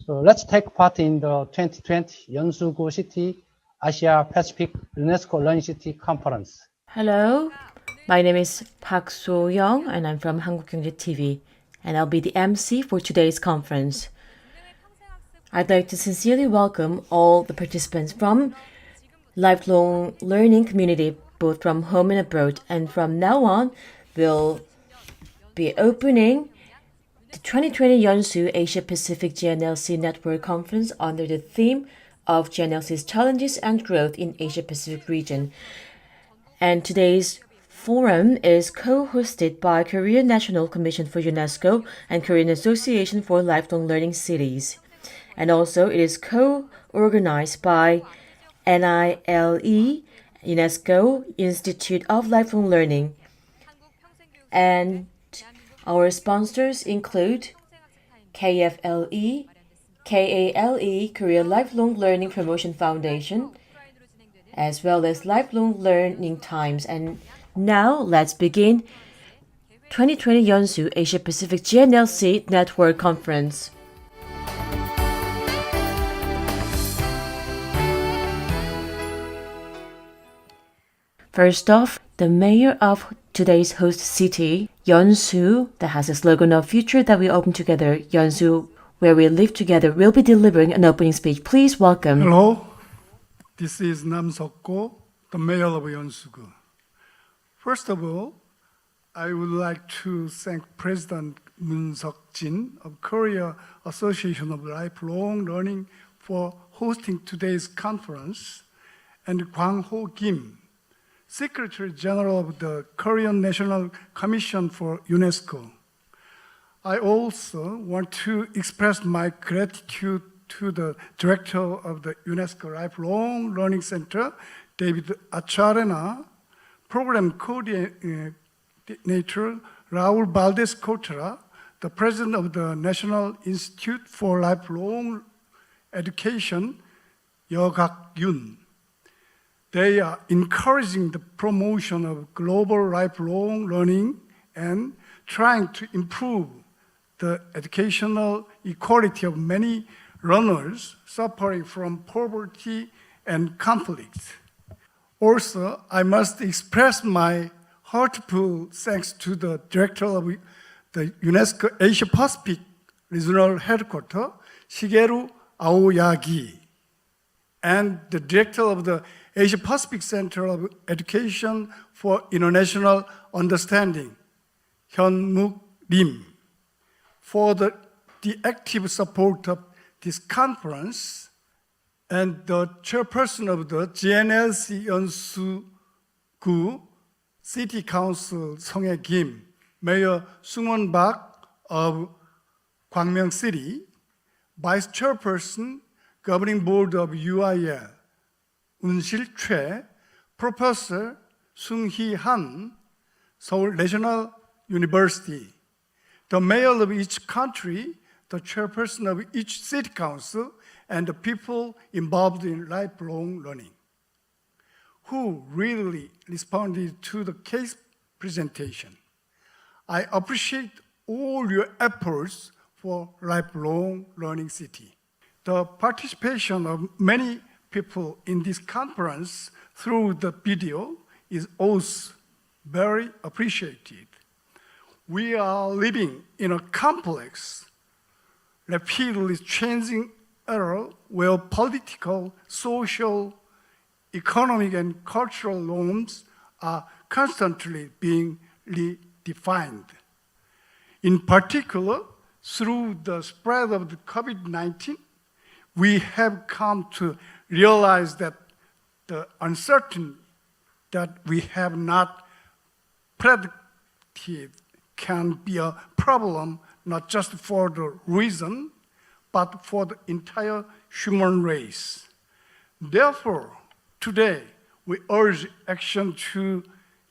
So let's take part in the 2020 yeonsu City Asia Pacific UNESCO Learning City Conference. Hello, my name is Park So-young and I'm from 한국경제 TV, and I'll be the MC for today's conference. I'd like to sincerely welcome all the participants from lifelong learning community, both from home and abroad, and from now on, we'll be opening the 2020 yeonsu Asia Pacific gnlc Network Conference under the theme of gnlc's challenges and growth in Asia Pacific region. And today's forum is co-hosted by Korean National Commission for UNESCO and Korean Association for Lifelong Learning Cities. And also it is co-organized by gnlc, UNESCO Institute of Lifelong Learning. And our sponsors include KFLE, KALE, Korea Lifelong Learning Promotion Foundation, as well as Lifelong Learning Times. And now let's begin 2020 yeonsu Asia Pacific gnlc Network Conference. First off, the mayor of today's host city, yeonsu, that has a slogan of Future that we open together, yeonsu, where we live together, will be delivering an opening speech. Please welcome. Hello, this is Nam Sok-go, the mayor of Yeonsu-gu. First of all, I would like to thank President Moon Seok-jin of Korea Association of Lifelong Learning for hosting today's conference, and Kwang Ho Kim, Secretary General of the Korean National Commission for UNESCO. I also want to express my gratitude to the Director of the UNESCO Lifelong Learning Center, David Acharena, Program Coordinator Raul Valdez-Cotra, the President of the National Institute for Lifelong Education, Yeo Gak-yun. They are encouraging the promotion of global lifelong learning and trying to improve the educational equality of many learners suffering from poverty and conflict. Also, I must express my heartfelt thanks to the Director of the UNESCO Asia Pacific Regional Headquarters, Shigeru Aoyagi, and the Director of the Asia Pacific Center of Education for International Understanding, Hyun-muk Lim, for the active support of this conference, and the chairperson of the gnlc yeonsu-gu City Council, Song-hae Kim, Mayor Sung-won Park of Gwangmyeong City, Vice Chairperson, Governing Board of UIL, Unsil Choi, Professor Sung-hee Han, Seoul National University, the mayor of each country, the chairperson of each city council, and the people involved in lifelong learning, who really responded to the case presentation. I appreciate all your efforts for lifelong learning city. The participation of many people in this conference through the video is also very appreciated. We are living in a complex, rapidly changing era where political, social, economic, and cultural norms are constantly being redefined. In particular, through the spread of the COVID-19, we have come to realize that the uncertainty that we have not predicted can be a problem not just for the reason, but for the entire human race. Therefore, today, we urge action to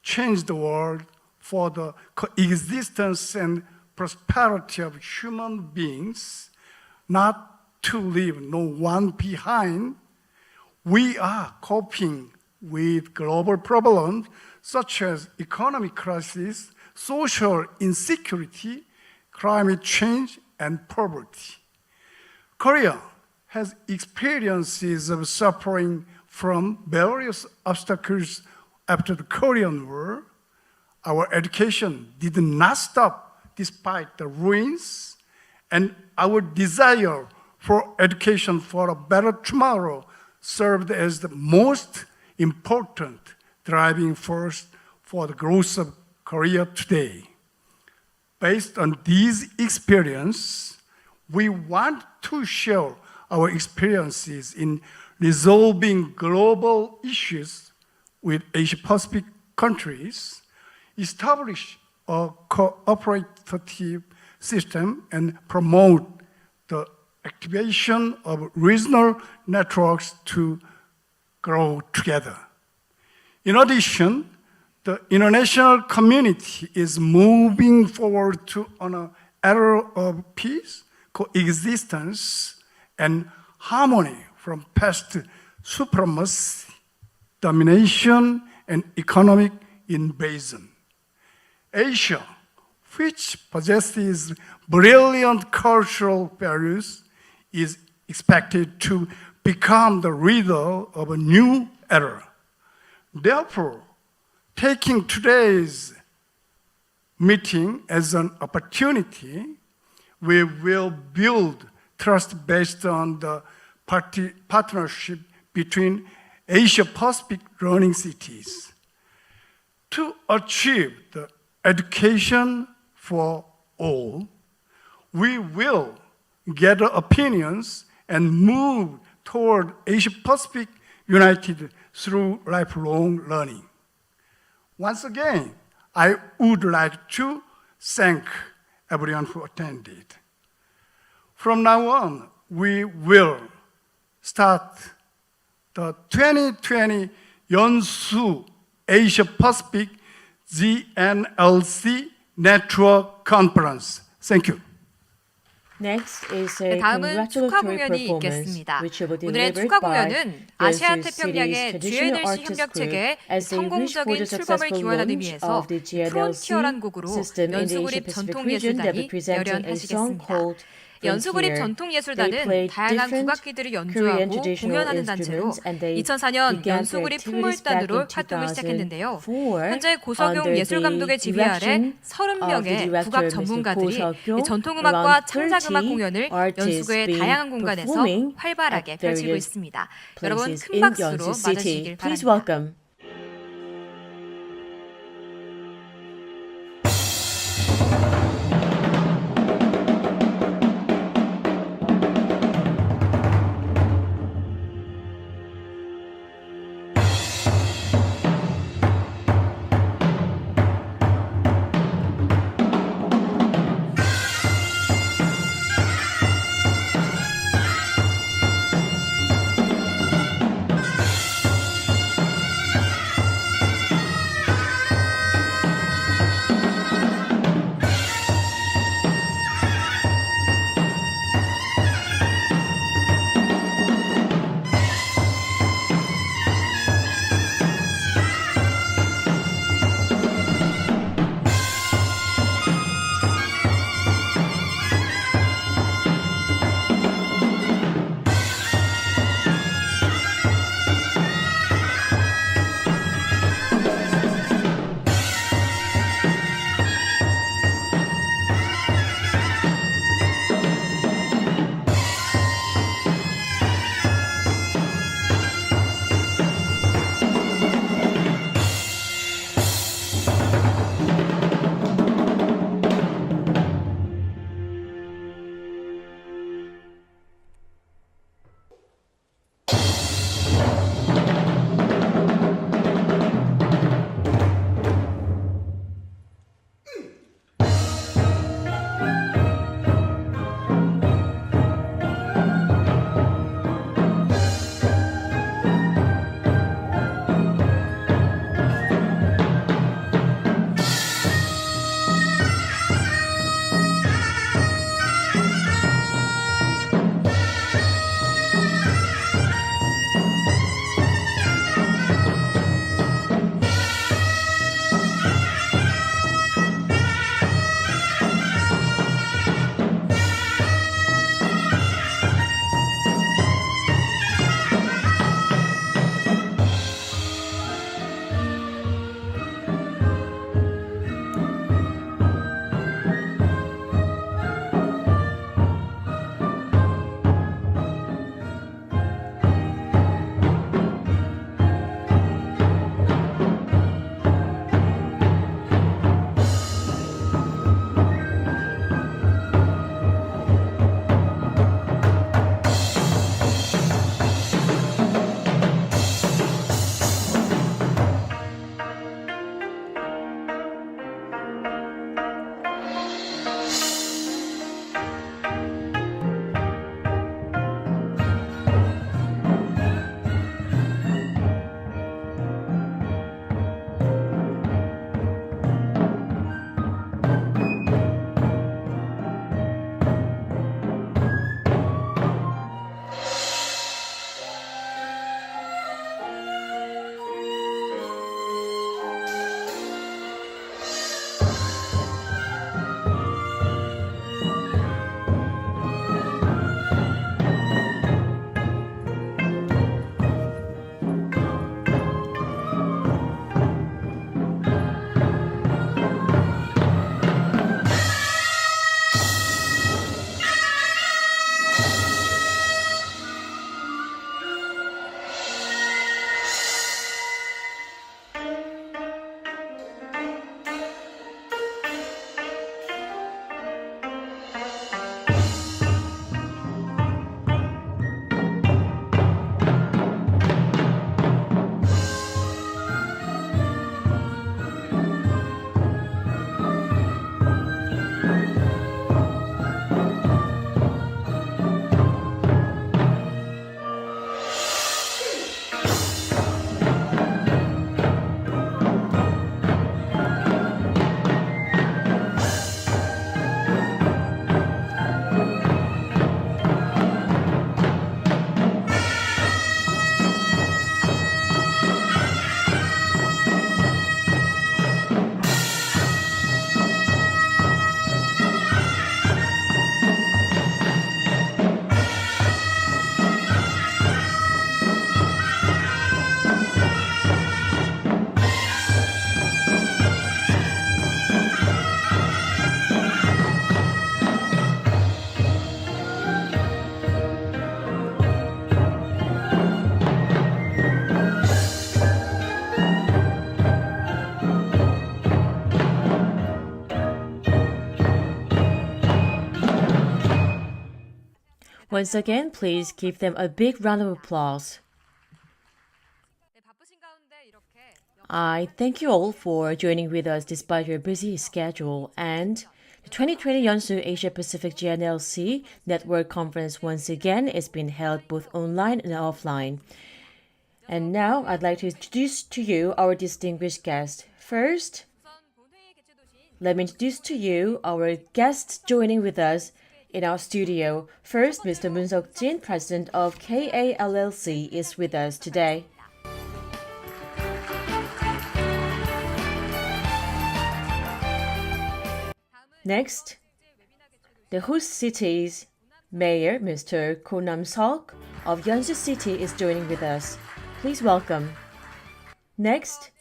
change the world for the coexistence and prosperity of human beings, not to leave no one behind. We are coping with global problems such as economic crisis, social insecurity, climate change, and poverty. Korea has experiences of suffering from various obstacles after the Korean War. Our education did not stop despite the ruins, and our desire for education for a better tomorrow served as the most important driving force for the growth of Korea today. Based on these experiences, we want to share our experiences in resolving global issues with Asia-Pacific countries, establish a cooperative system, and promote the activation of regional networks to grow together. In addition, the international community is moving forward to an era of peace, coexistence, and harmony from past supremacy, domination, and economic invasion. Asia, which possesses brilliant cultural values, is expected to become the leader of a new era. Therefore, taking today's meeting as an opportunity, we will build trust based on the partnership between Asia-Pacific learning cities. To achieve the education for all, we will gather opinions and move toward Asia-Pacific united through lifelong learning. Once again, I would like to thank everyone who attended. From now on, we will start the 2020 yeonsu Asia-Pacific gnlc Network Conference. Thank you. Next is a 다음은 축하 congratulatory 공연이 performance 있겠습니다. which will be 오늘의 delivered 축하 by 공연은 yeonsu 아시아 City's 태평양의 traditional gnlc artist 협력 group 체계의 as they wish for the 성공적인 출범을 successful 기원하는 launch 의미에서 of the 프론티어란 GNLC 곡으로 system in the 연수그립 Asia-Pacific region. They'll be 전통예술단이 presenting a song 열연하시겠습니다. called 연수그립 They 전통예술단은 played 다양한 different 국악기들을 Korean 연주하고 traditional 공연하는 단체로 instruments, and they 2004년 began 연수그립 their activities back 풍물단으로 in 활동을 시작했는데요. 2004 현재 고석용 under 예술감독의 the 지휘 아래 direction of the 30명의 director, 국악 Mr. 전문가들이 고석용, 전통음악과 around 창작음악 30 공연을 artists 연수구의 being 다양한 공간에서 performing 활발하게 at 펼치고 various 있습니다. 여러분 places 큰 in 박수로 Yeonsu City. 맞아주시길 Please 바랍니다. welcome. Once again, please give them a big round of applause. I thank you all for joining with us despite your busy schedule, and the 2020 yeonsu Asia Pacific gnlc Network Conference once again is being held both online and offline. And now I'd like to introduce to you our distinguished guest. First, let me introduce to you our guests joining with us in our studio. First, Mr. Moon Seok-jin, president of KALLC, is with us today. Next, the host city's mayor, Mr. Ko Nam-seok of Yeonsu City, is joining with us. Please welcome. Next,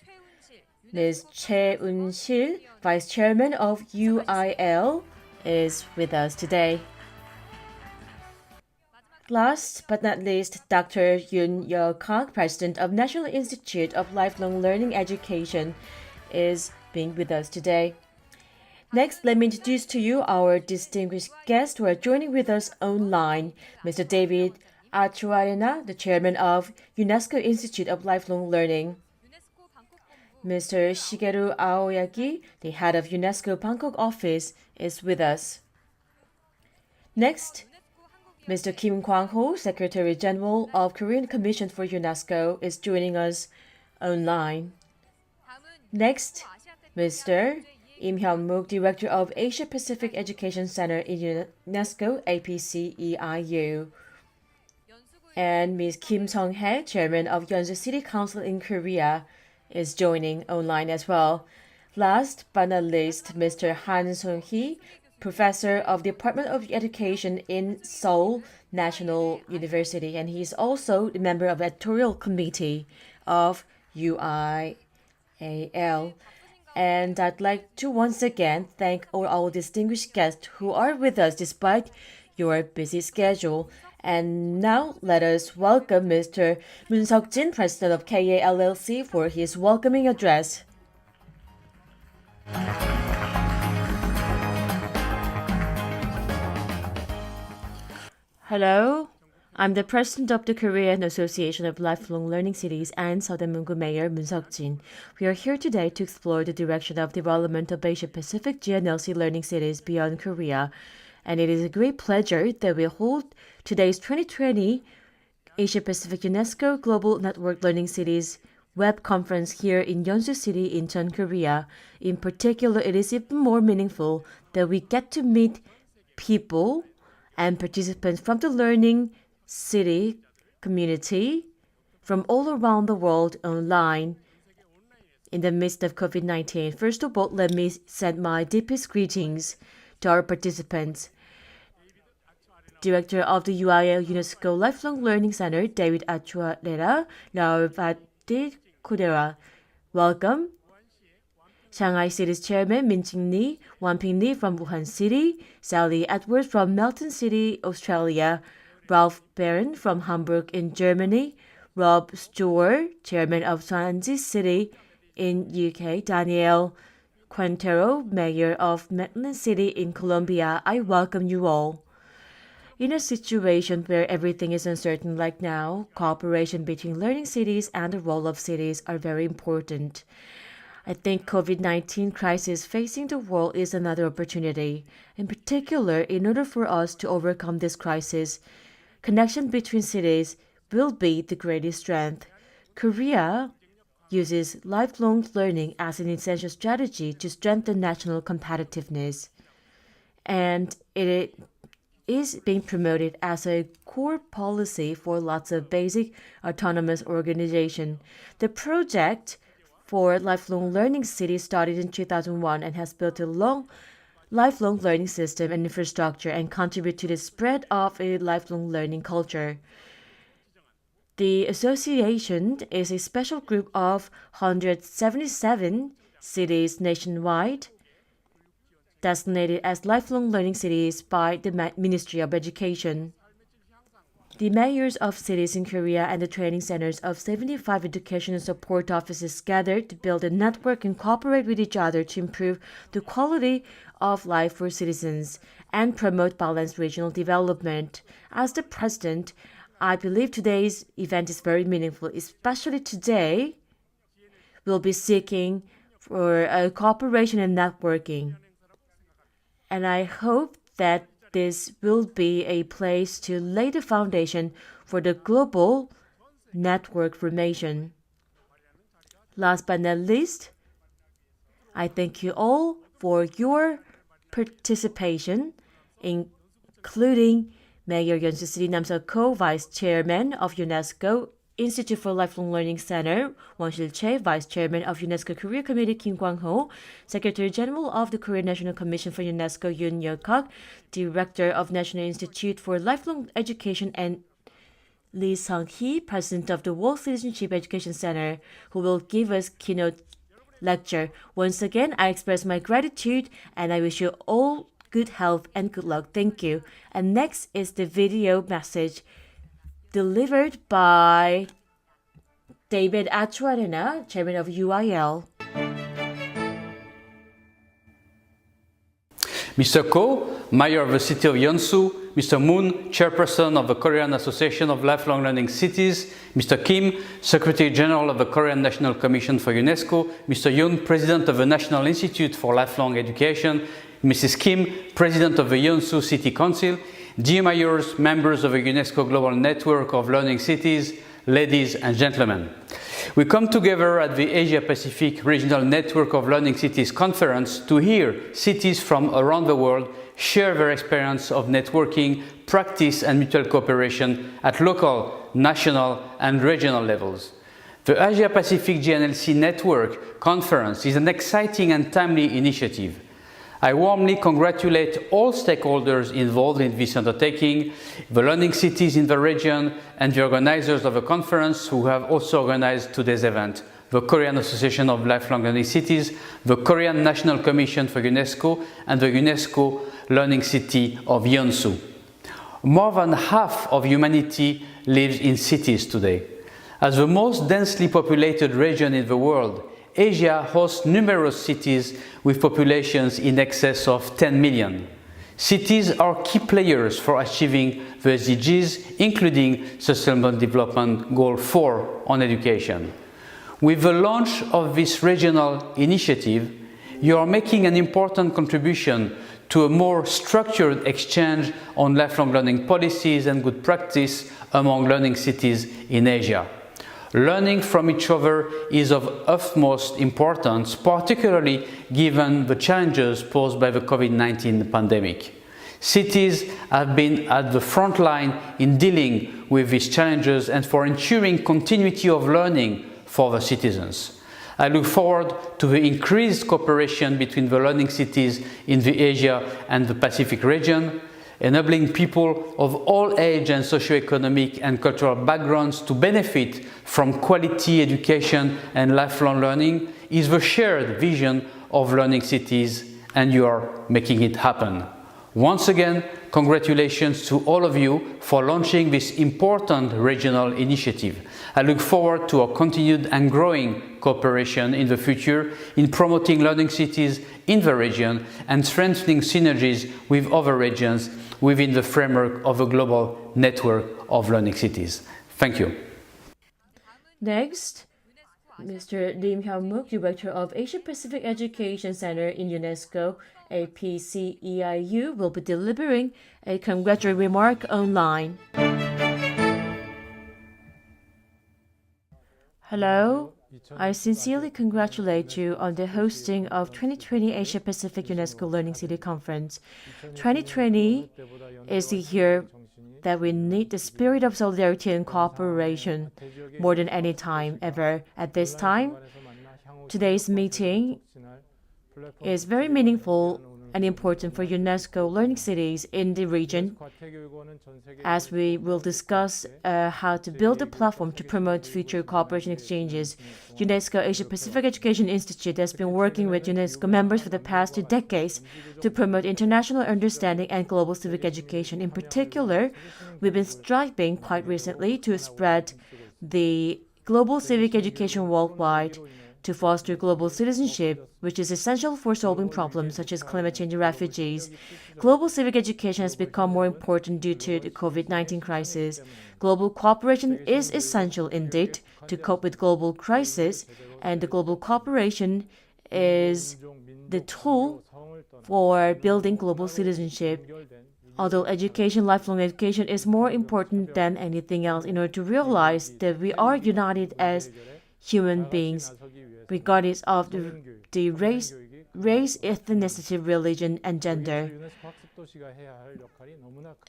Ms. Choi Un-sil, vice chairman of UIL, is with us today. Last but not least, Dr. Yoon Yeok-kak, president of National Institute of Lifelong Learning Education, is being with us today. Next, let me introduce to you our distinguished guests who are joining with us online. Mr. David Achuarena, the chairman of UNESCO Institute of Lifelong Learning. Mr. Shigeru Aoyagi, the head of UNESCO Bangkok office, is with us. Next, Mr. Kim Kwang-ho, Secretary General of Korean Commission for UNESCO, is joining us online. Next, Mr. Im Hyun-mook, Director of Asia Pacific Education Center in UNESCO APCEIU. And Ms. Kim Sung-hae, Chairman of Yeonsu City Council in Korea, is joining online as well. Last but not least, Mr. Han Sung-hee, Professor of the Department of Education in Seoul National University, and he is also a member of the editorial committee of UIAL. And I'd like to once again thank all our distinguished guests who are with us despite your busy schedule. And now let us welcome Mr. Moon Seok-jin, president of KALLC, for his welcoming address. Hello. I'm the president of the Korean Association of Lifelong Learning Cities and Seodaemungu Mayor Moon Seok-jin. We are here today to explore the direction of development of Asia Pacific GNLC learning cities beyond Korea. And it is a great pleasure that we hold today's 2020 Asia Pacific UNESCO Global Network Learning Cities web conference here in Yeonsu City, Incheon, Korea. In particular, it is even more meaningful that we get to meet people and participants from the learning city community from all around the world online in the midst of COVID-19. First of all, let me send my deepest greetings to our participants. Director of the UIL UNESCO Lifelong Learning Center, David Achuarera, Laurvati Kudera. Welcome. Shanghai City's Chairman Min Ching-ni, Wan Ping-ni from Wuhan City, Sally Edwards from Melton City, Australia, Ralph Barron from Hamburg in Germany, Rob Stewart, Chairman of Swansea City in UK, Daniel Quintero, Mayor of Medellin City in Colombia. I welcome you all. In a situation where everything is uncertain like now, cooperation between learning cities and the role of cities are very important. I think COVID-19 crisis facing the world is another opportunity. In particular, in order for us to overcome this crisis, connection between cities will be the greatest strength. Korea uses lifelong learning as an essential strategy to strengthen national competitiveness, and it is being promoted as a core policy for lots of basic autonomous organization. The project for lifelong learning city started in 2001 and has built a lifelong learning system and infrastructure and contribute to the spread of a lifelong learning culture. The association is a special group of 177 cities nationwide designated as lifelong learning cities by the Ministry of Education. The mayors of cities in Korea and the training centers of 75 education and support offices gathered to build a network and cooperate with each other to improve the quality of life for citizens and promote balanced regional development. As the president, I believe today's event is very meaningful, especially today. We'll be seeking for cooperation and networking. And I hope that this will be a place to lay the foundation for the global network formation. Last but not least, I thank you all for your participation, including Mayor yeonsu City Namseok Ko, Vice Chairman of UNESCO Institute for Lifelong Learning Center, Won Sil-chae, Vice Chairman of UNESCO Korea Committee Kim Kwang-ho, Secretary General of the Korean National Commission for UNESCO Yoon Yeok-hak, Director of National Institute for Lifelong Education, and Lee Sung-hee, President of the World Citizenship Education Center, who will give us keynote lecture. Once again, I express my gratitude and I wish you all good health and good luck. Thank you. And next is the video message delivered by David Achuarena, Chairman of UIL. Mr. Ko, Mayor of the City of Yeonsu, Mr. Moon, Chairperson of the Korean Association of Lifelong Learning Cities, Mr. Kim, Secretary General of the Korean National Commission for UNESCO, Mr. Yoon, President of the National Institute for Lifelong Education, Mrs. Kim, President of the Yeonsu City Council, dear mayors, members of the UNESCO Global Network of Learning Cities, ladies and gentlemen. We come together at the Asia-Pacific Regional Network of Learning Cities Conference to hear cities from around the world share their experience of networking, practice and mutual cooperation at local, national and regional levels. The Asia-Pacific gnlc Network Conference is an exciting and timely initiative. I warmly congratulate all stakeholders involved in this undertaking, the learning cities in the region and the organizers of the conference who have also organized today's event, the Korean Association of Lifelong Learning Cities, the Korean National Commission for UNESCO and the UNESCO Learning City of Yeonsu. More than half of humanity lives in cities today. As the most densely populated region in the world, Asia hosts numerous cities with populations in excess of 10 million. Cities are key players for achieving the SDGs, including Sustainable Development Goal 4 on education. With the launch of this regional initiative, you are making an important contribution to a more structured exchange on lifelong learning policies and good practice among learning cities in Asia. Learning from each other is of utmost importance, particularly given the challenges posed by the COVID-19 pandemic. Cities have been at the front line in dealing with these challenges and for ensuring continuity of learning for the citizens. I look forward to the increased cooperation between the learning cities in the Asia and the Pacific region, enabling people of all age and socioeconomic and cultural backgrounds to benefit from quality education and lifelong learning is the shared vision of learning cities, and you are making it happen. Once again, congratulations to all of you for launching this important regional initiative. I look forward to our continued and growing cooperation in the future in promoting learning cities in the region and strengthening synergies with other regions within the framework of a global network of learning cities. Thank you. Next, Mr. Lim Hyun-mook, Director of Asia Pacific Education Center in UNESCO, APCEIU, will be delivering a congratulatory remark online. Hello. I sincerely congratulate you on the hosting of 2020 Asia Pacific UNESCO Learning City Conference. 2020 is the year that we need the spirit of solidarity and cooperation more than any time ever. At this time, today's meeting is very meaningful and important for UNESCO learning cities in the region, as we will discuss how to build a platform to promote future cooperation exchanges. UNESCO Asia Pacific Education Institute has been working with UNESCO members for the past 2 decades to promote international understanding and global civic education. In particular, we've been striving quite recently to spread the global civic education worldwide, to foster global citizenship, which is essential for solving problems such as climate change and refugees. Global civic education has become more important due to the COVID-19 crisis. Global cooperation is essential indeed to cope with global crisis, and the global cooperation is the tool for building global citizenship. Although education, lifelong education, is more important than anything else in order to realize that we are united as human beings, regardless of the race, ethnicity, religion, and gender.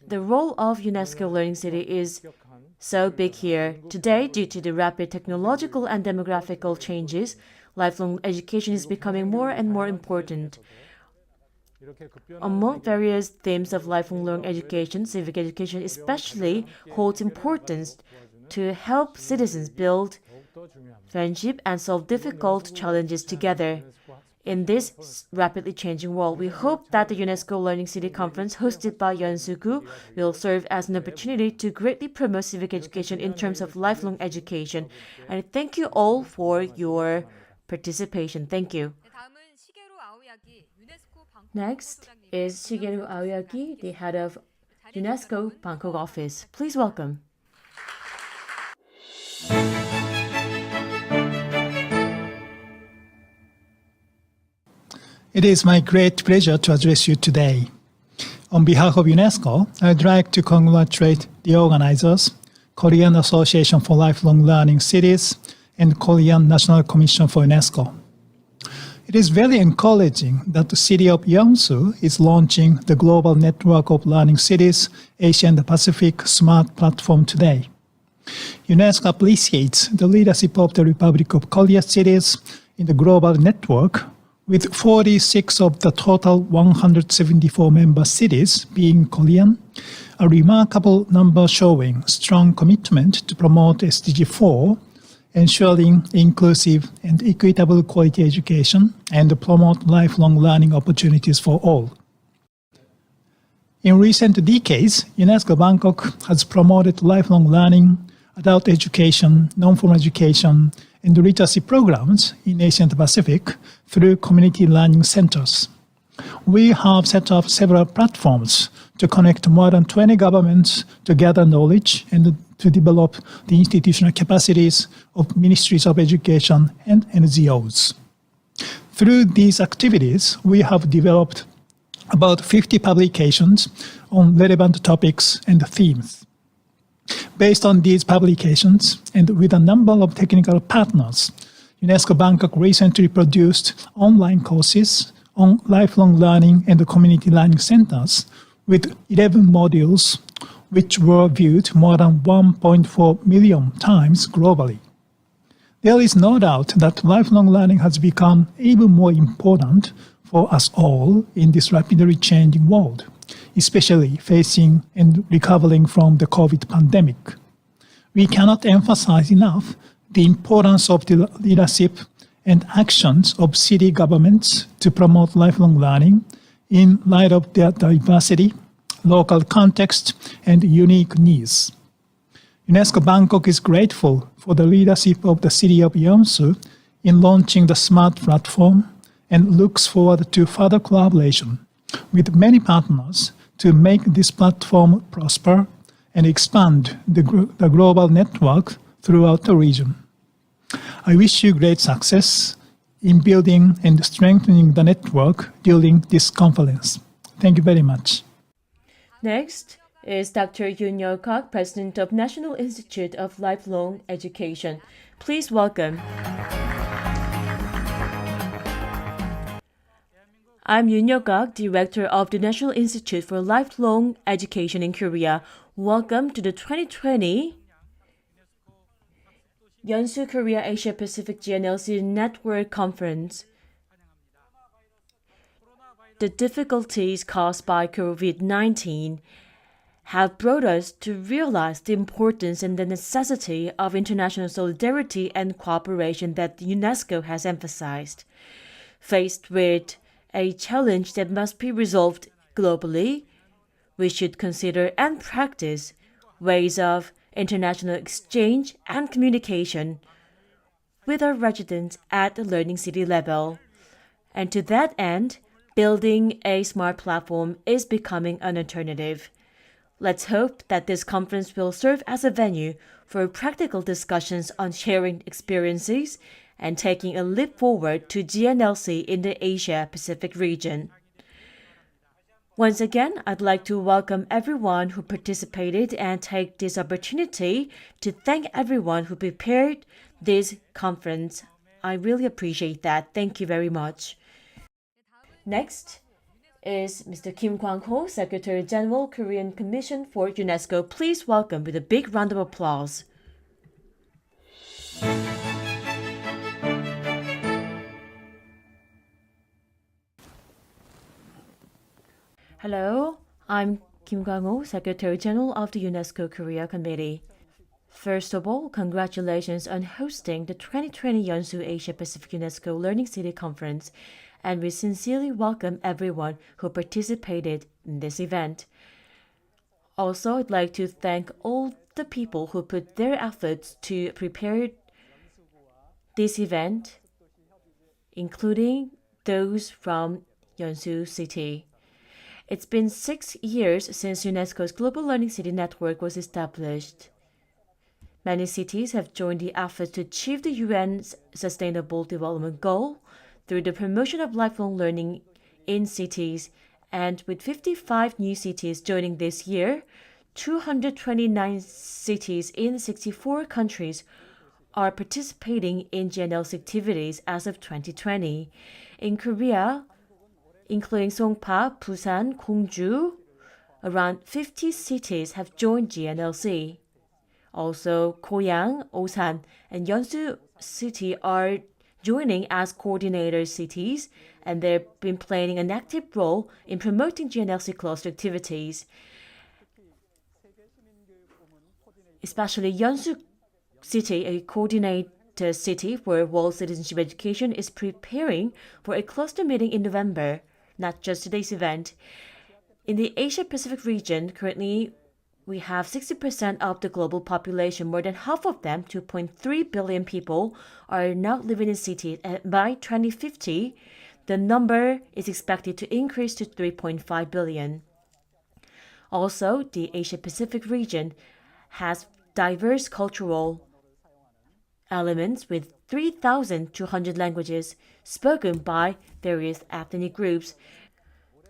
The role of UNESCO Learning City is so big here. Today, due to the rapid technological and demographical changes, lifelong education is becoming more and more important. Among various themes of lifelong learning education, civic education especially holds importance to help citizens build friendship and solve difficult challenges together. In this rapidly changing world, we hope that the UNESCO Learning City Conference hosted by yeonsu will serve as an opportunity to greatly promote civic education in terms of lifelong education. And thank you all for your participation. Thank you. Next is Shigeru Aoyagi, the head of UNESCO Bangkok office. Please welcome. It is my great pleasure to address you today. On behalf of UNESCO, I'd like to congratulate the organizers, Korean Association for Lifelong Learning Cities, and Korean National Commission for UNESCO. It is very encouraging that the city of Yeonsu is launching the Global Network of Learning Cities Asia and the Pacific Smart Platform today. UNESCO appreciates the leadership of the Republic of Korea cities in the global network, with 46 of the total 174 member cities being Korean, a remarkable number showing strong commitment to promote SDG 4, ensuring inclusive and equitable quality education and promote lifelong learning opportunities for all. In recent decades, UNESCO Bangkok has promoted lifelong learning, adult education, non-formal education, and literacy programs in Asia and the Pacific through community learning centers. We have set up several platforms to connect more than 20 governments to gather knowledge and to develop the institutional capacities of ministries of education and NGOs. Through these activities, we have developed about 50 publications on relevant topics and themes. Based on these publications, and with a number of technical partners, UNESCO Bangkok recently produced online courses on lifelong learning and community learning centers with 11 modules, which were viewed more than 1.4 million times globally. There is no doubt that lifelong learning has become even more important for us all in this rapidly changing world, especially facing and recovering from the COVID pandemic. We cannot emphasize enough the importance of the leadership and actions of city governments to promote lifelong learning in light of their diversity, local context, and unique needs. UNESCO Bangkok is grateful for the leadership of the city of Yeonsu in launching the smart platform and looks forward to further collaboration with many partners to make this platform prosper and expand the global network throughout the region. I wish you great success in building and strengthening the network during this conference. Thank you very much. Next is Dr. Yoon Yeol-kak, President of National Institute of Lifelong Education. Please welcome. I'm Yoon Yeol-kak, Director of the National Institute for Lifelong Education in Korea. Welcome to the 2020 yeonsu Korea Asia Pacific gnlc Network Conference. the difficulties caused by COVID-19 have brought us to realize the importance and the necessity of international solidarity and cooperation that UNESCO has emphasized. Faced with a challenge that must be resolved globally, we should consider and practice ways of international exchange and communication with our residents at the learning city level. And to that end, building a smart platform is becoming an alternative. Let's hope that this conference will serve as a venue for practical discussions on sharing experiences and taking a leap forward to gnlc in the Asia-Pacific region. Once again, I'd like to welcome everyone who participated and take this opportunity to thank everyone who prepared this conference. I really appreciate that. Thank you very much. Next is Mr. Kim Kwang-ho, Secretary General, Korean Commission for UNESCO. Please welcome with a big round of applause. Hello, I'm Kim Kwang-ho, Secretary General of the UNESCO Korea Committee. First of all, congratulations on hosting the 2020 yeonsu Asia Pacific UNESCO Learning City Conference, and we sincerely welcome everyone who participated in this event. Also, I'd like to thank all the people who put their efforts to prepare this event, including those from Yeonsu City. It's been 6 years since UNESCO's Global Learning City Network was established. Many cities have joined the effort to achieve the UN's Sustainable Development Goal through the promotion of lifelong learning in cities, and with 55 new cities joining this year, 229 cities in 64 countries are participating in gnlc activities as of 2020. In Korea, including Songpa, Busan, Gwangju, around 50 cities have joined gnlc. Also, Goyang, Osan, and Yeonsu City are joining as coordinator cities, and they've been playing an active role in promoting gnlc cluster activities. Especially Yeonsu City, a coordinator city for world citizenship education, is preparing for a cluster meeting in November, not just today's event. In the Asia-Pacific region, currently we have 60% of the global population. More than half of them, 2.3 billion people, are now living in cities. And by 2050, the number is expected to increase to 3.5 billion. Also, the Asia-Pacific region has diverse cultural elements with 3,200 languages spoken by various ethnic groups.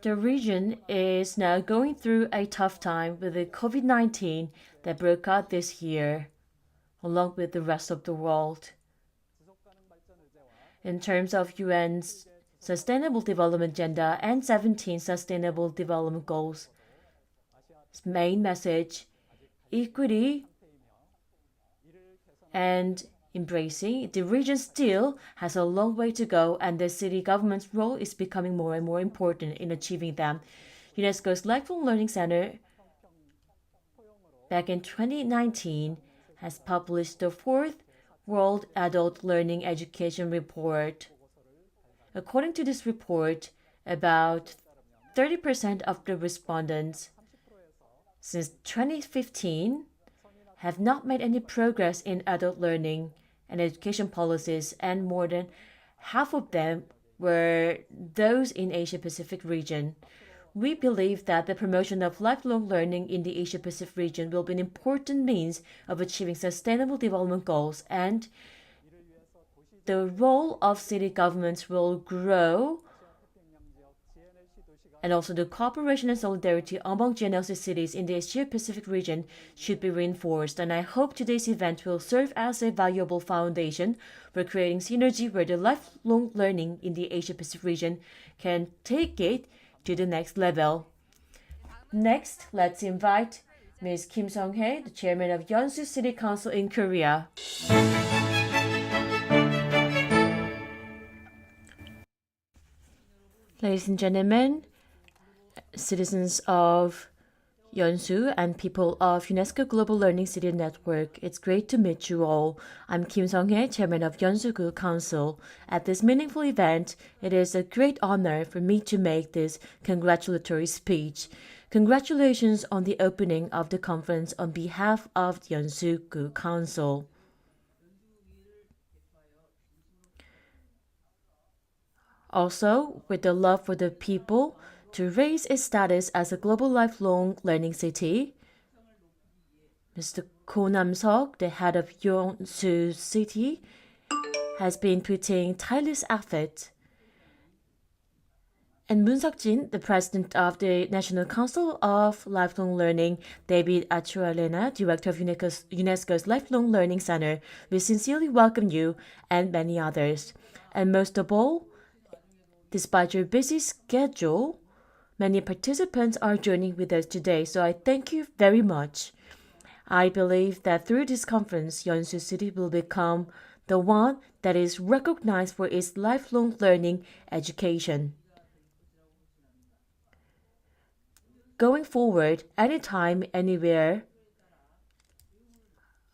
The region is now going through a tough time with the COVID-19 that broke out this year, along with the rest of the world. In terms of UN's Sustainable Development Agenda and 17 Sustainable Development Goals, its main message, equity and embracing, the region still has a long way to go, and the city government's role is becoming more and more important in achieving them. UNESCO's Lifelong Learning Center, back in 2019, has published the 4th World Adult Learning Education Report. According to this report, about 30% of the respondents since 2015 have not made any progress in adult learning and education policies, and more than half of them were those in Asia-Pacific region. We believe that the promotion of lifelong learning in the Asia-Pacific region will be an important means of achieving sustainable development goals, and the role of city governments will grow, and also the cooperation and solidarity among gnlc cities in the Asia-Pacific region should be reinforced. And I hope today's event will serve as a valuable foundation for creating synergy where the lifelong learning in the Asia-Pacific region can take it to the next level. Next, let's invite Ms. Kim Sung-hae, the chairman of Yeonsu City Council in Korea. Ladies and gentlemen, citizens of yeonsu and people of UNESCO Global Learning City Network, it's great to meet you all. I'm Kim Sung-hye, Chairman of Yeonsu-gu Council. At this meaningful event, it is a great honor for me to make this congratulatory speech. Congratulations on the opening of the conference on behalf of the Yeonsu-gu Council. Also, with the love for the people, to raise its status as a global lifelong learning city, Mr. Ko Nam-seok, the head of Yeonsu City, has been putting tireless effort. And Moon Seok-jin, the president of the National Council of Lifelong Learning, David Achualena, director of UNESCO's Lifelong Learning Center, we sincerely welcome you and many others. And most of all, despite your busy schedule, many participants are joining with us today, so I thank you very much. I believe that through this conference, Yeonsu City will become the one that is recognized for its lifelong learning education. Going forward, anytime, anywhere,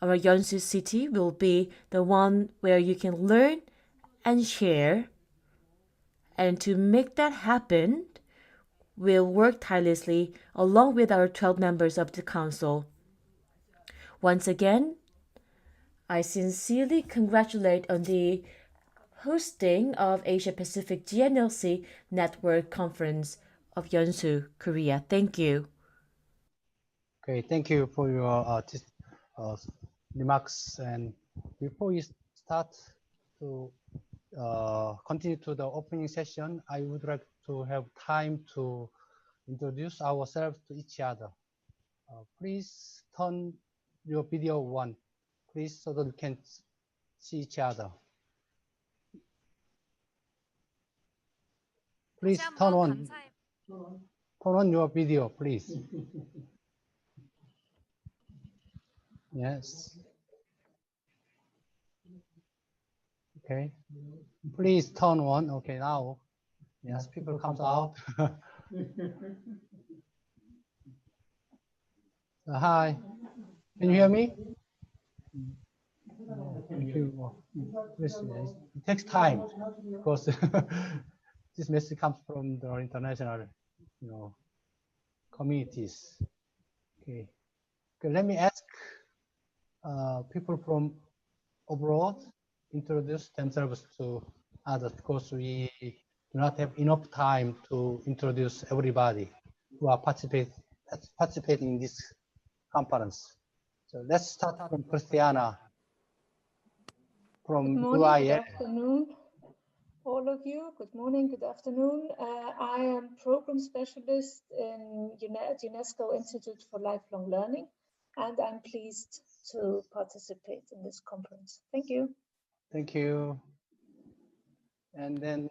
our Yeonsu City will be the one where you can learn and share. And to make that happen, we'll work tirelessly along with our 12 members of the Council. Once again, I sincerely congratulate on the hosting of Asia Pacific gnlc Network Conference of Yeonsu, Korea. Thank you. Okay, thank you for your remarks. And before we start to continue to the opening session, I would like to have time to introduce ourselves to each other. Please turn your video on, please, so that we can see each other. Please turn on your video, please. Yes. Okay. Please turn on. Okay, now. Yes, people comes out. Hi. Can you hear me? Thank you. It takes time because this message comes from the international, communities. Okay. Okay, let me ask people from abroad introduce themselves to others, because we do not have enough time to introduce everybody who are participating in this conference. So let's start from Christiana from Good morning, UIL. good afternoon, all of you. Good morning, good afternoon. I am program specialist in UNESCO Institute for Lifelong Learning, and I'm pleased to participate in this conference. Thank you. Thank you. And then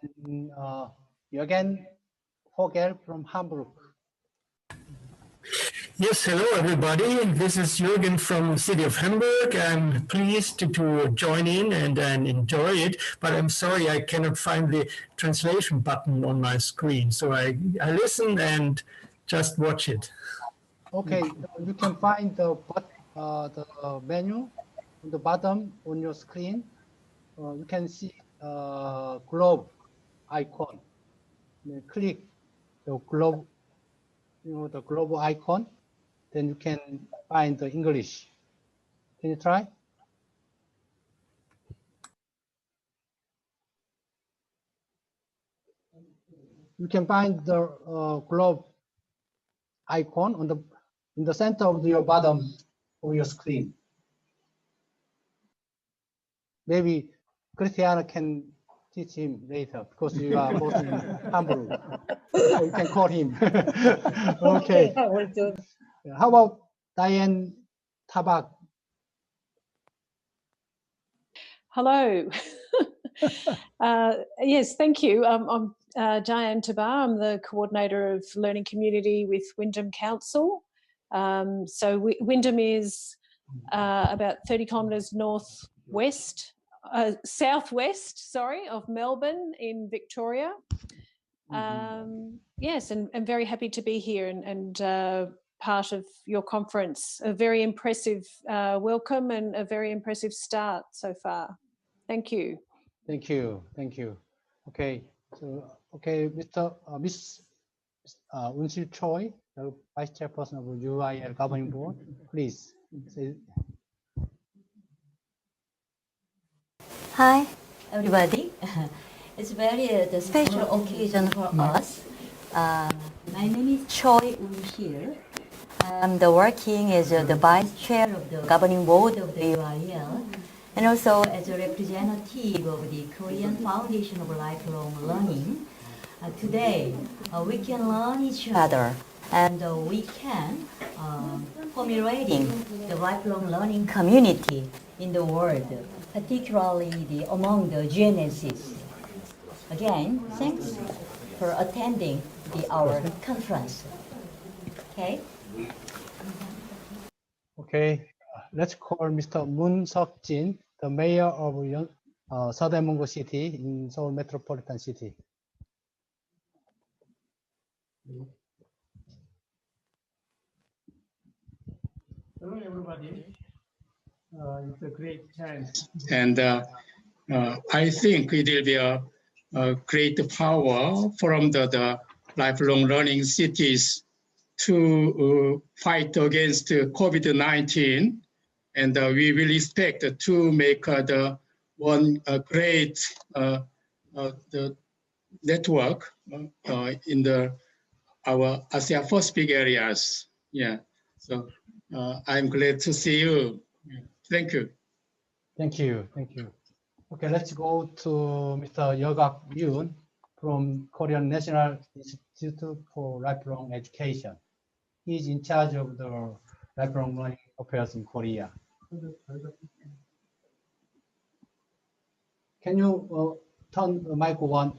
Jürgen Vogel from Hamburg. Yes, hello everybody. This is Jürgen from the city of Hamburg. I'm pleased to join in and enjoy it, but I'm sorry I cannot find the translation button on my screen. So I listen and just watch it. Okay, you can find the menu on the bottom on your screen. You can see globe icon. Click the globe, the global icon. Then you can find the English. Can you try? You can find the globe icon in the center of your bottom of your screen. Maybe Christiana can teach him later, because you are both in Hamburg. So you can call him. Okay. I will do. How about Diane Tabak? Hello. Yes, thank you. I'm Diane Tabar. I'm the coordinator of learning community with Wyndham Council. So Wyndham is about 30 kilometres southwest, of Melbourne in Victoria. Yes, and very happy to be here and part of your conference. A very impressive welcome and a very impressive start so far. Thank you. Thank you. Thank you. Okay. So, okay, Miss Unsil Choi, the Vice Chairperson of UIL Governing Board, please. Hi, everybody. It's very the special occasion for us. My name is Choi Un-sil. I'm working as the Vice Chair of the Governing Board of the UIL, and also as a representative of the Korean Foundation of Lifelong Learning. Today, we can learn each other, and we can formulating the lifelong learning community in the world, particularly among the gnlcs. Again, thanks for attending our conference. Okay. Okay, let's call Mr. Moon Seok-jin, the mayor of Seodaemungo City in Seoul Metropolitan City. Hello, everybody. It's a great chance. And I think it will be a great power from the lifelong learning cities to fight against COVID-19. And we will expect to make the one great the network in our ASEAN Pacific areas. Yeah. So I'm glad to see you. Thank you. Thank you. Thank you. Okay, let's go to Mr. Yeogak Yoon from Korean National Institute for Lifelong Education. He is in charge of the lifelong learning affairs in Korea. Can you turn the microphone?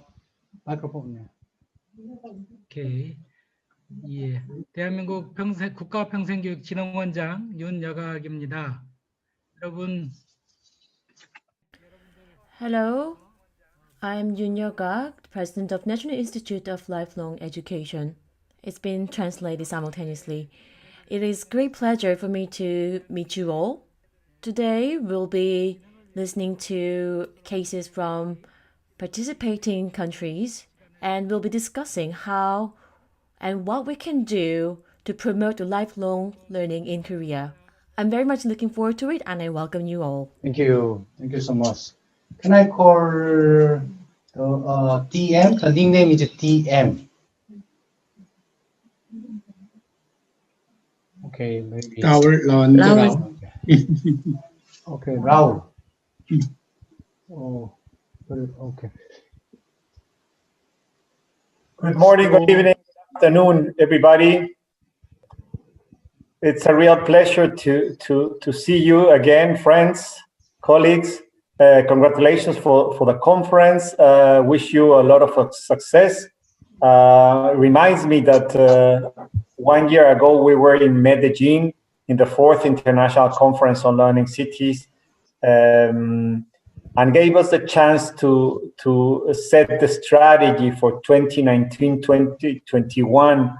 오케이. 예. 대한민국 국가평생교육진흥원장 윤여각입니다. 여러분. Hello, I am Yoon Yeogak, President of National Institute of Lifelong Education. It's been translated simultaneously. It is great pleasure for me to meet you all. Today we'll be listening to cases from participating countries, and we'll be discussing how and what we can do to promote lifelong learning in Korea. I'm very much looking forward to it, and I welcome you all. Thank you. Thank you so much. Can I call DM? The nickname is DM. Okay, maybe. Raul. Okay, Raul. Oh, okay. Good morning, good evening, good afternoon, everybody. It's a real pleasure to see you again, friends, colleagues. Congratulations for the conference. Wish you a lot of success. Reminds me that 1 year ago we were in Medellin in the 4th International Conference on Learning Cities, and gave us the chance to set the strategy for 2019-2021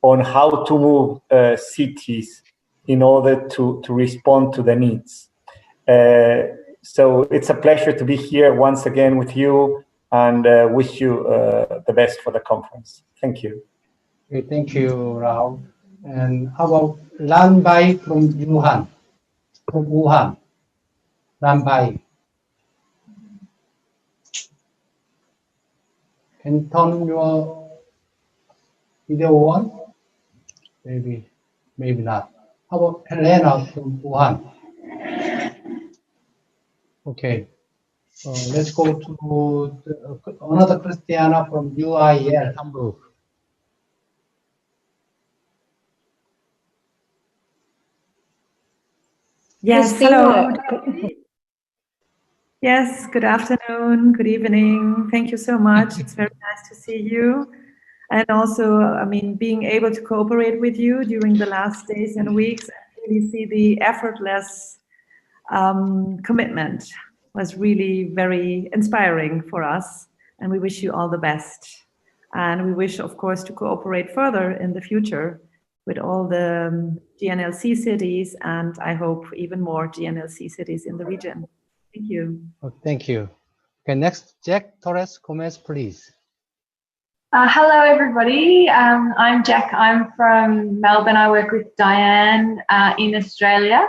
on how to move cities in order to respond to the needs. So it's a pleasure to be here once again with you, and wish you the best for the conference. Thank you. Okay, thank you, Rao. And how about Lan Bai from Wuhan? Lan Bai. Can you turn your video on? Maybe not. How about Helena from Wuhan? Okay. Let's go to another Christiana from UIL Hamburg. Yes, Christina. hello. Yes, good afternoon, good evening. Thank you so much. It's very nice to see you. And also, I mean, being able to cooperate with you during the last days and weeks and really see the effortless commitment was really very inspiring for us. And we wish you all the best. And we wish, of course, to cooperate further in the future with all the GNLC cities, and I hope even more GNLC cities in the region. Thank you. Oh, thank you. Okay, next, Jack Torres Gomez, please. Hello, everybody. I'm Jack. I'm from Melbourne. I work with Diane in Australia.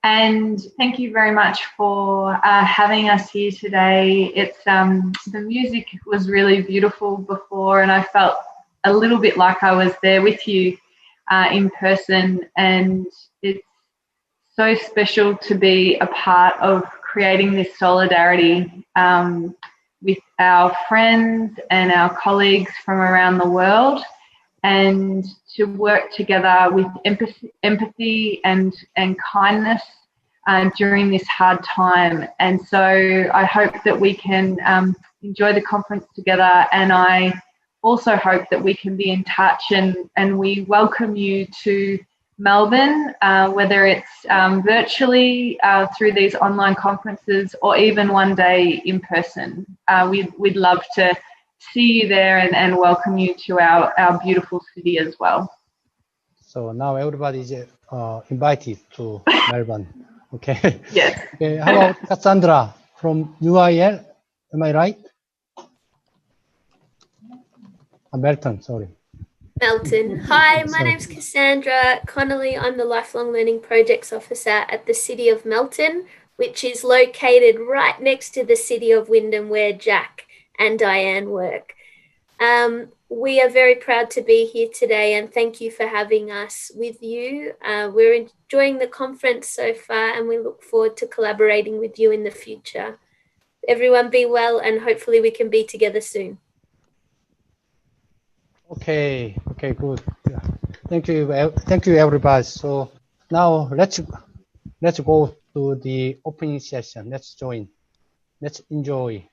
And thank you very much for having us here today. It's the music was really beautiful before, and I felt a little bit like I was there with you in person. And it's so special to be a part of creating this solidarity with our friends and our colleagues from around the world, and to work together with empathy and kindness during this hard time. And so I hope that we can enjoy the conference together, and I also hope that we can be in touch, and we welcome you to Melbourne, whether it's virtually through these online conferences or even one day in person. We'd love to see you there and welcome you to our beautiful city as well. So now everybody is invited to Melbourne. Okay. Yes. Okay. How about Cassandra from UIL? Am I right? Melton, sorry. Melton. Hi, my name's Cassandra Connolly. I'm the Lifelong Learning Projects Officer at the City of Melton, which is located right next to the City of Wyndham, where Jack and Diane work. We are very proud to be here today, and thank you for having us with you. We're enjoying the conference so far, and we look forward to collaborating with you in the future. Everyone be well, and hopefully we can be together soon. Okay, good. Yeah. Thank you, everybody. So now let's go to the opening session. Let's join. Let's enjoy.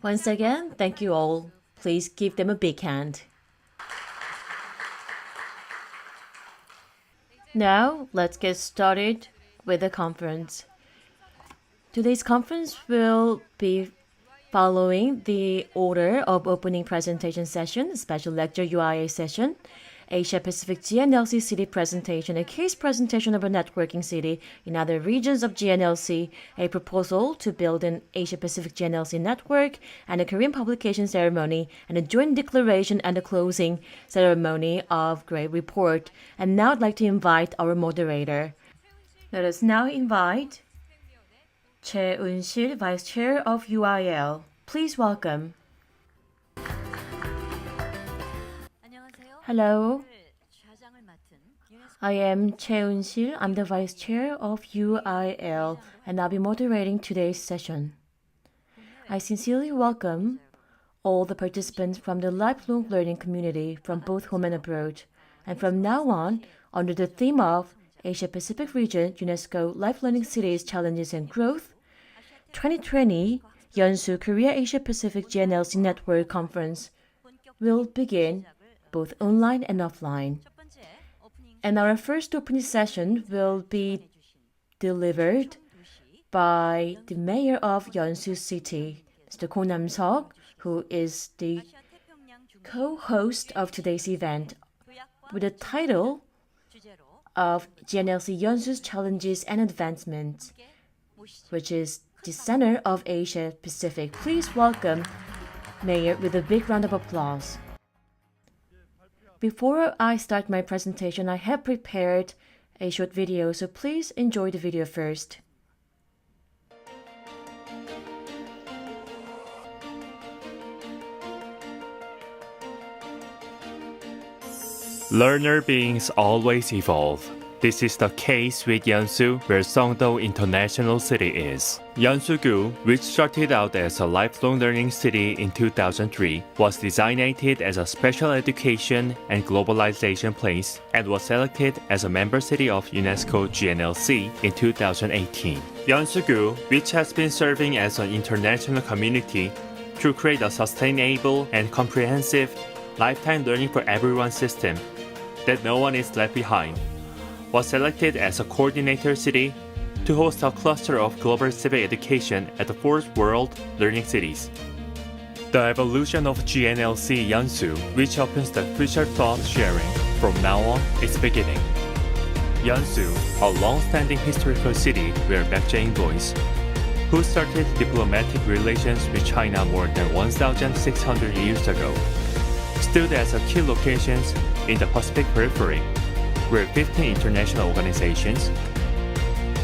Once again, thank you all. Please give them a big hand. Now, let's get started with the conference. Today's conference will be following the order of opening presentation session, special lecture UIA session, Asia Pacific GNLC city presentation, a case presentation of a networking city in other regions of GNLC, a proposal to build an Asia Pacific GNLC network, and a Korean publication ceremony, and a joint declaration and a closing ceremony of Great Report. And now I'd like to invite our moderator. Let us now invite Yeonsu, Vice Chair of UIL. Please welcome. Hello. I am Yeonsu. I'm the Vice Chair of UIL, and I'll be moderating today's session. I sincerely welcome all the participants from the lifelong learning community from both home and abroad. And from now on, under the theme of Asia Pacific Region UNESCO Life Learning Cities Challenges and Growth, 2020 yeonsu Korea Asia Pacific GNLC Network Conference will begin both online and offline. And our first opening session will be delivered by the mayor of Yeonsu City, Mr. Ko Nam-seok, who is the co-host of today's event, with the title of GNLC Yeonsu's Challenges and Advancements, which is the center of Asia Pacific. Please welcome Mayor with a big round of applause. Before I start my presentation, I have prepared a short video, so please enjoy the video first. Learner beings always evolve. This is the case with Yeonsu, where Songdo International City is. Yeonsu-gu, which started out as a lifelong learning city in 2003, was designated as a special education and globalization place and was selected as a member city of UNESCO GNLC in 2018. Yeonsu-gu, which has been serving as an international community to create a sustainable and comprehensive lifetime learning for everyone system that no one is left behind, was selected as a coordinator city to host a cluster of global civic education at the 4th World Learning Cities. The evolution of gnlc yeonsu, which opens the future thought sharing, from now on is beginning. Yeonsu, a long-standing historical city where Baekje envoys, who started diplomatic relations with China more than 1,600 years ago, stood as a key location in the Pacific periphery, where 15 international organizations,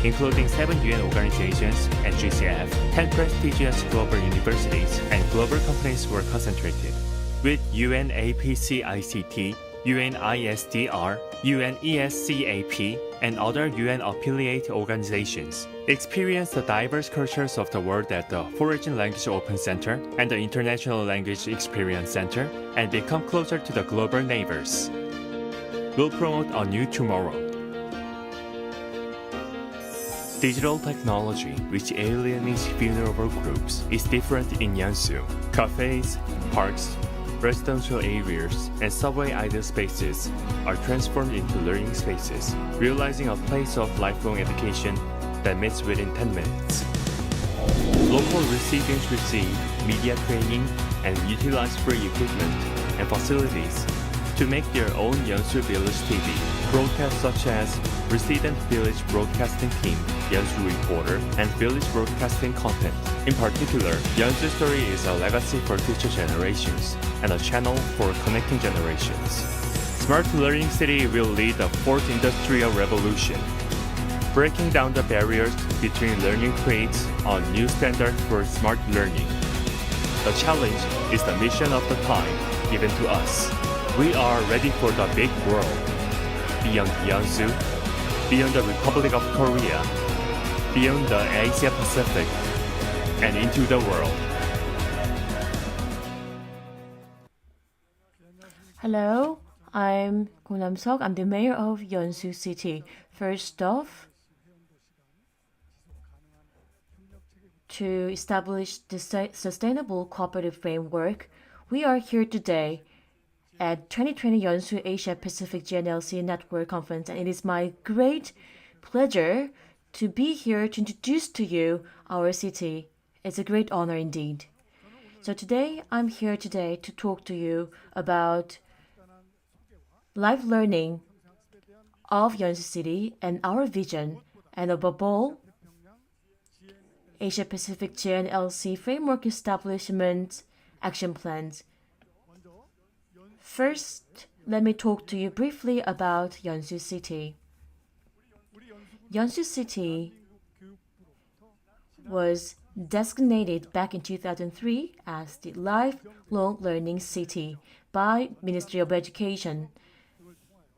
including 7 UN organizations and GCF, 10 prestigious global universities, and global companies were concentrated, with UNAPCICT, UNISDR, UNESCAP, and other UN-affiliate organizations. Experience the diverse cultures of the world at the Foreign Language Open Center and the International Language Experience Center, and become closer to the global neighbors. We'll promote a new tomorrow. Digital technology, which alienates vulnerable groups, is different in Yeonsu. Cafes, parks, residential areas, and subway idle spaces are transformed into learning spaces, realizing a place of lifelong education that meets within 10 minutes. Local recipients receive media training and utilize free equipment and facilities to make their own Yeonsu Village TV. Broadcasts such as Resident Village Broadcasting Team, Yeonsu Reporter, and Village Broadcasting Content. In particular, Yeonsu Story is a legacy for future generations and a channel for connecting generations. Smart Learning City will lead the fourth industrial revolution. Breaking down the barriers between learning creates a new standard for smart learning. The challenge is the mission of the time given to us. We are ready for the big world. Beyond Yeonsu, beyond the Republic of Korea, beyond the Asia Pacific, and into the world. Hello, I'm Go Nam-seok. I'm the mayor of Yeonsu City. First off, to establish the sustainable cooperative framework, we are here today at 2020 Yeonsu Asia Pacific gnlc Network Conference, and it is my great pleasure to be here to introduce to you our city. It's a great honor indeed. So today, I'm here today to talk to you about live learning of Yeonsu City and our vision, and above all, Asia Pacific gnlc Framework Establishment Action Plans. First, let me talk to you briefly about Yeonsu City. Yeonsu City was designated back in 2003 as the Lifelong Learning City by Ministry of Education.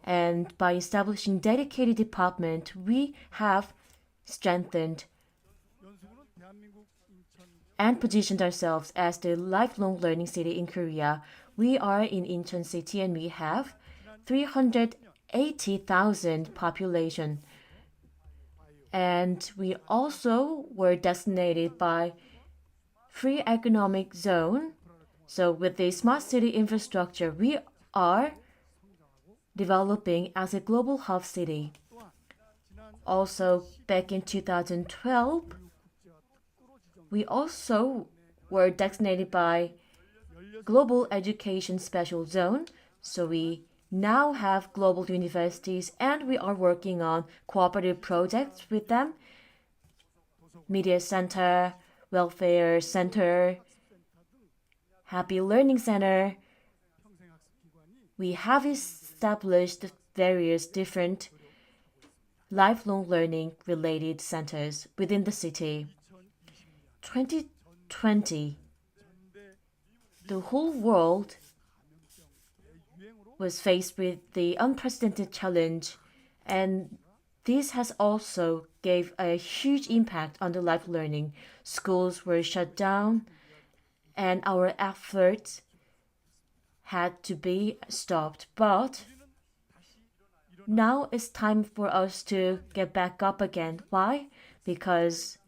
And by establishing dedicated department, we have strengthened and positioned ourselves as the lifelong learning city in Korea. We are in Incheon City and we have 380,000 population. And we also were designated by Free Economic Zone. So with the smart city infrastructure, we are developing as a global hub city. Also, back in 2012, we also were designated by Global Education Special Zone. So we now have global universities and we are working on cooperative projects with them. Media Center, Welfare Center, Happy Learning Center. We have established various different lifelong learning related centers within the city. 2020, the whole world was faced with the unprecedented challenge, and this has also gave a huge impact on the life learning. Schools were shut down, and our efforts had to be stopped. But now it's time for us to get back up again. Why? Because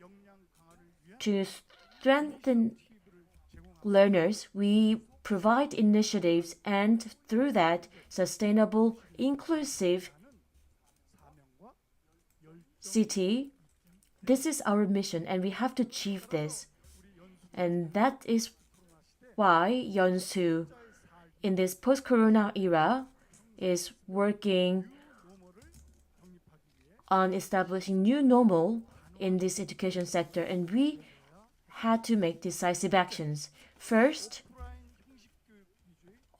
to strengthen learners, we provide initiatives and through that, sustainable, inclusive city. This is our mission and we have to achieve this. And that is why yeonsu in this post-corona era is working on establishing new normal in this education sector, and we had to make decisive actions. First,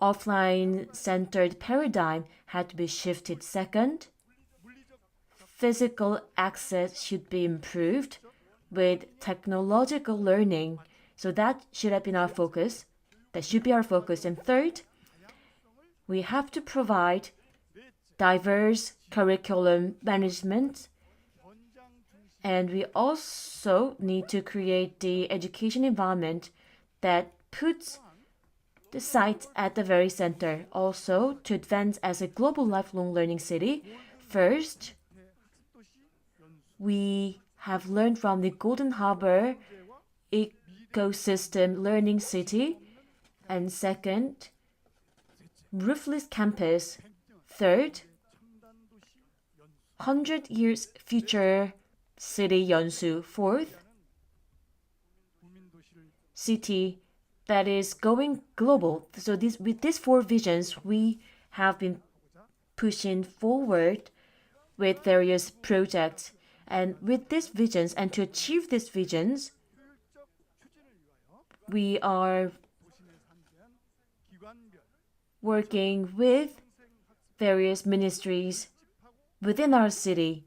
offline-centered paradigm had to be shifted. Second, physical access should be improved with technological learning. So that should have been our focus. That should be our focus. And third, we have to provide diverse curriculum management, and we also need to create the education environment that puts the site at the very center. Also, to advance as a global lifelong learning city, first, we have learned from the Golden Harbor ecosystem learning city, and second, roofless campus. Third, 100 years future city yeonsu. Fourth, city that is going global. So with these four visions, we have been pushing forward with various projects. And with these visions, and to achieve these visions, we are working with various ministries within our city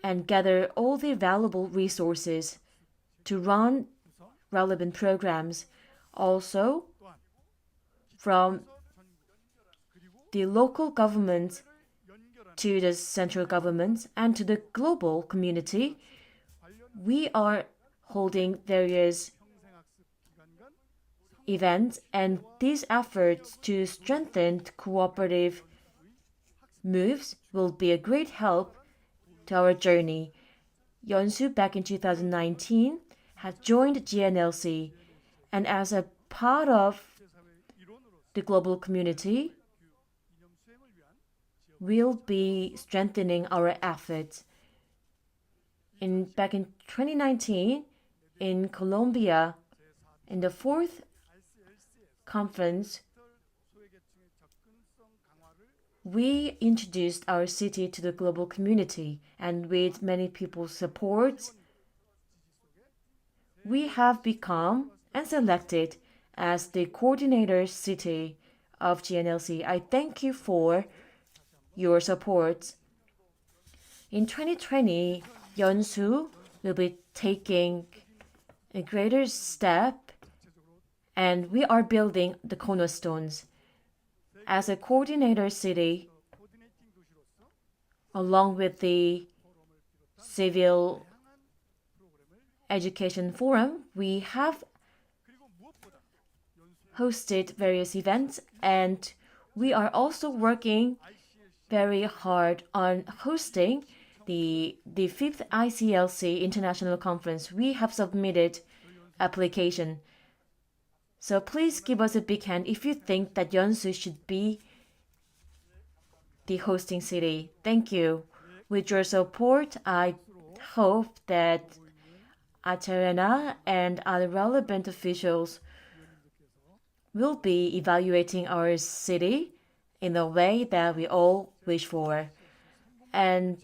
and gather all the valuable resources to run relevant programs. Also, from the local government to the central government and to the global community, we are holding various events, and these efforts to strengthen cooperative moves will be a great help to our journey. Yeonsu, back in 2019, had joined gnlc, and as a part of the global community, we'll be strengthening our efforts. Back in 2019, in Colombia, in the fourth conference, we introduced our city to the global community, and with many people's support, we have become and selected as the coordinator city of gnlc. I thank you for your support. In 2020, yeonsu will be taking a greater step, and we are building the cornerstones. As a coordinator city, along with the Civil Education Forum, we have hosted various events, and we are also working very hard on hosting the 5th ICLC International Conference. We have submitted application. So please give us a big hand if you think that yeonsu should be the hosting city. Thank you. With your support, I hope that Acharya and other relevant officials will be evaluating our city in the way that we all wish for. And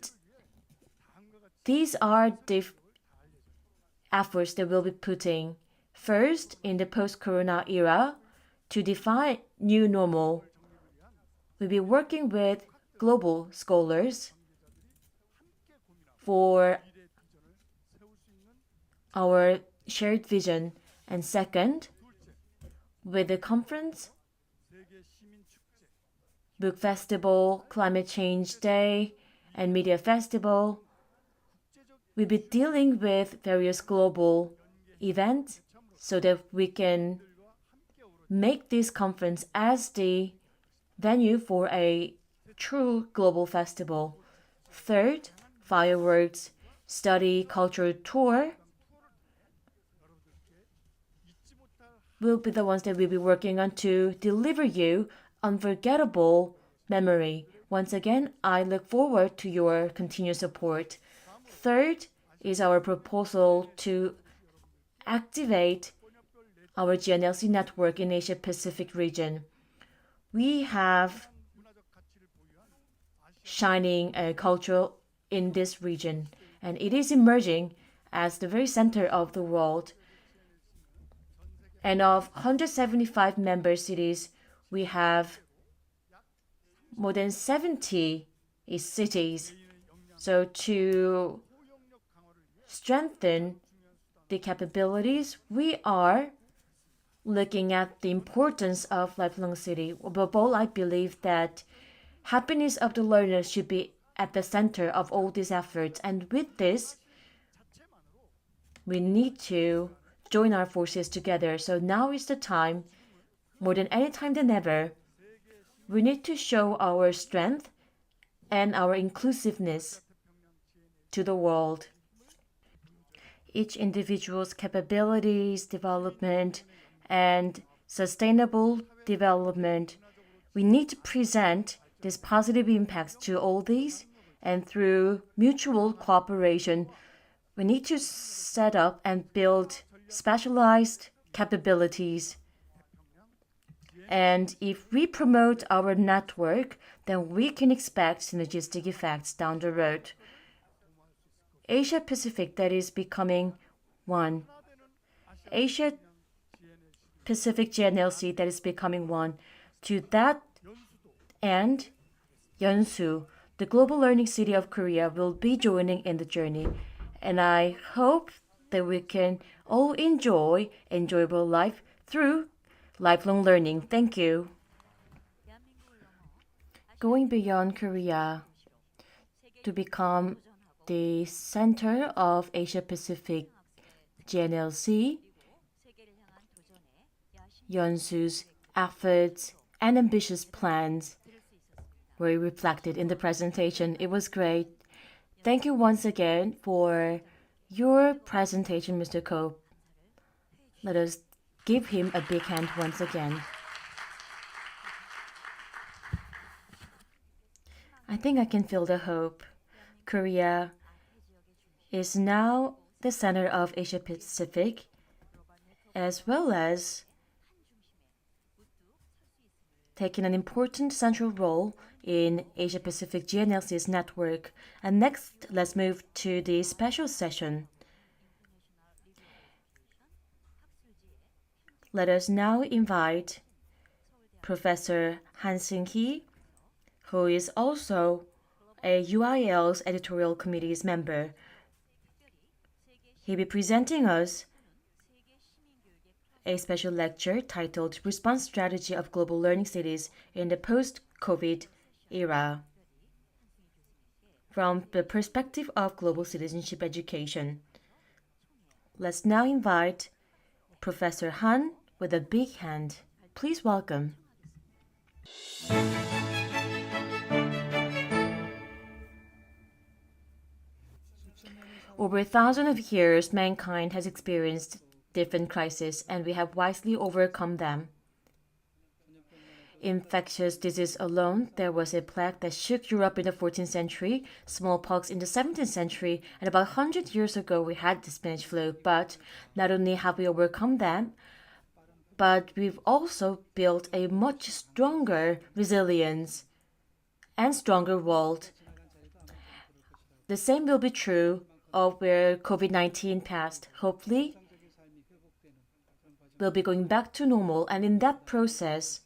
these are the efforts that we'll be putting. First, in the post-corona era, to define new normal, we'll be working with global scholars for our shared vision. And second, with the conference, book festival, climate change day, and media festival, we'll be dealing with various global events so that we can make this conference as the venue for a true global festival. Third, fireworks, study culture tour will be the ones that we'll be working on to deliver you unforgettable memory. Once again, I look forward to your continued support. Third is our proposal to activate our GNLC network in Asia Pacific region. We have shining culture in this region, and it is emerging as the very center of the world. And of 175 member cities, we have more than 70 cities. So to strengthen the capabilities, we are looking at the importance of lifelong city. Above all, I believe that happiness of the learner should be at the center of all these efforts. And with this, we need to join our forces together. So now is the time, more than any time than ever, we need to show our strength and our inclusiveness to the world. Each individual's capabilities, development, and sustainable development, we need to present this positive impacts to all these, and through mutual cooperation, we need to set up and build specialized capabilities. And if we promote our network, then we can expect synergistic effects down the road. Asia Pacific that is becoming one. Asia Pacific GNLC that is becoming one. To that end, yeonsu, the global learning city of Korea, will be joining in the journey. And I hope that we can all enjoy enjoyable life through lifelong learning. Thank you. Going beyond Korea to become the center of Asia Pacific GNLC, yeonsu's efforts and ambitious plans were reflected in the presentation. It was great. Thank you once again for your presentation, Mr. Ko. Let us give him a big hand once again. I think I can feel the hope. Korea is now the center of Asia Pacific, as well as taking an important central role in Asia Pacific GNLC's network. And next, let's move to the special session. Let us now invite Professor Han Seung-hee, who is also a UIL's editorial committee's member. He'll be presenting us a special lecture titled Response Strategy of Global Learning Cities in the Post-COVID Era from the perspective of global citizenship education. Let's now invite Professor Han with a big hand. Please welcome. Over 1,000 of years, mankind has experienced different crises, and we have wisely overcome them. Infectious disease alone, there was a plague that shook Europe in the 14th century, smallpox in the 17th century, and about 100 years ago we had the Spanish flu. But not only have we overcome them, but we've also built a much stronger resilience and stronger world. The same will be true of where COVID-19 passed. Hopefully, we'll be going back to normal, and in that process,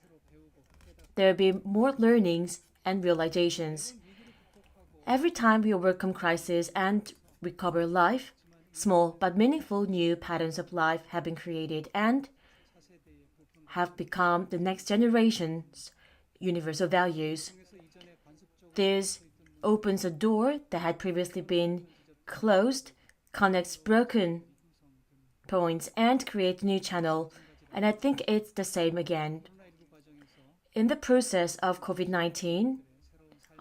there will be more learnings and realizations. Every time we overcome crisis and recover life, small but meaningful new patterns of life have been created and have become the next generation's universal values. This opens a door that had previously been closed, connects broken points, and creates a new channel. And I think it's the same again. In the process of COVID-19,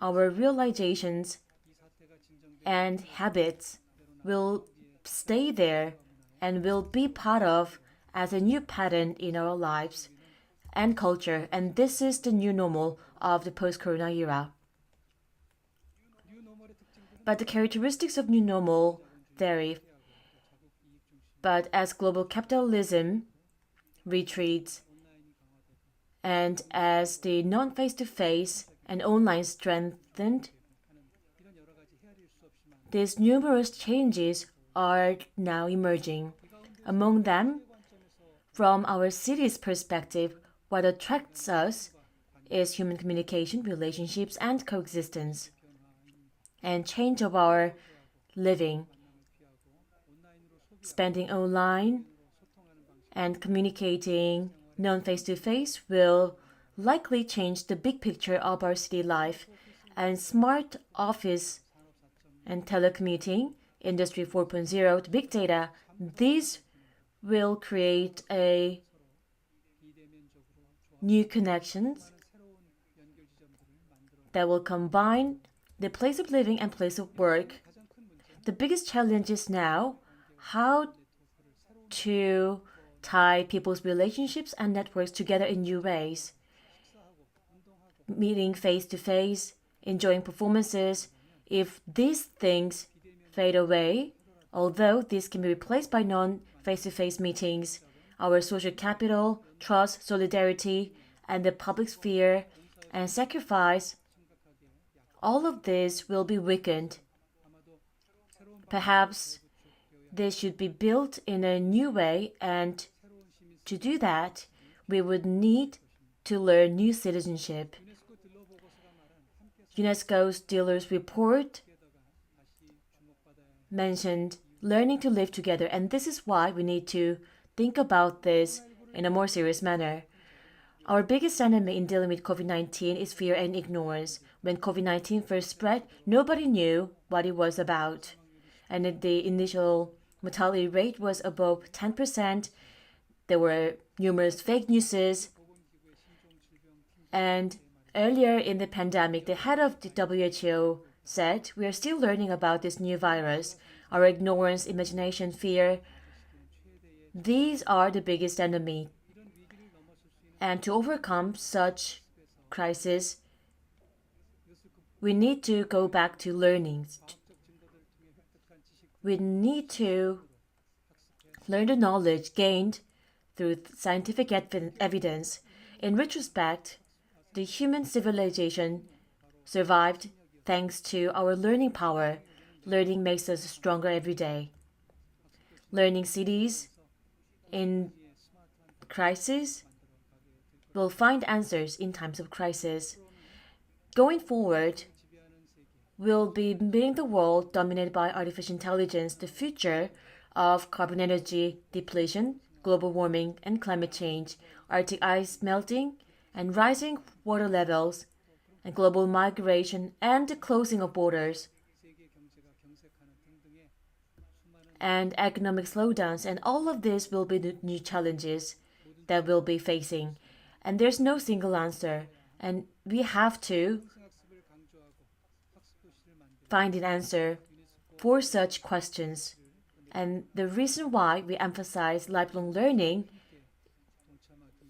our realizations and habits will stay there and will be part of as a new pattern in our lives and culture. And this is the new normal of the post-corona era. But the characteristics of new normal vary. But as global capitalism retreats, and as the non-face-to-face and online strengthened, these numerous changes are now emerging. Among them, from our city's perspective, what attracts us is human communication, relationships, and coexistence, and change of our living. Spending online and communicating non-face-to-face will likely change the big picture of our city life, and smart office and telecommuting, Industry 4.0, big data, these will create a new connections that will combine the place of living and place of work. The biggest challenge is now how to tie people's relationships and networks together in new ways. Meeting face-to-face, enjoying performances, if these things fade away, although this can be replaced by non-face-to-face meetings, our social capital, trust, solidarity, and the public sphere and sacrifice, all of this will be weakened. Perhaps this should be built in a new way, and to do that, we would need to learn new citizenship. UNESCO's Dealers Report mentioned learning to live together, and this is why we need to think about this in a more serious manner. Our biggest enemy in dealing with COVID-19 is fear and ignorance. When COVID-19 first spread, nobody knew what it was about, and the initial mortality rate was above 10%. There were numerous fake news, and earlier in the pandemic, the head of the WHO said, "We are still learning about this new virus. Our ignorance, imagination, fear, these are the biggest enemy." And to overcome such crisis, we need to go back to learning. We need to learn the knowledge gained through scientific evidence. In retrospect, the human civilization survived thanks to our learning power. Learning makes us stronger every day. Learning cities in crisis will find answers in times of crisis. Going forward, we'll be meeting the world dominated by artificial intelligence, the future of carbon energy depletion, global warming and climate change, Arctic ice melting and rising water levels, and global migration and the closing of borders, and economic slowdowns, and all of this will be the new challenges that we'll be facing. And there's no single answer, and we have to find an answer for such questions. And the reason why we emphasize lifelong learning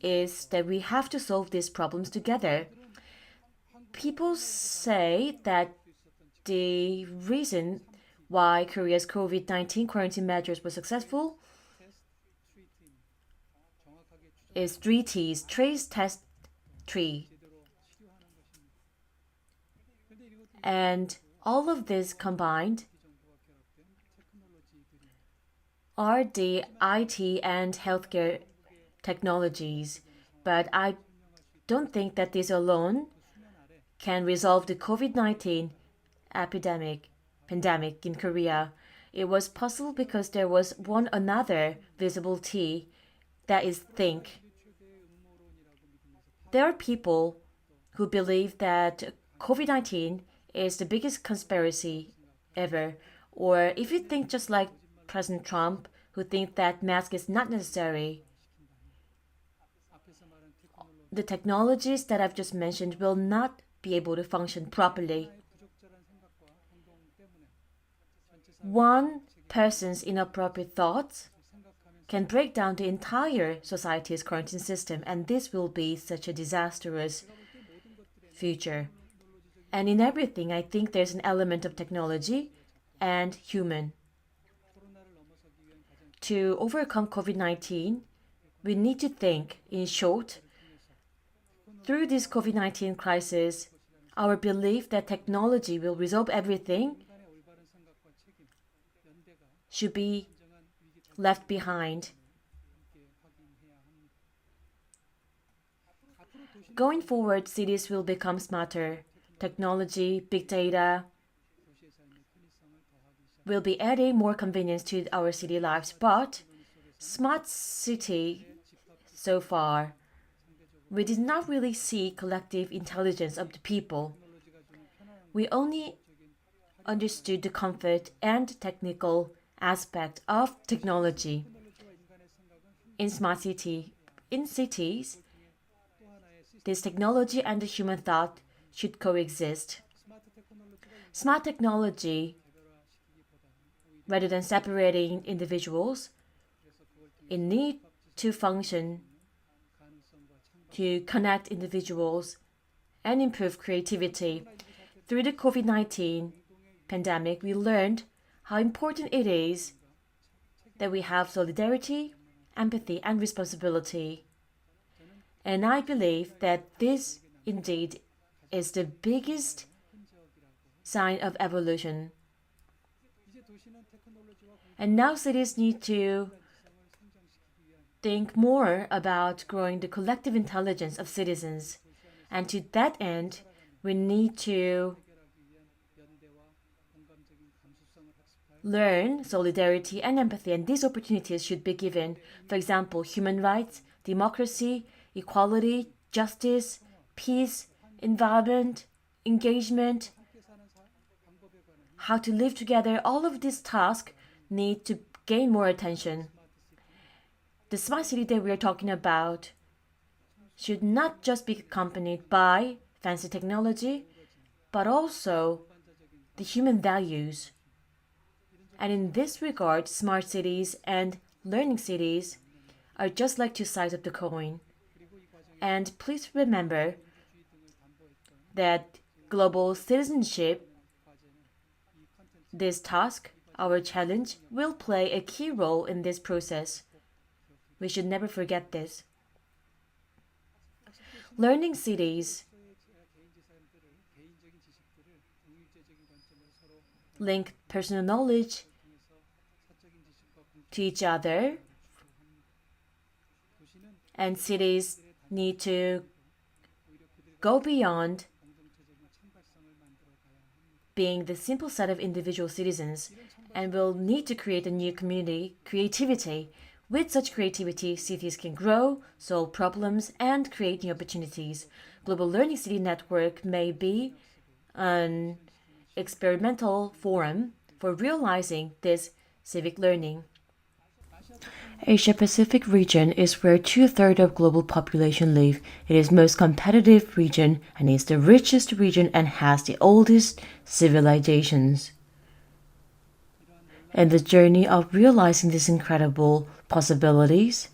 is that we have to solve these problems together. People say that the reason why Korea's COVID-19 quarantine measures were successful is 3 T's, trace, test, treat. And all of this combined are the IT and healthcare technologies, but I don't think that this alone can resolve the COVID-19 pandemic in Korea. It was possible because there was one another visible T, that is think. There are people who believe that COVID-19 is the biggest conspiracy ever, or if you think just like President Trump, who think that mask is not necessary, the technologies that I've just mentioned will not be able to function properly. One person's inappropriate thoughts can break down the entire society's quarantine system, and this will be such a disastrous future. And in everything, I think there's an element of technology and human. To overcome COVID-19, we need to think, in short, through this COVID-19 crisis, our belief that technology will resolve everything should be left behind. Going forward, cities will become smarter. Technology, big data will be adding more convenience to our city lives, but smart city, so far, we did not really see collective intelligence of the people. We only understood the comfort and technical aspect of technology. In cities, this technology and the human thought should coexist. Smart technology, rather than separating individuals, it need to function to connect individuals and improve creativity. Through the COVID-19 pandemic, we learned how important it is that we have solidarity, empathy, and responsibility. And I believe that this indeed is the biggest sign of evolution. And now cities need to think more about growing the collective intelligence of citizens. And to that end, we need to learn solidarity and empathy, and these opportunities should be given. For example, human rights, democracy, equality, justice, peace, environment, engagement, how to live together. All of these tasks need to gain more attention. The smart city that we are talking about should not just be accompanied by fancy technology, but also the human values. And in this regard, smart cities and learning cities are just like two sides of the coin. And please remember that global citizenship, this task, our challenge, will play a key role in this process. We should never forget this. Learning cities link personal knowledge to each other, and cities need to go beyond being the simple set of individual citizens and will need to create a new community, creativity. With such creativity, cities can grow, solve problems, and create new opportunities. Global Learning City Network may be an experimental forum for realizing this civic learning. Asia-Pacific region is where 2/3 of global population live. It is most competitive region and is the richest region and has the oldest civilizations. In the journey of realizing these incredible possibilities,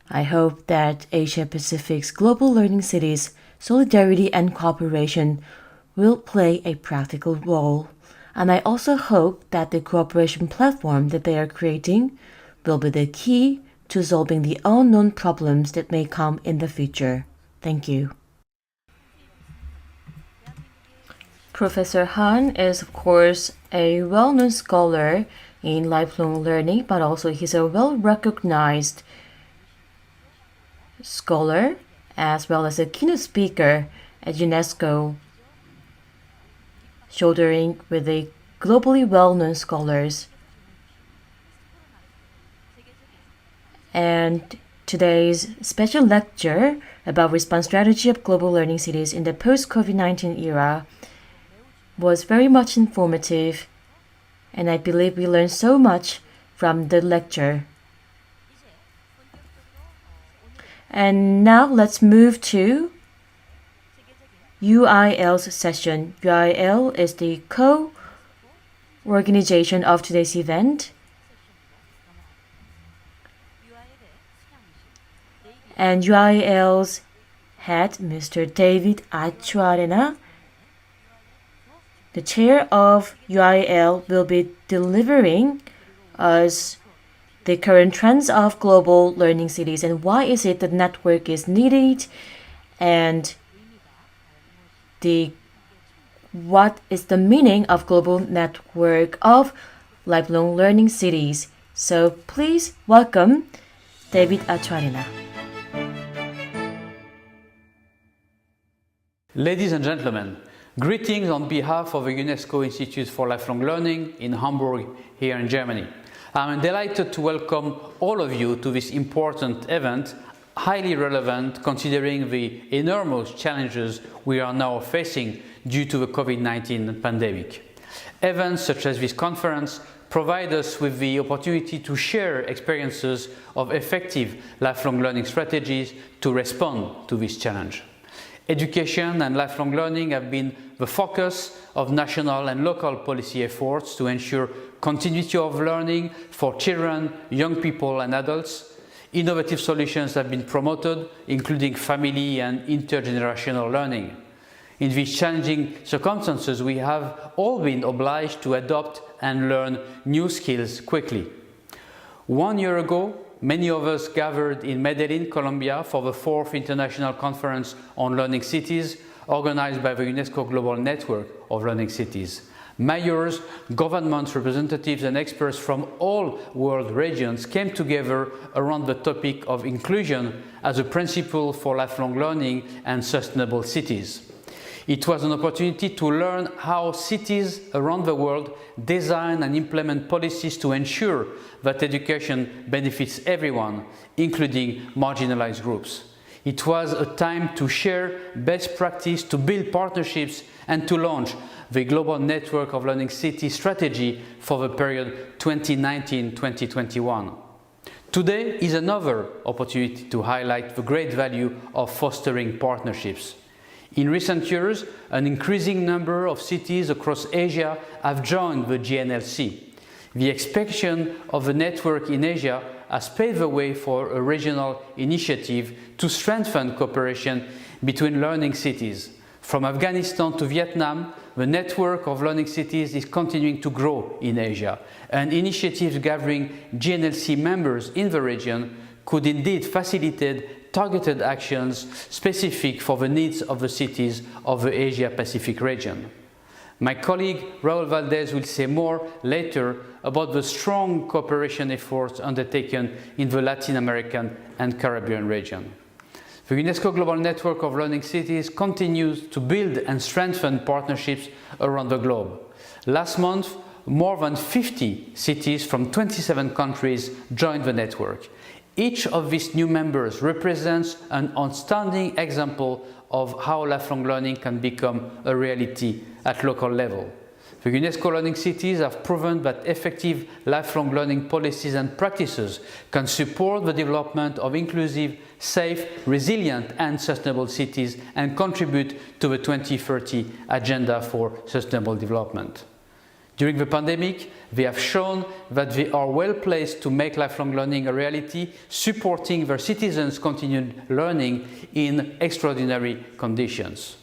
I hope that Asia-Pacific's global learning cities, solidarity and cooperation will play a practical role. And I also hope that the cooperation platform that they are creating will be the key to solving the unknown problems that may come in the future. Thank you. Professor Han is, of course, a well-known scholar in lifelong learning, but also he's a well-recognized scholar as well as a keynote speaker at UNESCO, shouldering with the globally well-known scholars. And today's special lecture about response strategy of global learning cities in the post-COVID-19 era was very much informative, and I believe we learned so much from the lecture. And now let's move to UIL's session. UIL is the co-organization of today's event. And UIL's head, Mr. David Achuarena, the chair of UIL, will be delivering us the current trends of global learning cities and why is it the network is needed, and what is the meaning of global network of lifelong learning cities. So please welcome David Acharina. Ladies and gentlemen, greetings on behalf of the UNESCO Institute for Lifelong Learning in Hamburg, here in Germany. I'm delighted to welcome all of you to this important event, highly relevant considering the enormous challenges we are now facing due to the COVID-19 pandemic. Events such as this conference provide us with the opportunity to share experiences of effective lifelong learning strategies to respond to this challenge. Education and lifelong learning have been the focus of national and local policy efforts to ensure continuity of learning for children, young people and adults. Innovative solutions have been promoted, including family and intergenerational learning. In these challenging circumstances, we have all been obliged to adopt and learn new skills quickly. 1 year ago, many of us gathered in Medellin, Colombia for the 4th International Conference on Learning Cities organized by the UNESCO Global Network of Learning Cities. Mayors, government representatives and experts from all world regions came together around the topic of inclusion as a principle for lifelong learning and sustainable cities. It was an opportunity to learn how cities around the world design and implement policies to ensure that education benefits everyone, including marginalized groups. It was a time to share best practice, to build partnerships, and to launch the Global Network of Learning Cities strategy for the period 2019-2021. Today is another opportunity to highlight the great value of fostering partnerships. In recent years, an increasing number of cities across Asia have joined the gnlc. The expansion of the network in Asia has paved the way for a regional initiative to strengthen cooperation between learning cities. From Afghanistan to Vietnam, the network of learning cities is continuing to grow in Asia, and initiatives gathering gnlc members in the region could indeed facilitate targeted actions specific for the needs of the cities of the Asia-Pacific region. My colleague Raul Valdez will say more later about the strong cooperation efforts undertaken in the Latin American and Caribbean region. The UNESCO Global Network of Learning Cities continues to build and strengthen partnerships around the globe. Last month, more than 50 cities from 27 countries joined the network. Each of these new members represents an outstanding example of how lifelong learning can become a reality at local level. The UNESCO Learning Cities have proven that effective lifelong learning policies and practices can support the development of inclusive, safe, resilient and sustainable cities and contribute to the 2030 Agenda for Sustainable Development. During the pandemic, they have shown that they are well placed to make lifelong learning a reality, supporting their citizens' continued learning in extraordinary conditions.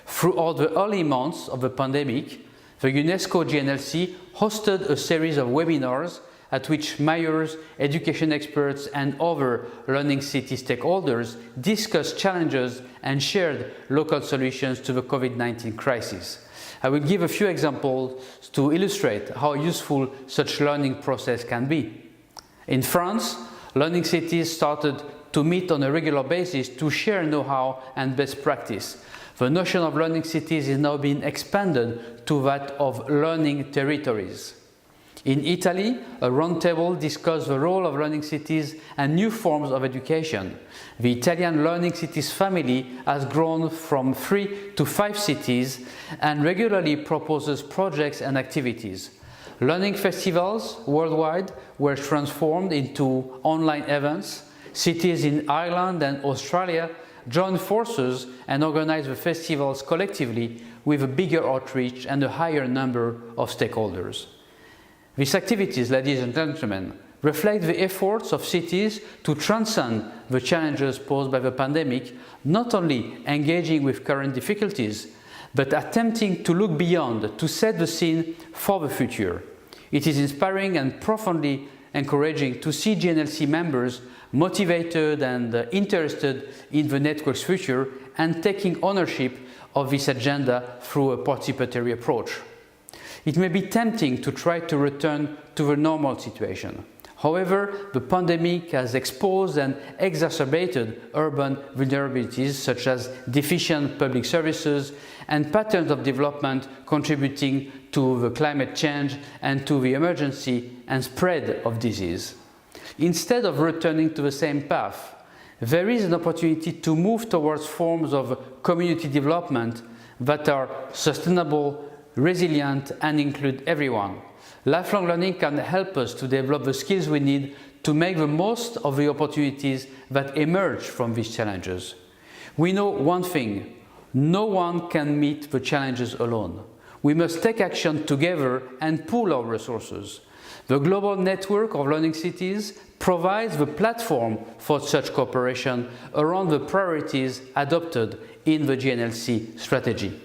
Throughout the early months of the pandemic, the UNESCO gnlc hosted a series of webinars at which mayors, education experts and other learning city stakeholders discussed challenges and shared local solutions to the COVID-19 crisis. I will give a few examples to illustrate how useful such learning process can be. In France, learning cities started to meet on a regular basis to share know-how and best practice. The notion of learning cities is now being expanded to that of learning territories. In Italy, a roundtable discussed the role of learning cities and new forms of education. The Italian Learning Cities family has grown from 3 to 5 cities and regularly proposes projects and activities. Learning festivals worldwide were transformed into online events. Cities in Ireland and Australia joined forces and organized the festivals collectively with a bigger outreach and a higher number of stakeholders. These activities, ladies and gentlemen, reflect the efforts of cities to transcend the challenges posed by the pandemic, not only engaging with current difficulties, but attempting to look beyond to set the scene for the future. It is inspiring and profoundly encouraging to see GNLC members motivated and interested in the network's future and taking ownership of this agenda through a participatory approach. It may be tempting to try to return to the normal situation. However, the pandemic has exposed and exacerbated urban vulnerabilities such as deficient public services and patterns of development contributing to the climate change and to the emergency and spread of disease. Instead of returning to the same path, there is an opportunity to move towards forms of community development that are sustainable, resilient, and include everyone. Lifelong learning can help us to develop the skills we need to make the most of the opportunities that emerge from these challenges. We know one thing: no one can meet the challenges alone. We must take action together and pool our resources. The global network of learning cities provides the platform for such cooperation around the priorities adopted in the gnlc strategy.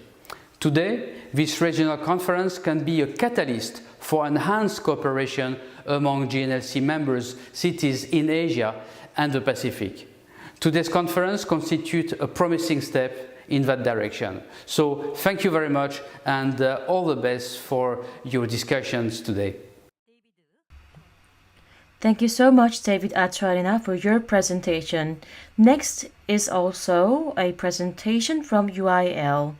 Today, this regional conference can be a catalyst for enhanced cooperation among gnlc members cities in Asia and the Pacific. Today's conference constitutes a promising step in that direction. So thank you very much, and all the best for your discussions today. Thank you so much, David Atsuarina, for your presentation. Next is also a presentation from UIL.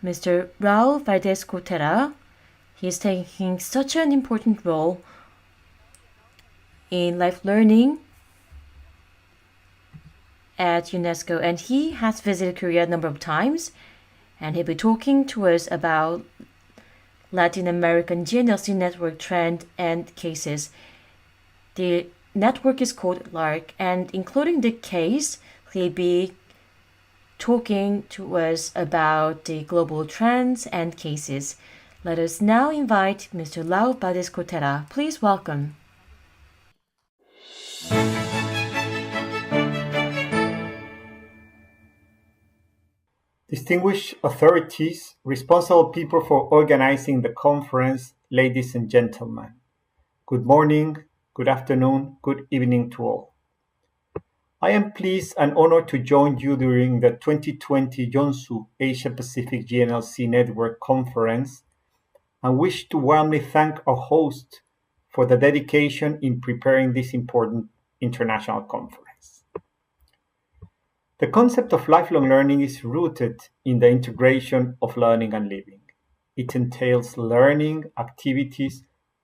Mr. Raul Valdez-Cotera, he is taking such an important role in life learning at UNESCO, and he has visited Korea a number of times, and he'll be talking to us about Latin American gnlc network trend and cases. The network is called LARC, and including the case, he'll be talking to us about the global trends and cases. Let us now invite Mr. Raul Valdez-Cotera. Please welcome. Distinguished authorities, responsible people for organizing the conference, ladies and gentlemen, good morning, good afternoon, good evening to all. I am pleased and honored to join you during the 2020 yeonsu Asia Pacific gnlc Network Conference and wish to warmly thank our host for the dedication in preparing this important international conference. The concept of lifelong learning is rooted in the integration of learning and living. It entails learning activities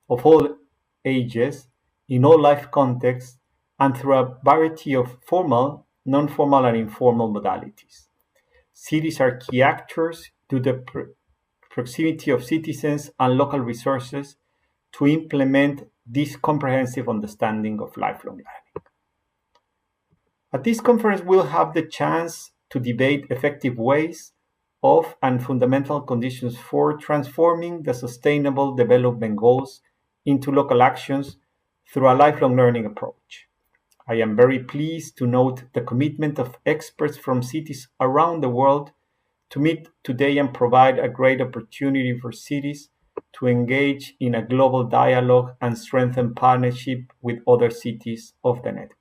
of all ages, in all life contexts, and through a variety of formal, non-formal, and informal modalities. Cities are key actors due to the proximity of citizens and local resources to implement this comprehensive understanding of lifelong learning. At this conference, we'll have the chance to debate effective ways of and fundamental conditions for transforming the Sustainable Development Goals into local actions through a lifelong learning approach. I am very pleased to note the commitment of experts from cities around the world to meet today and provide a great opportunity for cities to engage in a global dialogue and strengthen partnership with other cities of the network.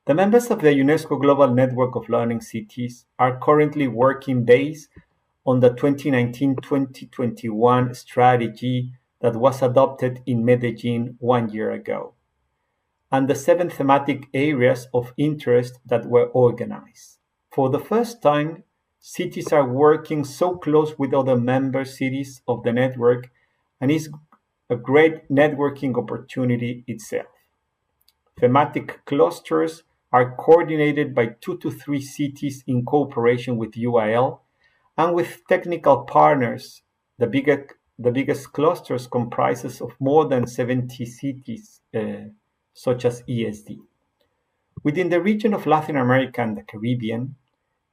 The members of the UNESCO Global Network of Learning Cities are currently working based on the 2019-2021 strategy that was adopted in Medellin 1 year ago, and the 7 thematic areas of interest that were organized. For the first time, cities are working so close with other member cities of the network, and is a great networking opportunity itself. Thematic clusters are coordinated by 2 to 3 cities in cooperation with UIL and with technical partners. The biggest clusters comprises of more than 70 cities, such as ESD. Within the region of Latin America and the Caribbean,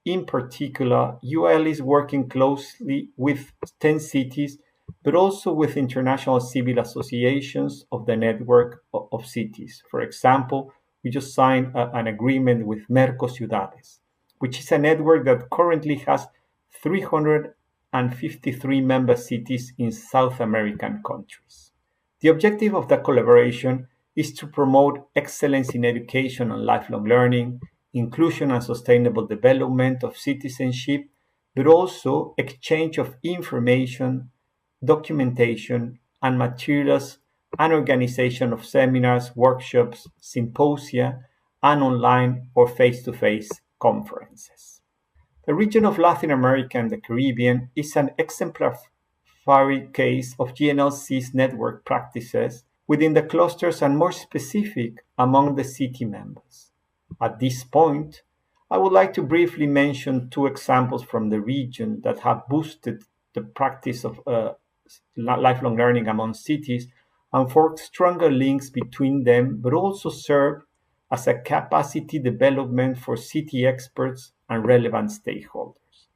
in particular, UIL is working closely with 10 cities, but also with international civil associations of the network of cities. For example, we just signed an agreement with Mercociudades, which is a network that currently has 350 and 53 member cities in South American countries. The objective of the collaboration is to promote excellence in education and lifelong learning, inclusion and sustainable development of citizenship, but also exchange of information, documentation, and materials, and organization of seminars, workshops, symposia, and online or face-to-face conferences. The region of Latin America and the Caribbean is an exemplary case of gnlc's network practices within the clusters and more specific among the city members. At this point, I would like to briefly mention two examples from the region that have boosted the practice of lifelong learning among cities and forged stronger links between them, but also serve as a capacity development for city experts and relevant stakeholders.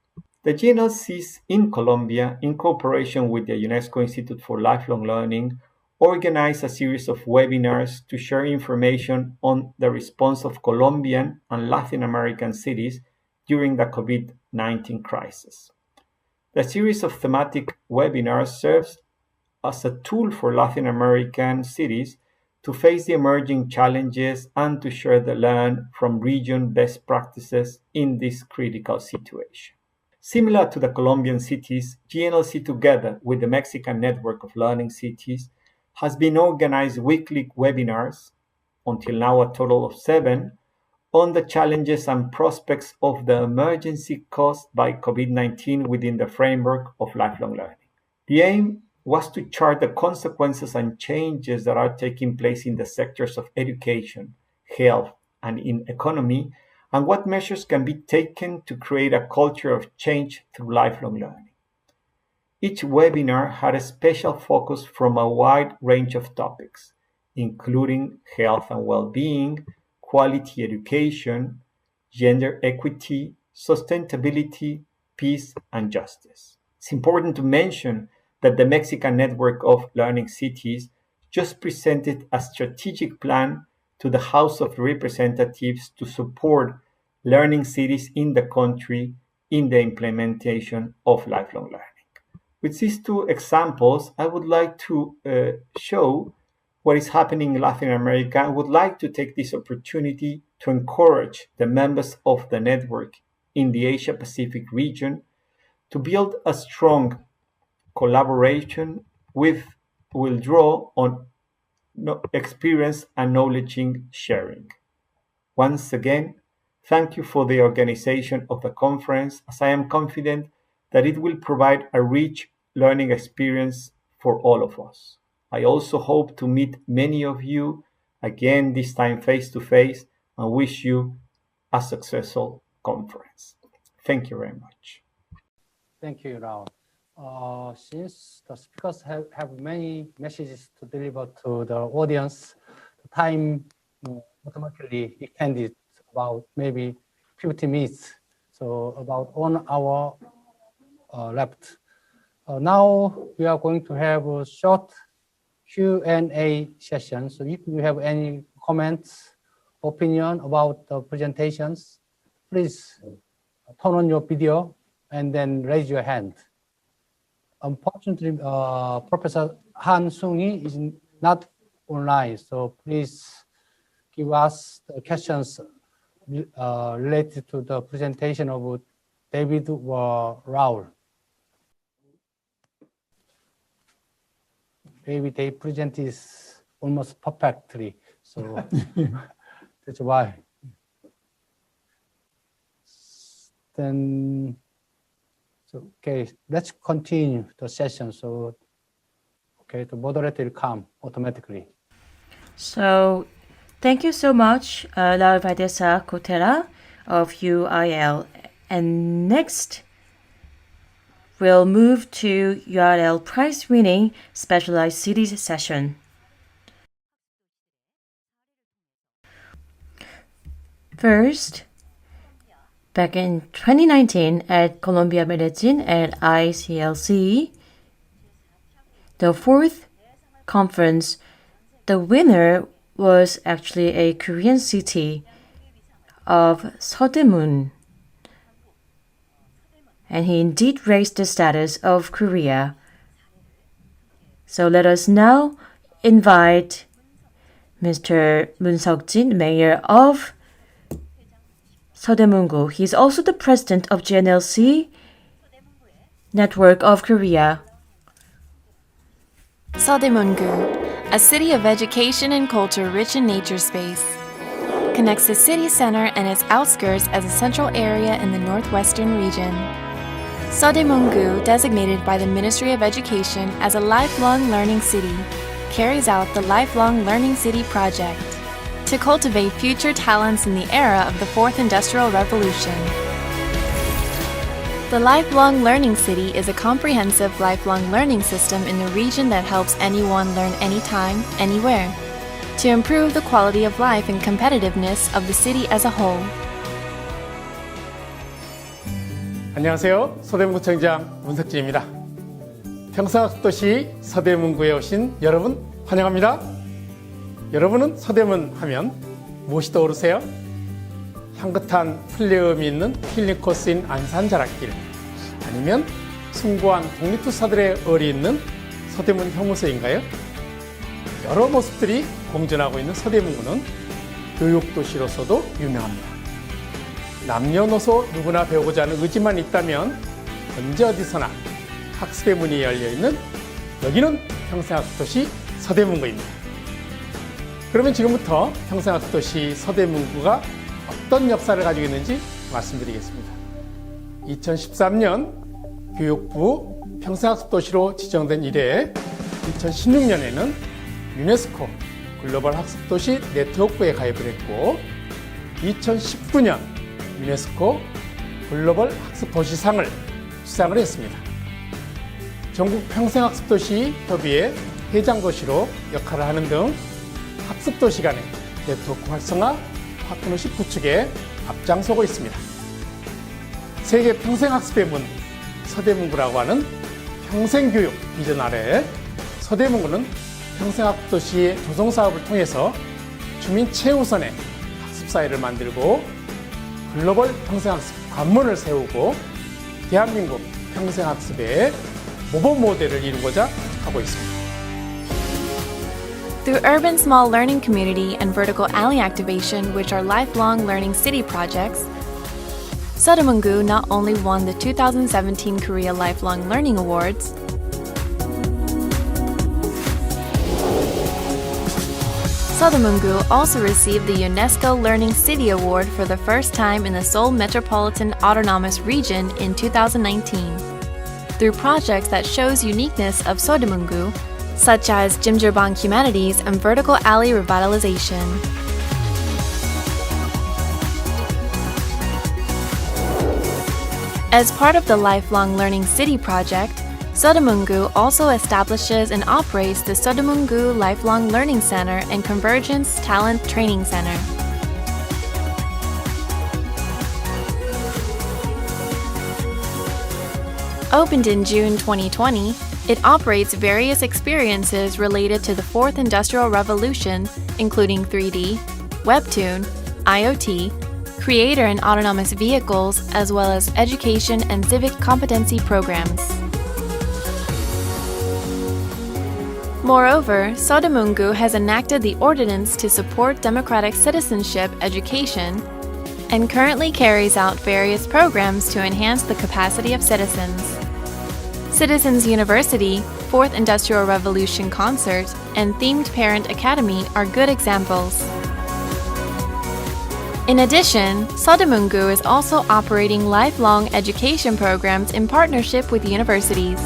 The gnlcs in Colombia, in cooperation with the UNESCO Institute for Lifelong Learning, organized a series of webinars to share information on the response of Colombian and Latin American cities during the COVID-19 crisis. The series of thematic webinars serves as a tool for Latin American cities to face the emerging challenges and to share the learn from region best practices in this critical situation. Similar to the Colombian cities, gnlc together with the Mexican Network of Learning Cities has been organized weekly webinars, until now a total of 7, on the challenges and prospects of the emergency caused by COVID-19 within the framework of lifelong learning. The aim was to chart the consequences and changes that are taking place in the sectors of education, health, and in economy, and what measures can be taken to create a culture of change through lifelong learning. Each webinar had a special focus from a wide range of topics, including health and well-being, quality education, gender equity, sustainability, peace, and justice. It's important to mention that the Mexican Network of Learning Cities just presented a strategic plan to the House of Representatives to support learning cities in the country in the implementation of lifelong learning. With these two examples, I would like to show what is happening in Latin America. I would like to take this opportunity to encourage the members of the network in the Asia Pacific region to build a strong collaboration will draw on experience and knowledge sharing. Once again, thank you for the organization of the conference, as I am confident that it will provide a rich learning experience for all of us. I also hope to meet many of you again, this time face to face, and wish you a successful conference. Thank you very much. Thank you, Raul. Since the speakers have many messages to deliver to the audience, the time automatically extended about maybe 50 minutes. So about 1 hour left. Now we are going to have a short Q&A session. So if you have any comments, opinion about the presentations, please turn on your video and then raise your hand. Unfortunately, Professor Han Sung-hee is not online, so please give us the questions related to the presentation of David or Raul. Maybe they present this almost perfectly, so that's why. Then, so, okay, let's continue the session. So, okay, the moderator will come automatically. So, thank you so much, Laura Vadesa Kotera of UIL. And next, we'll move to URL prize-winning specialized cities session. First, back in 2019 at Columbia Medellin at ICLC, the fourth conference, the winner was actually a Korean city of Seodaemun. and he indeed raised the status of Korea. So let us now invite Mr. Moon Seok-jin, Mayor of Seodaemungu. He is also the president of gnlc Network of Korea. Seodaemungu, a city of education and culture rich in nature space, connects the city center and its outskirts as a central area in the northwestern region. Seodaemungu, designated by the Ministry of Education as a lifelong learning city, carries out the Lifelong Learning City project to cultivate future talents in the era of the Fourth Industrial Revolution. The Lifelong Learning City is a comprehensive lifelong learning system in the region that helps anyone learn anytime, anywhere, to improve the quality of life and competitiveness of the city as a whole. 안녕하세요. 서대문구청장 문석진입니다. 평생학습도시 서대문구에 오신 여러분 환영합니다. 여러분은 서대문 하면 무엇이 떠오르세요? 향긋한 풀려음이 있는 힐링 코스인 안산자락길, 아니면 숭고한 독립투사들의 얼이 있는 서대문 형무소인가요? 여러 모습들이 공존하고 있는 서대문구는 교육도시로서도 유명합니다. 남녀노소 누구나 배우고자 하는 의지만 있다면 언제 어디서나 학습의 문이 열려있는 여기는 평생학습도시 서대문구입니다. 그러면 지금부터 평생학습도시 서대문구가 어떤 역사를 가지고 있는지 말씀드리겠습니다. 2013년 교육부 평생학습도시로 지정된 이래 2016년에는 유네스코 글로벌 학습도시 네트워크에 가입을 했고 2019년 유네스코 글로벌 학습도시상을 수상을 했습니다. 전국 평생학습도시 협의회 회장도시로 역할을 하는 등 학습도시 간의 네트워크 활성화, 파트너십 구축에 앞장서고 있습니다. 세계 평생학습의 문 서대문구라고 하는 평생교육 비전 아래 서대문구는 평생학습도시의 조성사업을 통해서 주민 최우선의 학습사회를 만들고 글로벌 평생학습 관문을 세우고 대한민국 평생학습의 모범 모델을 이루고자 하고 있습니다. Through urban small learning community and vertical alley activation, which are lifelong learning city projects, Seodaemungu not only won the 2017 Korea Lifelong Learning Awards, Seodaemungu also received the UNESCO Learning City Award for the first time in the Seoul Metropolitan Autonomous Region in 2019. Through projects that shows uniqueness of Seodaemungu, such as Jimjilbang Humanities and Vertical Alley Revitalization. As part of the Lifelong Learning City project, Seodaemungu also establishes and operates the Seodaemungu Lifelong Learning Center and Convergence Talent Training Center. Opened in June 2020, it operates various experiences related to the Fourth Industrial Revolution, including 3D, Webtoon, IoT, creator and autonomous vehicles, as well as education and civic competency programs. Moreover, Seodaemungu has enacted the ordinance to support democratic citizenship education and currently carries out various programs to enhance the capacity of citizens. Citizens University, Fourth Industrial Revolution Concert, and Themed Parent Academy are good examples. In addition, Seodaemungu is also operating lifelong education programs in partnership with universities.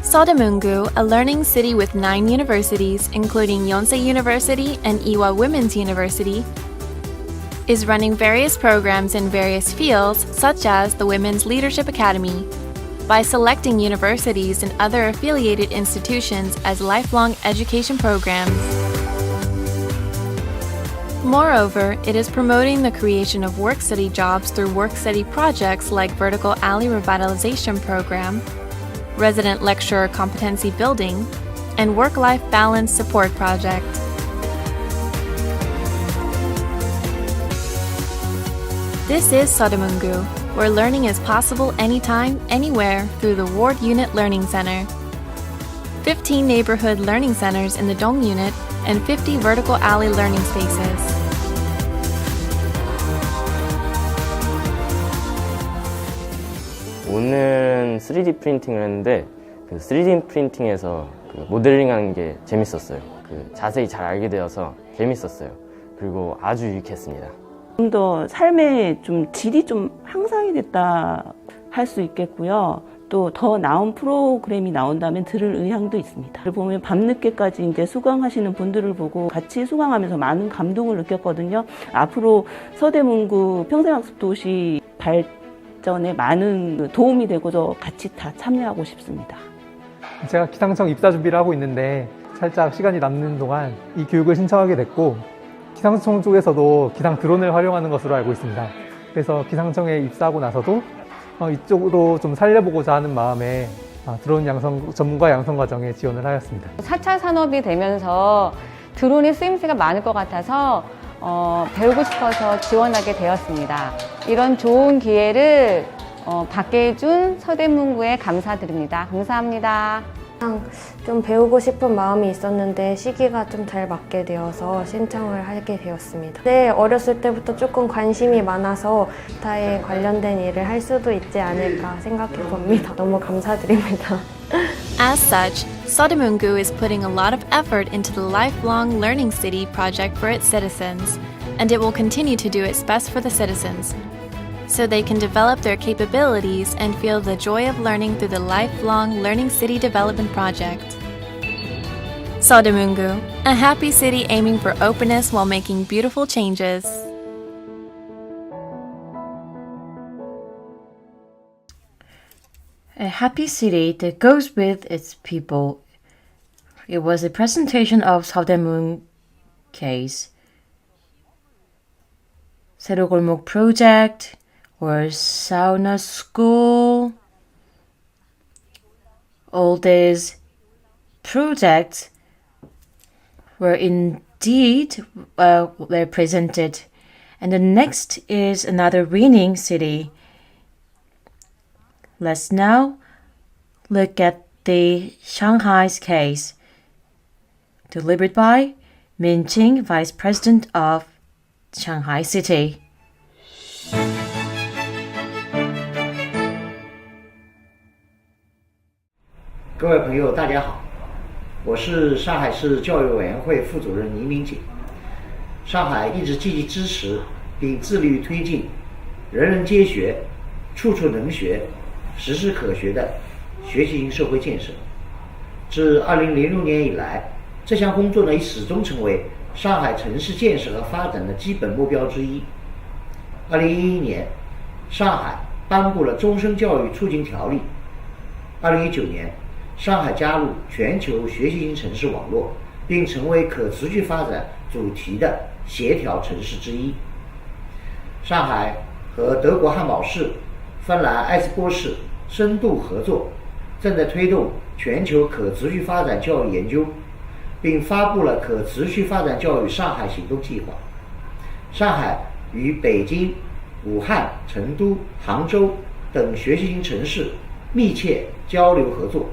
Seodaemungu, a learning city with 9 universities, including yeonsu University and Ewha Women's University, is running various programs in various fields, such as the Women's Leadership Academy, by selecting universities and other affiliated institutions as lifelong education programs. Moreover, it is promoting the creation of work-study jobs through work-study projects like Vertical Alley Revitalization Program, Resident Lecturer Competency Building, and Work-Life Balance Support Project. This is Seodaemungu, where learning is possible anytime, anywhere through the Ward Unit Learning Center. 15 neighborhood learning centers in the Dong Unit and 50 vertical alley learning spaces. 오늘은 3D 프린팅을 했는데 그 3D 프린팅에서 그 모델링하는 게 재밌었어요. 그 자세히 잘 알게 되어서 재밌었어요. 그리고 아주 유익했습니다. 좀 더 삶의 좀 질이 좀 향상이 됐다 할 수 있겠고요. 또 더 나은 프로그램이 나온다면 들을 의향도 있습니다. 보면 밤늦게까지 이제 수강하시는 분들을 보고 같이 수강하면서 많은 감동을 느꼈거든요. 앞으로 서대문구 평생학습 도시 발전에 많은 도움이 되고서 같이 다 참여하고 싶습니다. 제가 기상청 입사 준비를 하고 있는데 살짝 시간이 남는 동안 이 교육을 신청하게 됐고, 기상청 쪽에서도 기상 드론을 활용하는 것으로 알고 있습니다. 그래서 기상청에 입사하고 나서도 이쪽으로 좀 살려보고자 하는 마음에 드론 전문가 양성 과정에 지원을 하였습니다. 4차 산업이 되면서 드론의 쓰임새가 많을 것 같아서 배우고 싶어서 지원하게 되었습니다. 이런 좋은 기회를 받게 해준 서대문구에 감사드립니다. 감사합니다. 좀 배우고 싶은 마음이 있었는데 시기가 좀 잘 맞게 되어서 신청을 하게 되었습니다. 네, 어렸을 때부터 조금 관심이 많아서 기타에 관련된 일을 할 수도 있지 않을까 생각해 봅니다. 너무 감사드립니다. As such, Sodemunggu is putting a lot of effort into the Lifelong Learning City project for its citizens, and it will continue to do its best for the citizens, so they can develop their capabilities and feel the joy of learning through the Lifelong Learning City Development Project. Sodemunggu, a happy city aiming for openness while making beautiful changes. A happy city that goes with its people. It was a presentation of Sodemung case. 세로골목 project or sauna school. All these projects were indeed were presented. And the next is another winning city. Let's now look at the Shanghai's case, delivered by Min Qing, Vice President of Shanghai City. 各位朋友，大家好，我是上海市教育委员会副主任倪明锦。上海一直积极支持并致力于推进人人皆学、处处能学、时时可学的学习型社会建设。自2006年以来，这项工作呢，始终成为上海城市建设和发展的基本目标之一。2011年，上海颁布了《终身教育促进条例》。2019年，上海加入全球学习型城市网络，并成为可持续发展主题的协调城市之一。上海和德国汉堡市、芬兰艾斯波市深度合作，正在推动全球可持续发展教育研究，并发布了可持续发展教育上海行动计划。上海与北京、武汉、成都、杭州等学习型城市密切交流合作。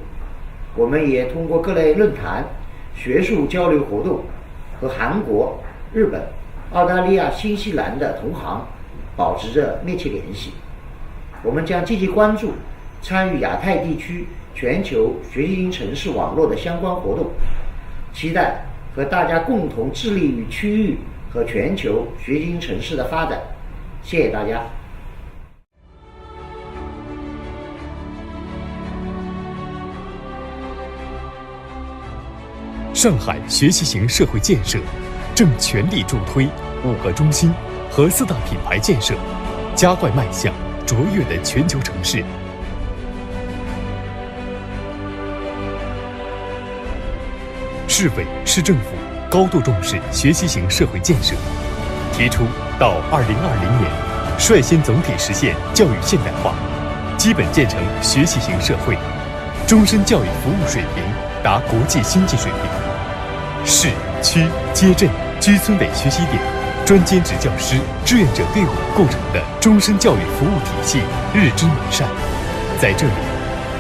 我们也通过各类论坛、学术交流活动和韩国、日本、澳大利亚、新西兰的同行保持着密切联系。我们将积极关注参与亚太地区全球学习型城市网络的相关活动，期待和大家共同致力于区域和全球学习型城市的发展。谢谢大家。上海学习型社会建设正全力助推5个中心和4大品牌建设，加快迈向卓越的全球城市。市委市政府高度重视学习型社会建设，提出到2020年率先总体实现教育现代化，基本建成学习型社会，终身教育服务水平达国际先进水平。市区街镇居村委学习点专兼职教师、志愿者队伍构成的终身教育服务体系日臻完善。在这里，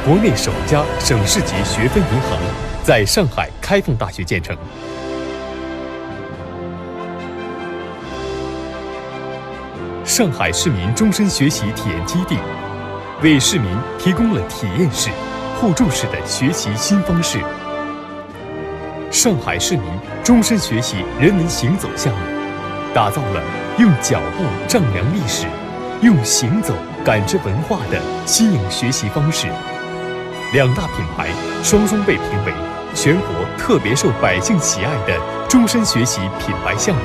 国内首家省市级学分银行在上海开放大学建成。上海市民终身学习体验基地为市民提供了体验式、互助式的学习新方式。上海市民终身学习人文行走项目，打造了用脚步丈量历史、用行走感知文化的新颖学习方式。两大品牌双双被评为全国特别受百姓喜爱的终身学习品牌项目。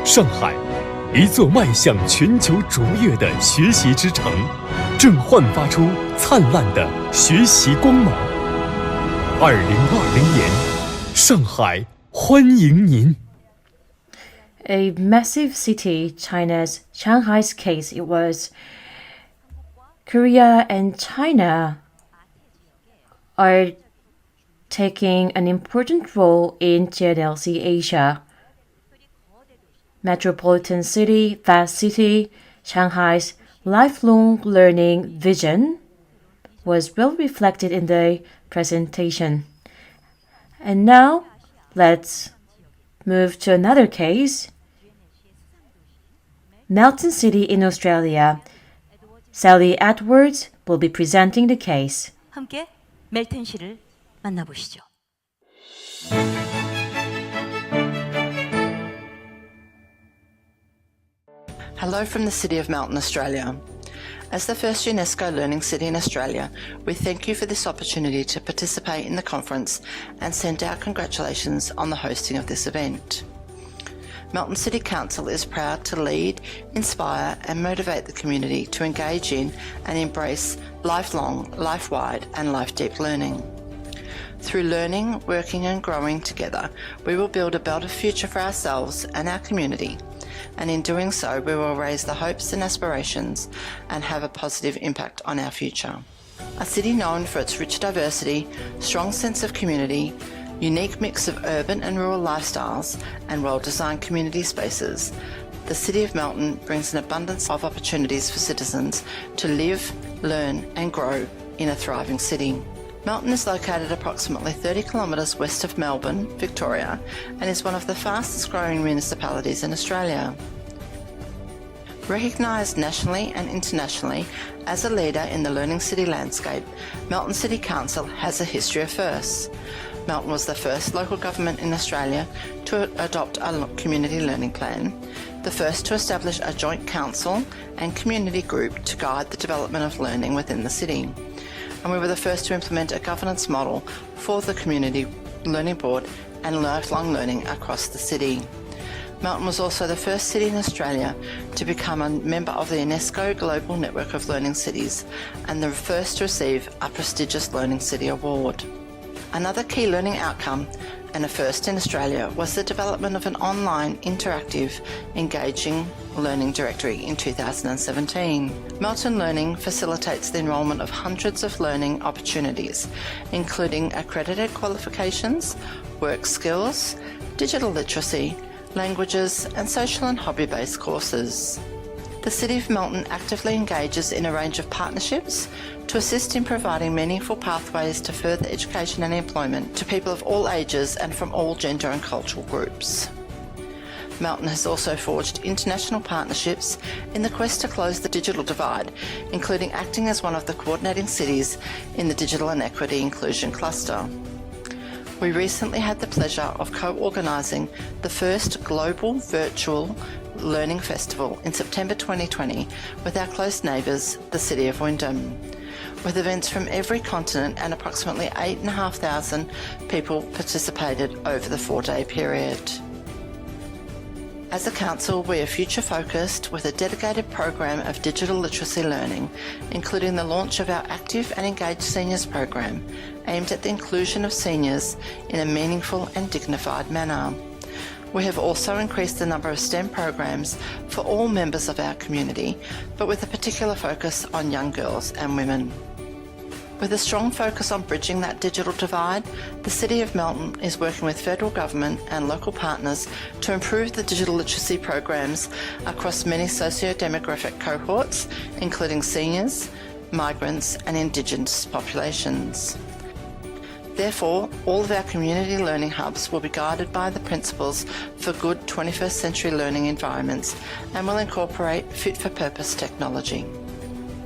上海，一座迈向全球卓越的学习之城，正焕发出灿烂的学习光芒。2020年，上海欢迎您。A massive city, China's Shanghai's case, it was Korea and China are taking an important role in gnlc Asia. Metropolitan city, vast city, Shanghai's lifelong learning vision was well reflected in the presentation. And now, let's move to another case. Melton City in Australia. Sally Edwards will be presenting the case. 함께 멜튼시를 만나보시죠. Hello from the City of Melton, Australia. As the first UNESCO Learning City in Australia, we thank you for this opportunity to participate in the conference and send our congratulations on the hosting of this event. Melton City Council is proud to lead, inspire and motivate the community to engage in and embrace lifelong, life-wide and life-deep learning. Through learning, working and growing together, we will build a better future for ourselves and our community. And in doing so, we will raise the hopes and aspirations and have a positive impact on our future. A city known for its rich diversity, strong sense of community, unique mix of urban and rural lifestyles, and well-designed community spaces, the City of Melton brings an abundance of opportunities for citizens to live, learn and grow in a thriving city. Melton is located approximately 30 kilometres west of Melbourne, Victoria, and is one of the fastest growing municipalities in Australia. Recognised nationally and internationally as a leader in the learning city landscape, Melton City Council has a history of firsts. Melton was the first local government in Australia to adopt a community learning plan, the first to establish a joint council and community group to guide the development of learning within the city. And we were the first to implement a governance model for the Community Learning Board and lifelong learning across the city. Melton was also the first city in Australia to become a member of the UNESCO Global Network of Learning Cities and the first to receive a prestigious Learning City Award. Another key learning outcome, and a first in Australia, was the development of an online, interactive, engaging learning directory in 2017. Melton Learning facilitates the enrolment of hundreds of learning opportunities, including accredited qualifications, work skills, digital literacy, languages, and social and hobby-based courses. The City of Melton actively engages in a range of partnerships to assist in providing meaningful pathways to further education and employment to people of all ages and from all gender and cultural groups. Melton has also forged international partnerships in the quest to close the digital divide, including acting as one of the coordinating cities in the Digital and Equity Inclusion Cluster. We recently had the pleasure of co-organising the first global virtual learning festival in September 2020 with our close neighbours, the City of Wyndham, with events from every continent, and approximately 8,500 people participated over the 4-day period. As a council, we are future focused with a dedicated program of digital literacy learning, including the launch of our Active and Engaged Seniors program aimed at the inclusion of seniors in a meaningful and dignified manner. We have also increased the number of STEM programs for all members of our community, but with a particular focus on young girls and women. With a strong focus on bridging that digital divide, the City of Melton is working with federal government and local partners to improve the digital literacy programs across many socio-demographic cohorts, including seniors, migrants and Indigenous populations. Therefore, all of our community learning hubs will be guided by the principles for good 21st century learning environments and will incorporate fit-for-purpose technology.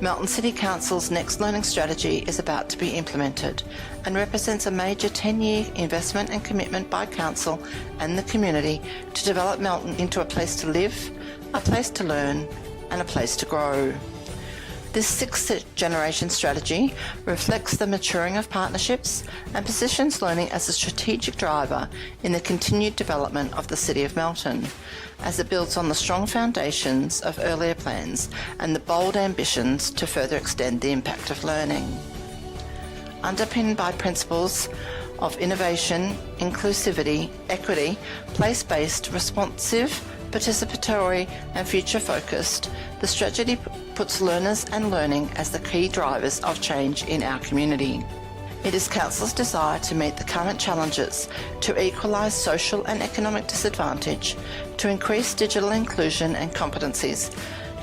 Melton City Council's next learning strategy is about to be implemented and represents a major 10-year investment and commitment by Council and the community to develop Melton into a place to live, a place to learn and a place to grow. This sixth generation strategy reflects the maturing of partnerships and positions learning as a strategic driver in the continued development of the City of Melton, as it builds on the strong foundations of earlier plans and the bold ambitions to further extend the impact of learning. Underpinned by principles of innovation, inclusivity, equity, place-based, responsive, participatory and future-focused, the strategy puts learners and learning as the key drivers of change in our community. It is Council's desire to meet the current challenges, to equalise social and economic disadvantage, to increase digital inclusion and competencies,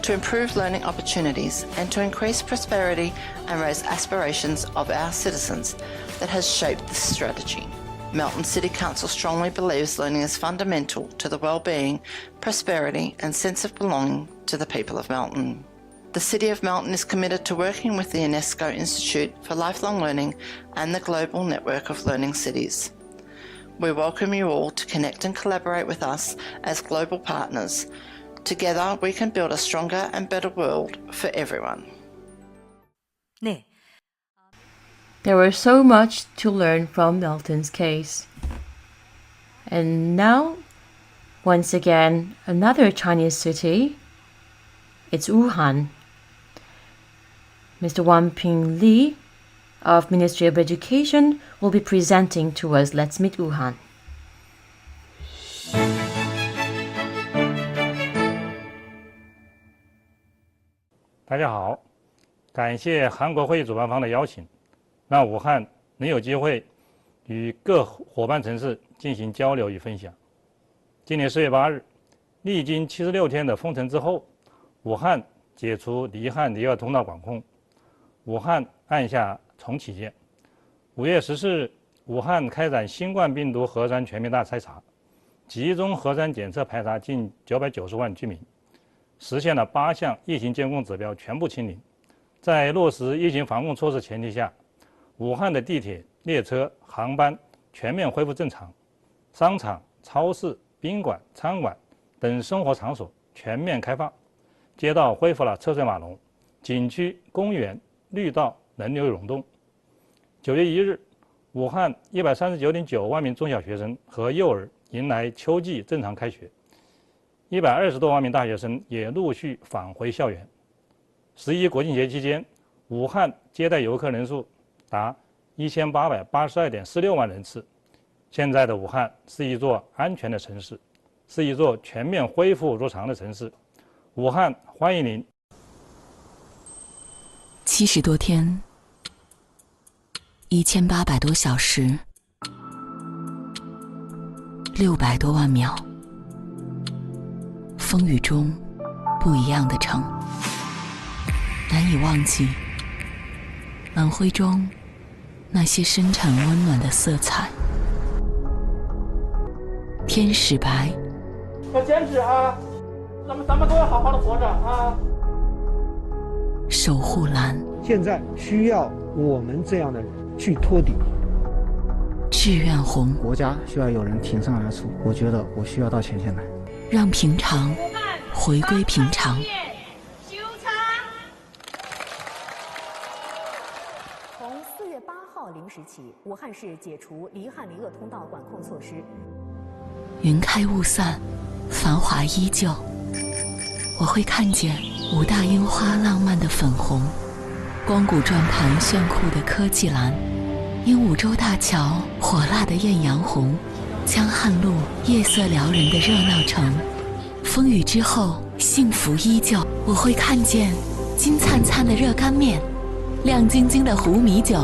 to improve learning opportunities and to increase prosperity and raise aspirations of our citizens that has shaped this strategy. Melton City Council strongly believes learning is fundamental to the well-being, prosperity and sense of belonging to the people of Melton. The City of Melton is committed to working with the UNESCO Institute for Lifelong Learning and the Global Network of Learning Cities. We welcome you all to connect and collaborate with us as global partners. Together we can build a stronger and better world for everyone. 네. There was so much to learn from Melton's case. And now, once again, another Chinese city. It's Wuhan. Mr. Wanping Lee of Ministry of Education will be presenting to us. Let's meet Wuhan. 大家好，感谢韩国会议主办方的邀请，让武汉能有机会与各伙伴城市进行交流与分享。今年4月8日，历经76天的封城之后，武汉解除离汉离鄂通道管控，武汉按下重启键。5月14日，武汉开展新冠病毒核酸全面大筛查，集中核酸检测排查近990万居民，实现了8项疫情监控指标全部清零。在落实疫情防控措施前提下，武汉的地铁、列车、航班全面恢复正常，商场、超市、宾馆、餐馆等生活场所全面开放，街道恢复了车水马龙，景区、公园、绿道人流涌动。9月1日，武汉139.9万名中小学生和幼儿迎来秋季正常开学，120多万名大学生也陆续返回校园。11国庆节期间，武汉接待游客人数达1882.46万人次。现在的武汉是一座安全的城市，是一座全面恢复如常的城市。武汉欢迎您。70多天，1800多小时，600多万秒，风雨中不一样的城，难以忘记晚会中那些深沉温暖的色彩。天使白，要坚持啊！咱们都要好好的活着啊！守护蓝，现在需要我们这样的人去托底。志愿红，国家需要有人挺身而出，我觉得我需要到前线来，让平常回归平常。从4月8号零时起，武汉市解除离汉离鄂通道管控措施。云开雾散，繁华依旧。我会看见五大樱花浪漫的粉红，光谷转盘炫酷的科技蓝，鹦鹉洲大桥火辣的艳阳红，江汉路夜色撩人的热闹城。风雨之后，幸福依旧。我会看见金灿灿的热干面，亮晶晶的壶米酒，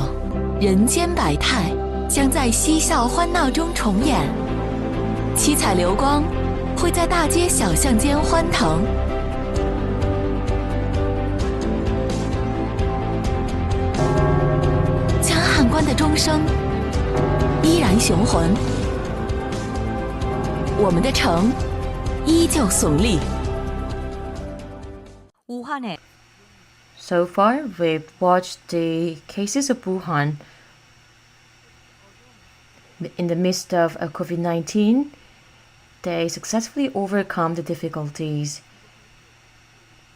人间百态将在嬉笑欢闹中重演。七彩流光会在大街小巷间欢腾。江汉关的钟声依然雄浑，我们的城依旧耸立。武汉에 So far, we've watched the cases of Wuhan. In the midst of COVID-19, they successfully overcome the difficulties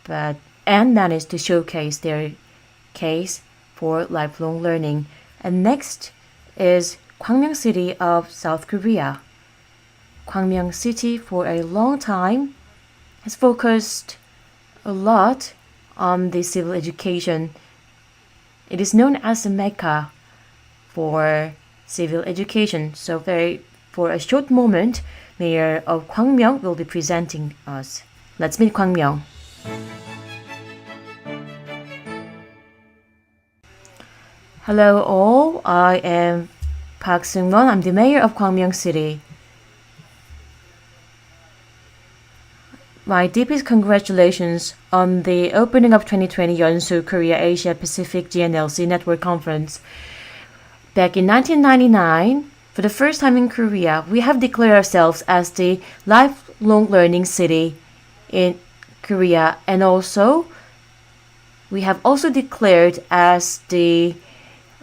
and managed to showcase their case for lifelong learning. And next is Gwangmyeong City of South Korea. Gwangmyeong City for a long time has focused a lot on the civil education. It is known as the Mecca for civil education. So for a short moment, Mayor of Gwangmyeong will be presenting us. Let's meet Gwangmyeong. Hello all, I am Park Seung-won. I'm the mayor of Gwangmyeong City. My deepest congratulations on the opening of 2020 yeonsu Korea Asia Pacific gnlc Network Conference. Back in 1999, for the first time in Korea, we have declared ourselves as the lifelong learning city in Korea, and also we have also declared as the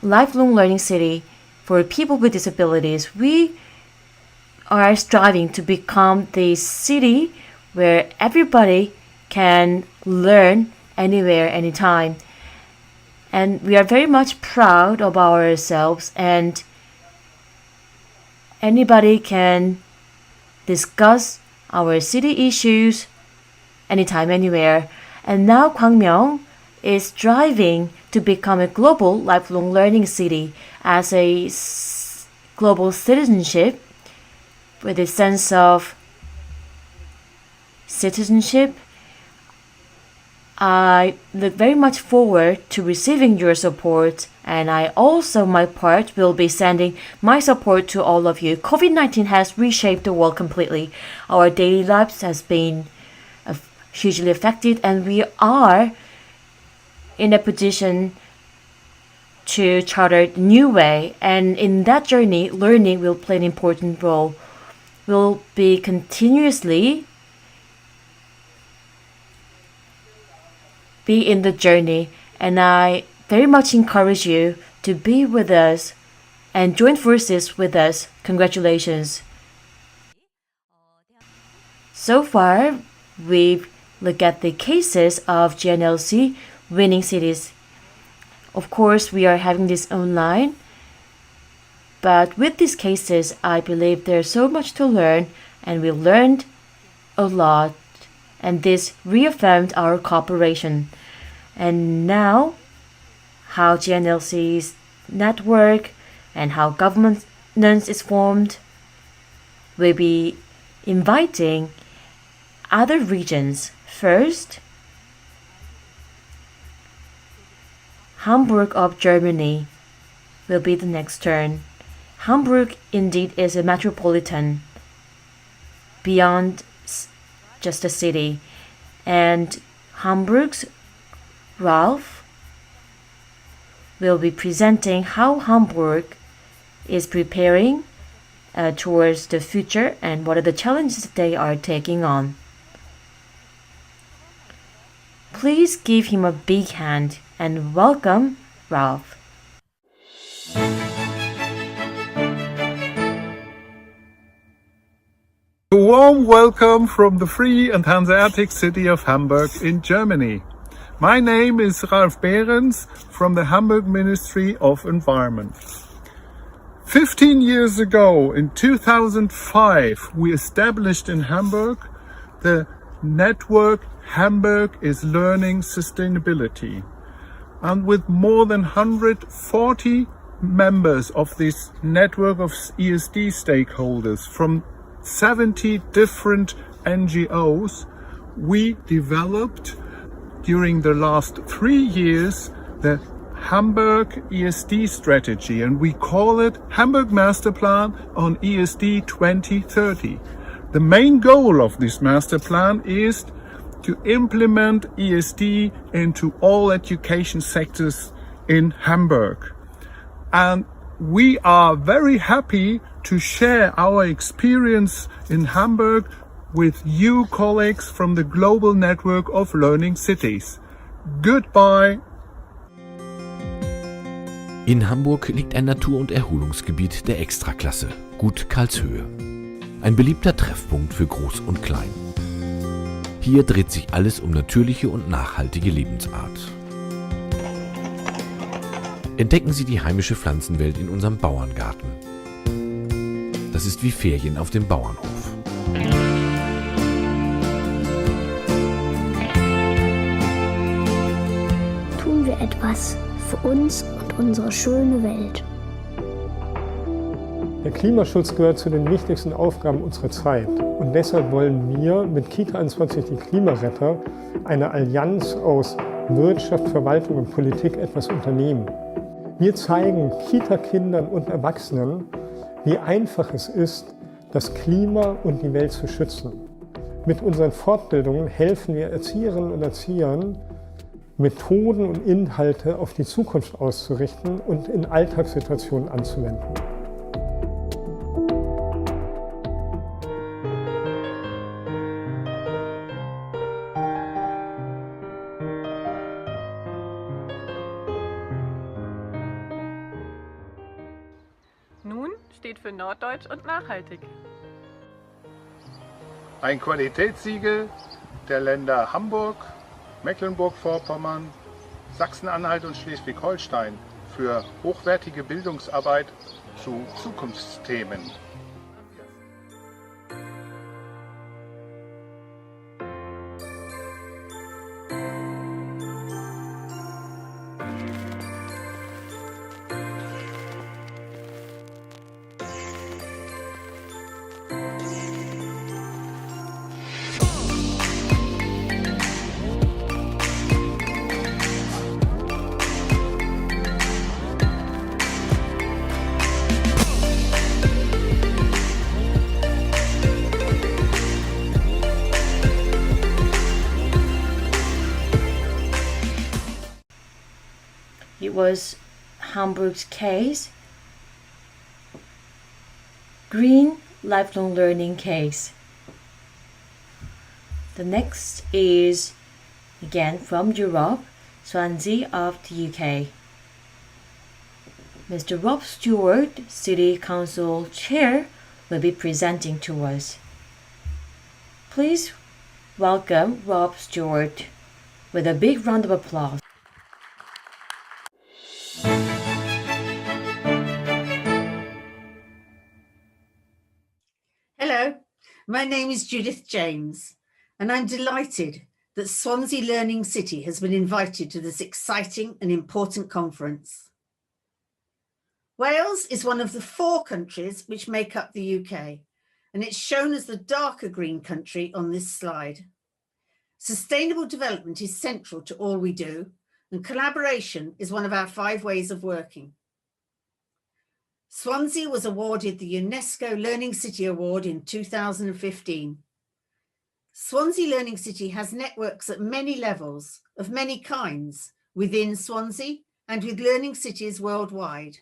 lifelong learning city for people with disabilities. We are striving to become the city where everybody can learn anywhere, anytime. And we are very much proud of ourselves, and anybody can discuss our city issues anytime, anywhere. And now Gwangmyeong is striving to become a global lifelong learning city as a global citizenship with a sense of citizenship. I look very much forward to receiving your support, and I also, my part, will be sending my support to all of you. COVID-19 has reshaped the world completely. Our daily lives has been hugely affected, and we are in a position to charter a new way, and in that journey, learning will play an important role. We'll be continuously be in the journey, and I very much encourage you to be with us and join forces with us. Congratulations. So far, we've looked at the cases of gnlc winning cities. Of course, we are having this online, but with these cases, I believe there's so much to learn, and we learned a lot, and this reaffirmed our cooperation. And now, how gnlc's network and how governance is formed, we'll be inviting other regions. First, Hamburg of Germany will be the next turn. Hamburg indeed is a metropolitan beyond just a city, and Hamburg's Ralph will be presenting how Hamburg is preparing towards the future and what are the challenges they are taking on. Please give him a big hand and welcome Ralph. A warm welcome from the free and Hanseatic city of Hamburg in Germany. My name is Ralph Behrens from the Hamburg Ministry of Environment. 15 years ago, in 2005, we established in Hamburg the network Hamburg is Learning Sustainability. And with more than 140 members of this network of ESD stakeholders from 70 different NGOs, we developed during the last 3 years the Hamburg ESD strategy, and we call it Hamburg Master Plan on ESD 2030. The main goal of this master plan is to implement ESD into all education sectors in Hamburg. And we are very happy to share our experience in Hamburg with you colleagues from the global network of learning cities. Goodbye. In Hamburg liegt ein Natur- und Erholungsgebiet der Extraklasse, Gut Karlshöhe. Ein beliebter Treffpunkt für Groß und Klein. Hier dreht sich alles um natürliche und nachhaltige Lebensart. Entdecken Sie die heimische Pflanzenwelt in unserem Bauerngarten. Das ist wie Ferien auf dem Bauernhof. Tun wir etwas für uns und unsere schöne Welt. Der Klimaschutz gehört zu den wichtigsten Aufgaben unserer Zeit. Und deshalb wollen wir mit Kita 21 die Klimaretter, eine Allianz aus Wirtschaft, Verwaltung und Politik, etwas unternehmen. Wir zeigen Kita-Kindern und Erwachsenen, wie einfach es ist, das Klima und die Welt zu schützen. Mit unseren Fortbildungen helfen wir Erzieherinnen und Erziehern, Methoden und Inhalte auf die Zukunft auszurichten und in Alltagssituationen anzuwenden. Nun steht für Norddeutsch und nachhaltig. Ein Qualitätssiegel der Länder Hamburg, Mecklenburg-Vorpommern, Sachsen-Anhalt und Schleswig-Holstein für hochwertige Bildungsarbeit zu Zukunftsthemen. It was Hamburg's case, Green Lifelong Learning case. The next is again from Europe, Swansea of the UK. Mr. Rob Stewart, City Council Chair, will be presenting to us. Please welcome Rob Stewart with a big round of applause. Hello, my name is Judith James, and I'm delighted that Swansea Learning City has been invited to this exciting and important conference. Wales is one of the 4 countries which make up the UK, and it's shown as the darker green country on this slide. Sustainable development is central to all we do, and collaboration is one of our 5 ways of working. Swansea was awarded the UNESCO Learning City Award in 2015. Swansea Learning City has networks at many levels, of many kinds, within Swansea and with learning cities worldwide.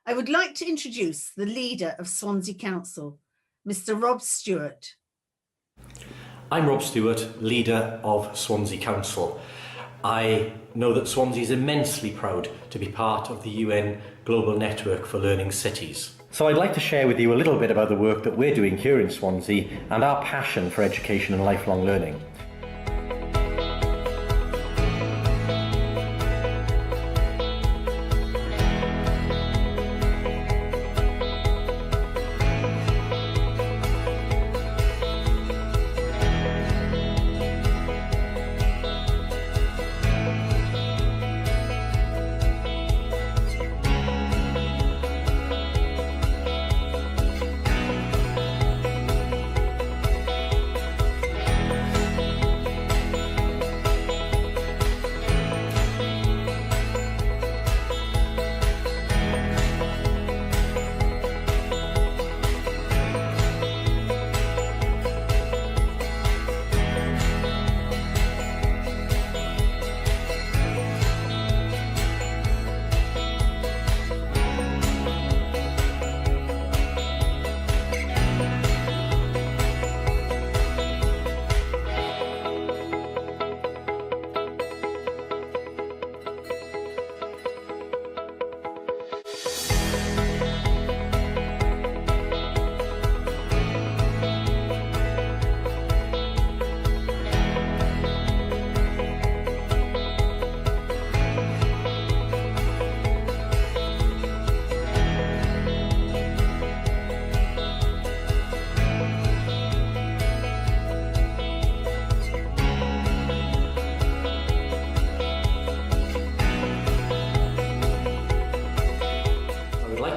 I would like to introduce the leader of Swansea Council, Mr. Rob Stewart. I'm Rob Stewart, leader of Swansea Council. I know that Swansea is immensely proud to be part of the UN Global Network for Learning Cities. So I'd like to share with you a little bit about the work that we're doing here in Swansea and our passion for education and lifelong learning.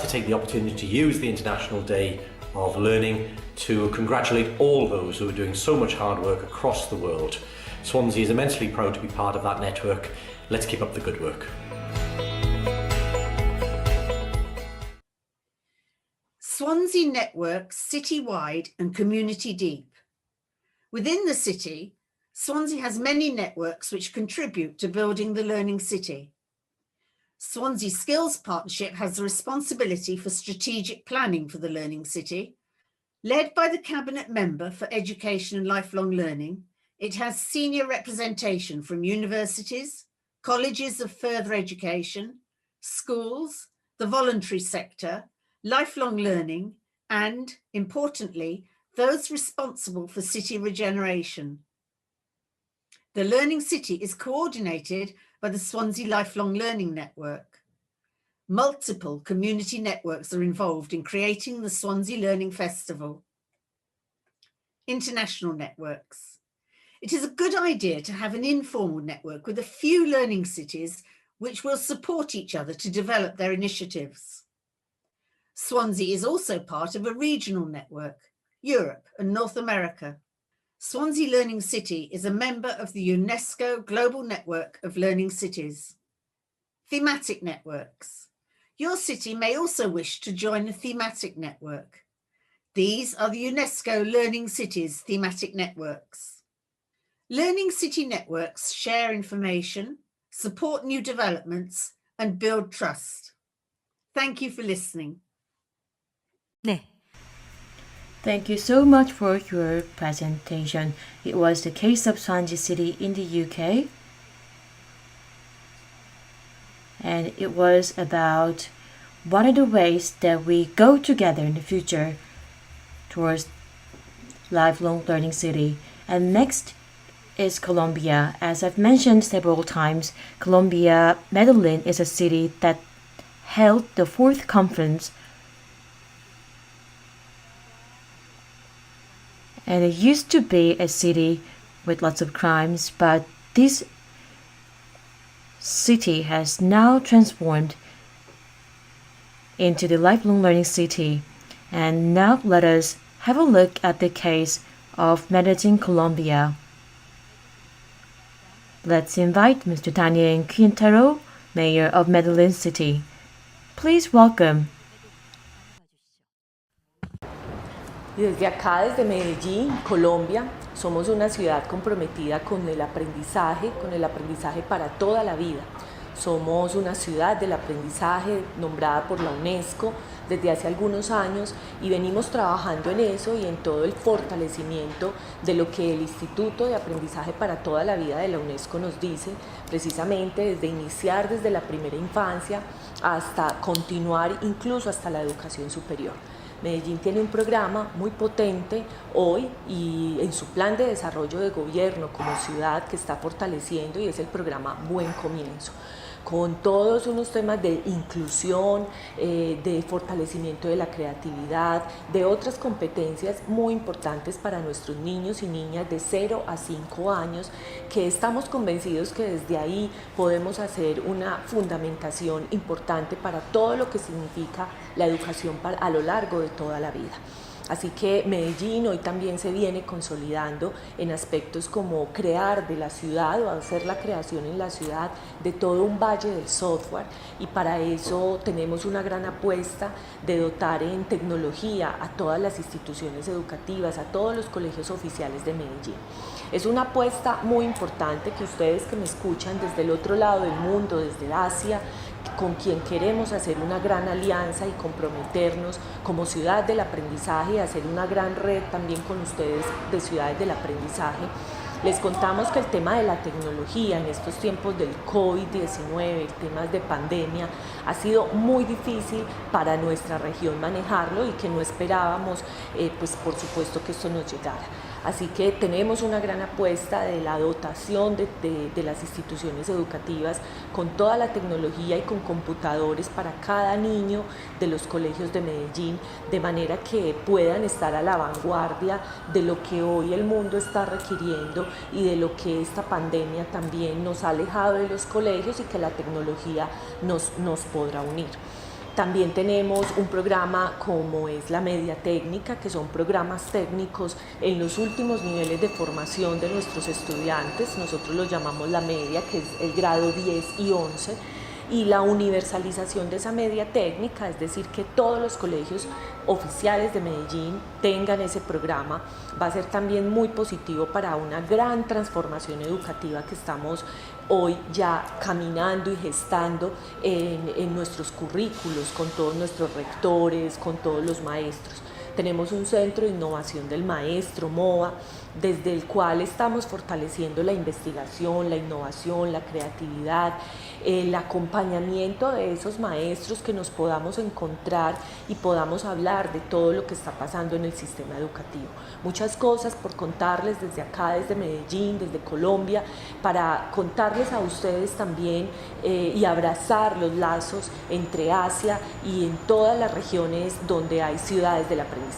to take the opportunity to use the International Day of Learning to congratulate all those who are doing so much hard work across the world. Swansea is immensely proud to be part of that network. Let's keep up the good work. Swansea networks citywide and community deep. Within the city, Swansea has many networks which contribute to building the learning city. Swansea Skills Partnership has the responsibility for strategic planning for the learning city. Led by the Cabinet Member for Education and Lifelong Learning, it has senior representation from universities, colleges of further education, schools, the voluntary sector, lifelong learning, and, importantly, those responsible for city regeneration. The Learning City is coordinated by the Swansea Lifelong Learning Network. Multiple community networks are involved in creating the Swansea Learning Festival. International networks. It is a good idea to have an informal network with a few learning cities which will support each other to develop their initiatives. Swansea is also part of a regional network, Europe and North America. Swansea Learning City is a member of the UNESCO Global Network of Learning Cities. Thematic networks. Your city may also wish to join a thematic network. These are the UNESCO Learning Cities thematic networks. Learning City networks share information, support new developments, and build trust. Thank you for listening. 네. Thank you so much for your presentation. It was the case of Swansea City in the UK. And it was about what are the ways that we go together in the future towards lifelong learning city. And next is Colombia. As I've mentioned several times, Colombia, Medellin is a city that held the 4th conference. And it used to be a city with lots of crimes, but this city has now transformed into the lifelong learning city. And now let us have a look at the case of Medellin, Colombia. Let's invite Mr. Daniel Quintero, Mayor of Medellin City. Please welcome. Y desde acá, desde Medellín, Colombia, somos una ciudad comprometida con el aprendizaje para toda la vida. Somos una ciudad del aprendizaje nombrada por la UNESCO desde hace algunos años y venimos trabajando en eso y en todo el fortalecimiento de lo que el Instituto de Aprendizaje para toda la Vida de la UNESCO nos dice, precisamente desde iniciar desde la primera infancia hasta continuar incluso hasta la educación superior. Medellín tiene un programa muy potente hoy y en su plan de desarrollo de gobierno como ciudad que está fortaleciendo y es el programa Buen Comienzo, con todos unos temas de inclusión, de fortalecimiento de la creatividad, de otras competencias muy importantes para nuestros niños y niñas de 0 a 5 años, que estamos convencidos que desde ahí podemos hacer una fundamentación importante para todo lo que significa la educación a lo largo de toda la vida. Así que Medellín hoy también se viene consolidando en aspectos como crear de la ciudad o hacer la creación en la ciudad de todo un valle del software, y para eso tenemos una gran apuesta de dotar en tecnología a todas las instituciones educativas, a todos los colegios oficiales de Medellín. Es una apuesta muy importante que ustedes que me escuchan desde el otro lado del mundo, desde Asia, con quien queremos hacer una gran alianza y comprometernos como ciudad del aprendizaje y hacer una gran red también con ustedes de ciudades del aprendizaje. Les contamos que el tema de la tecnología en estos tiempos del COVID-19, temas de pandemia, ha sido muy difícil para nuestra región manejarlo y que no esperábamos, pues por supuesto que esto nos llegara. Así que tenemos una gran apuesta de la dotación de las instituciones educativas con toda la tecnología y con computadores para cada niño de los colegios de Medellín, de manera que puedan estar a la vanguardia de lo que hoy el mundo está requiriendo y de lo que esta pandemia también nos ha alejado de los colegios y que la tecnología nos podrá unir. También tenemos un programa como es la media técnica, que son programas técnicos en los últimos niveles de formación de nuestros estudiantes. Nosotros los llamamos la media, que es el grado 10 y 11. Y la universalización de esa media técnica, es decir, que todos los colegios oficiales de Medellín tengan ese programa, va a ser también muy positivo para una gran transformación educativa que estamos hoy ya caminando y gestando en nuestros currículos, con todos nuestros rectores, con todos los maestros. Tenemos un centro de innovación del maestro, MOA, desde el cual estamos fortaleciendo la investigación, la innovación, la creatividad, el acompañamiento de esos maestros, que nos podamos encontrar y podamos hablar de todo lo que está pasando en el sistema educativo. Muchas cosas por contarles desde acá, desde Medellín, desde Colombia, para contarles a ustedes también y abrazar los lazos entre Asia y en todas las regiones donde hay ciudades del aprendizaje.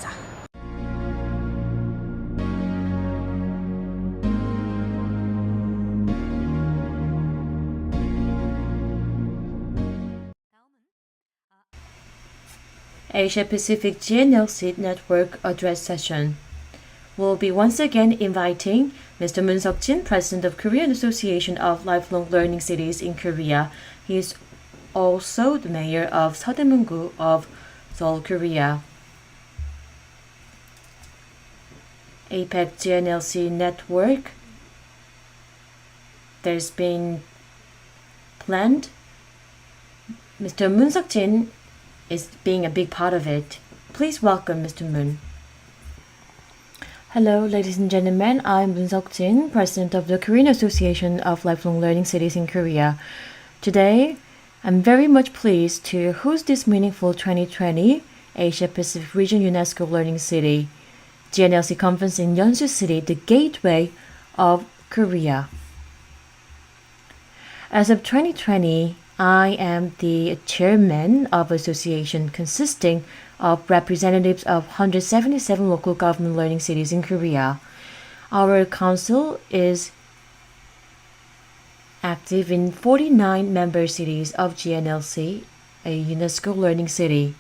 Asia Pacific gnlc Network Address Session. We'll be once again inviting Mr. Moon Seok-jin, President of Korean Association of Lifelong Learning Cities in Korea. He is also the mayor of Seodaemun-gu of Seoul, Korea. APEC gnlc Network. There's been planned. Mr. Moon Seok-jin is being a big part of it. Please welcome Mr. Moon. Hello, ladies and gentlemen. I'm Moon Seok-jin, President of the Korean Association of Lifelong Learning Cities in Korea. Today, I'm very much pleased to host this meaningful 2020 Asia Pacific Region UNESCO Learning City GNLC conference in yeonsu City, the gateway of Korea. As of 2020, I am the chairman of an association consisting of representatives of 177 local government learning cities in Korea. Our council is active in 49 member cities of GNLC, a UNESCO learning city.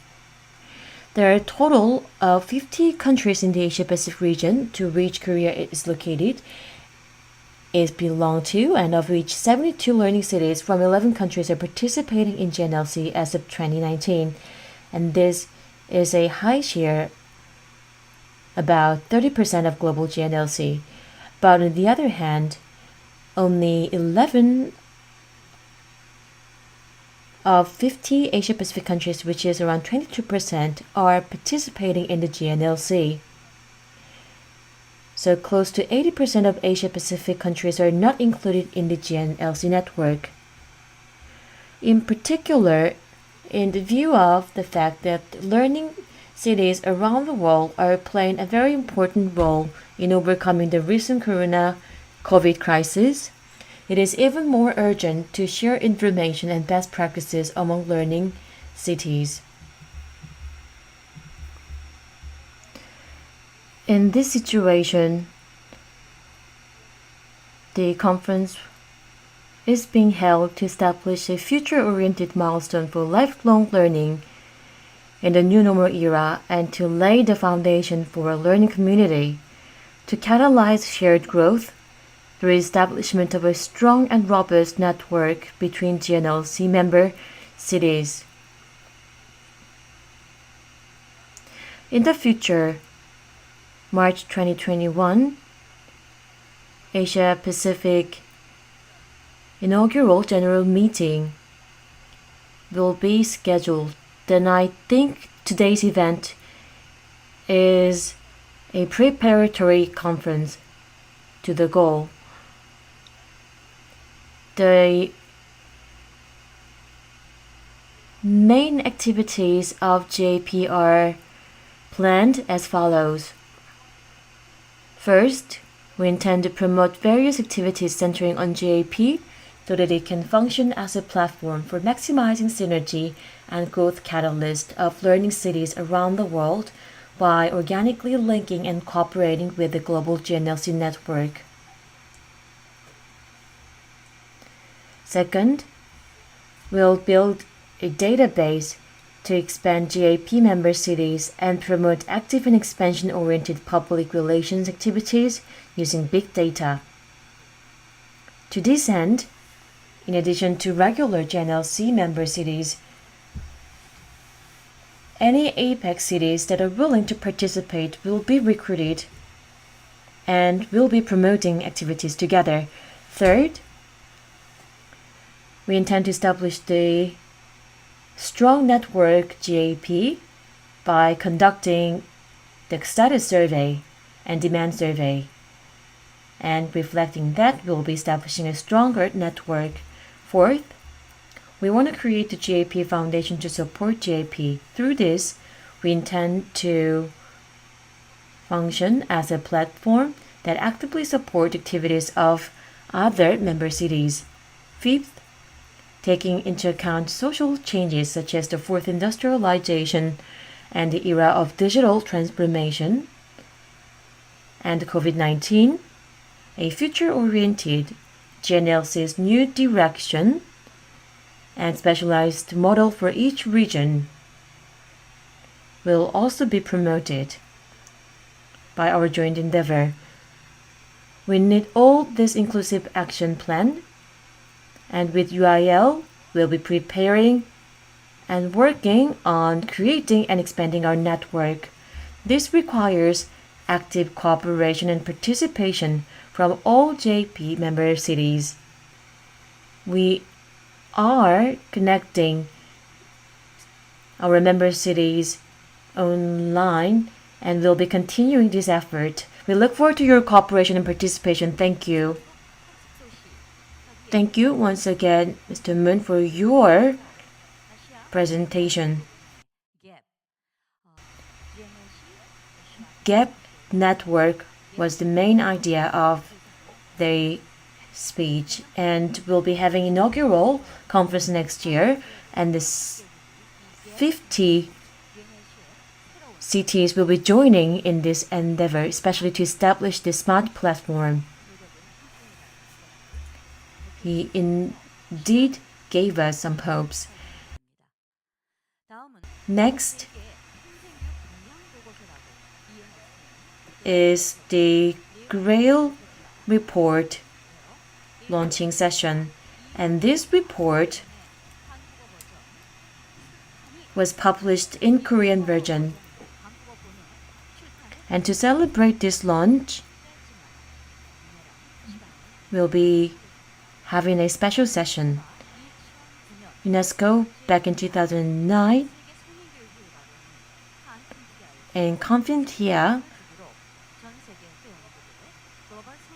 There are a total of 50 countries in the Asia-Pacific region to which Korea is located, is belong to, and of which 72 learning cities from 11 countries are participating in GNLC as of 2019. And this is a high share, about 30% of global GNLC. But on the other hand, only 11 of 50 Asia-Pacific countries, which is around 22%, are participating in the GNLC. So close to 80% of Asia-Pacific countries are not included in the GNLC network. In particular, in the view of the fact that learning cities around the world are playing a very important role in overcoming the recent COVID crisis, it is even more urgent to share information and best practices among learning cities. In this situation, the conference is being held to establish a future-oriented milestone for lifelong learning in the new normal era and to lay the foundation for a learning community, to catalyze shared growth through establishment of a strong and robust network between GNLC member cities. In the future, March 2021, Asia Pacific inaugural general meeting will be scheduled. Then I think today's event is a preparatory conference to the goal. The main activities of JP are planned as follows. First, we intend to promote various activities centering on JP so that it can function as a platform for maximizing synergy and growth catalyst of learning cities around the world by organically linking and cooperating with the global GNLC network. Second, we'll build a database to expand GAP member cities and promote active and expansion-oriented public relations activities using big data. To this end, in addition to regular gnlc member cities, any APEC cities that are willing to participate will be recruited and will be promoting activities together. Third, we intend to establish the strong network GAP by conducting the status survey and demand survey. And reflecting that, we'll be establishing a stronger network. Fourth, we want to create the GAP Foundation to support GAP. Through this, we intend to function as a platform that actively supports activities of other member cities. Fifth, taking into account social changes such as the fourth industrialization and the era of digital transformation and COVID-19, a future-oriented gnlc's new direction and specialized model for each region will also be promoted by our joint endeavor. We need all this inclusive action plan, and with UIL, we'll be preparing and working on creating and expanding our network. This requires active cooperation and participation from all JP member cities. We are connecting our member cities online and will be continuing this effort. We look forward to your cooperation and participation. Thank you. Thank you once again, Mr. Moon, for your presentation. GAP network was the main idea of the speech, and we'll be having inaugural conference next year, and this 50 cities will be joining in this endeavor, especially to establish the smart platform. He indeed gave us some hopes. Next is the Grail report launching session, and this report was published in Korean version. And to celebrate this launch, we'll be having a special session. UNESCO, back in 2009, in Conventia,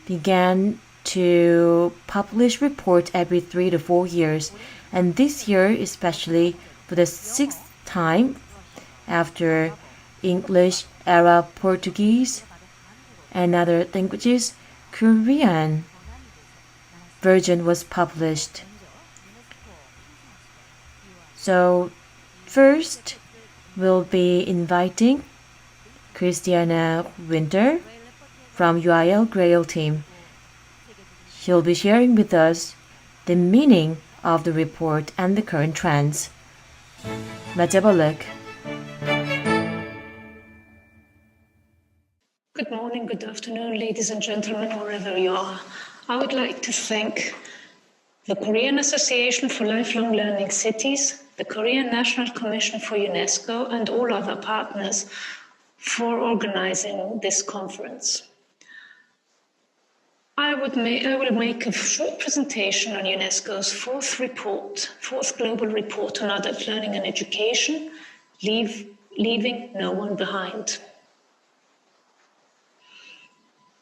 began to publish reports every 3 to 4 years, and this year especially for the 6th time after English, Arab, Portuguese, and other languages, Korean version was published. So first we'll be inviting Christiana Winter from UIL Grail team. She'll be sharing with us the meaning of the report and the current trends. Let's have a look. Good morning, good afternoon, ladies and gentlemen, wherever you are. I would like to thank the Korean Association for Lifelong Learning Cities, the Korean National Commission for UNESCO, and all other partners for organizing this conference. I will make a short presentation on UNESCO's fourth global report on adult learning and education, leaving no one behind.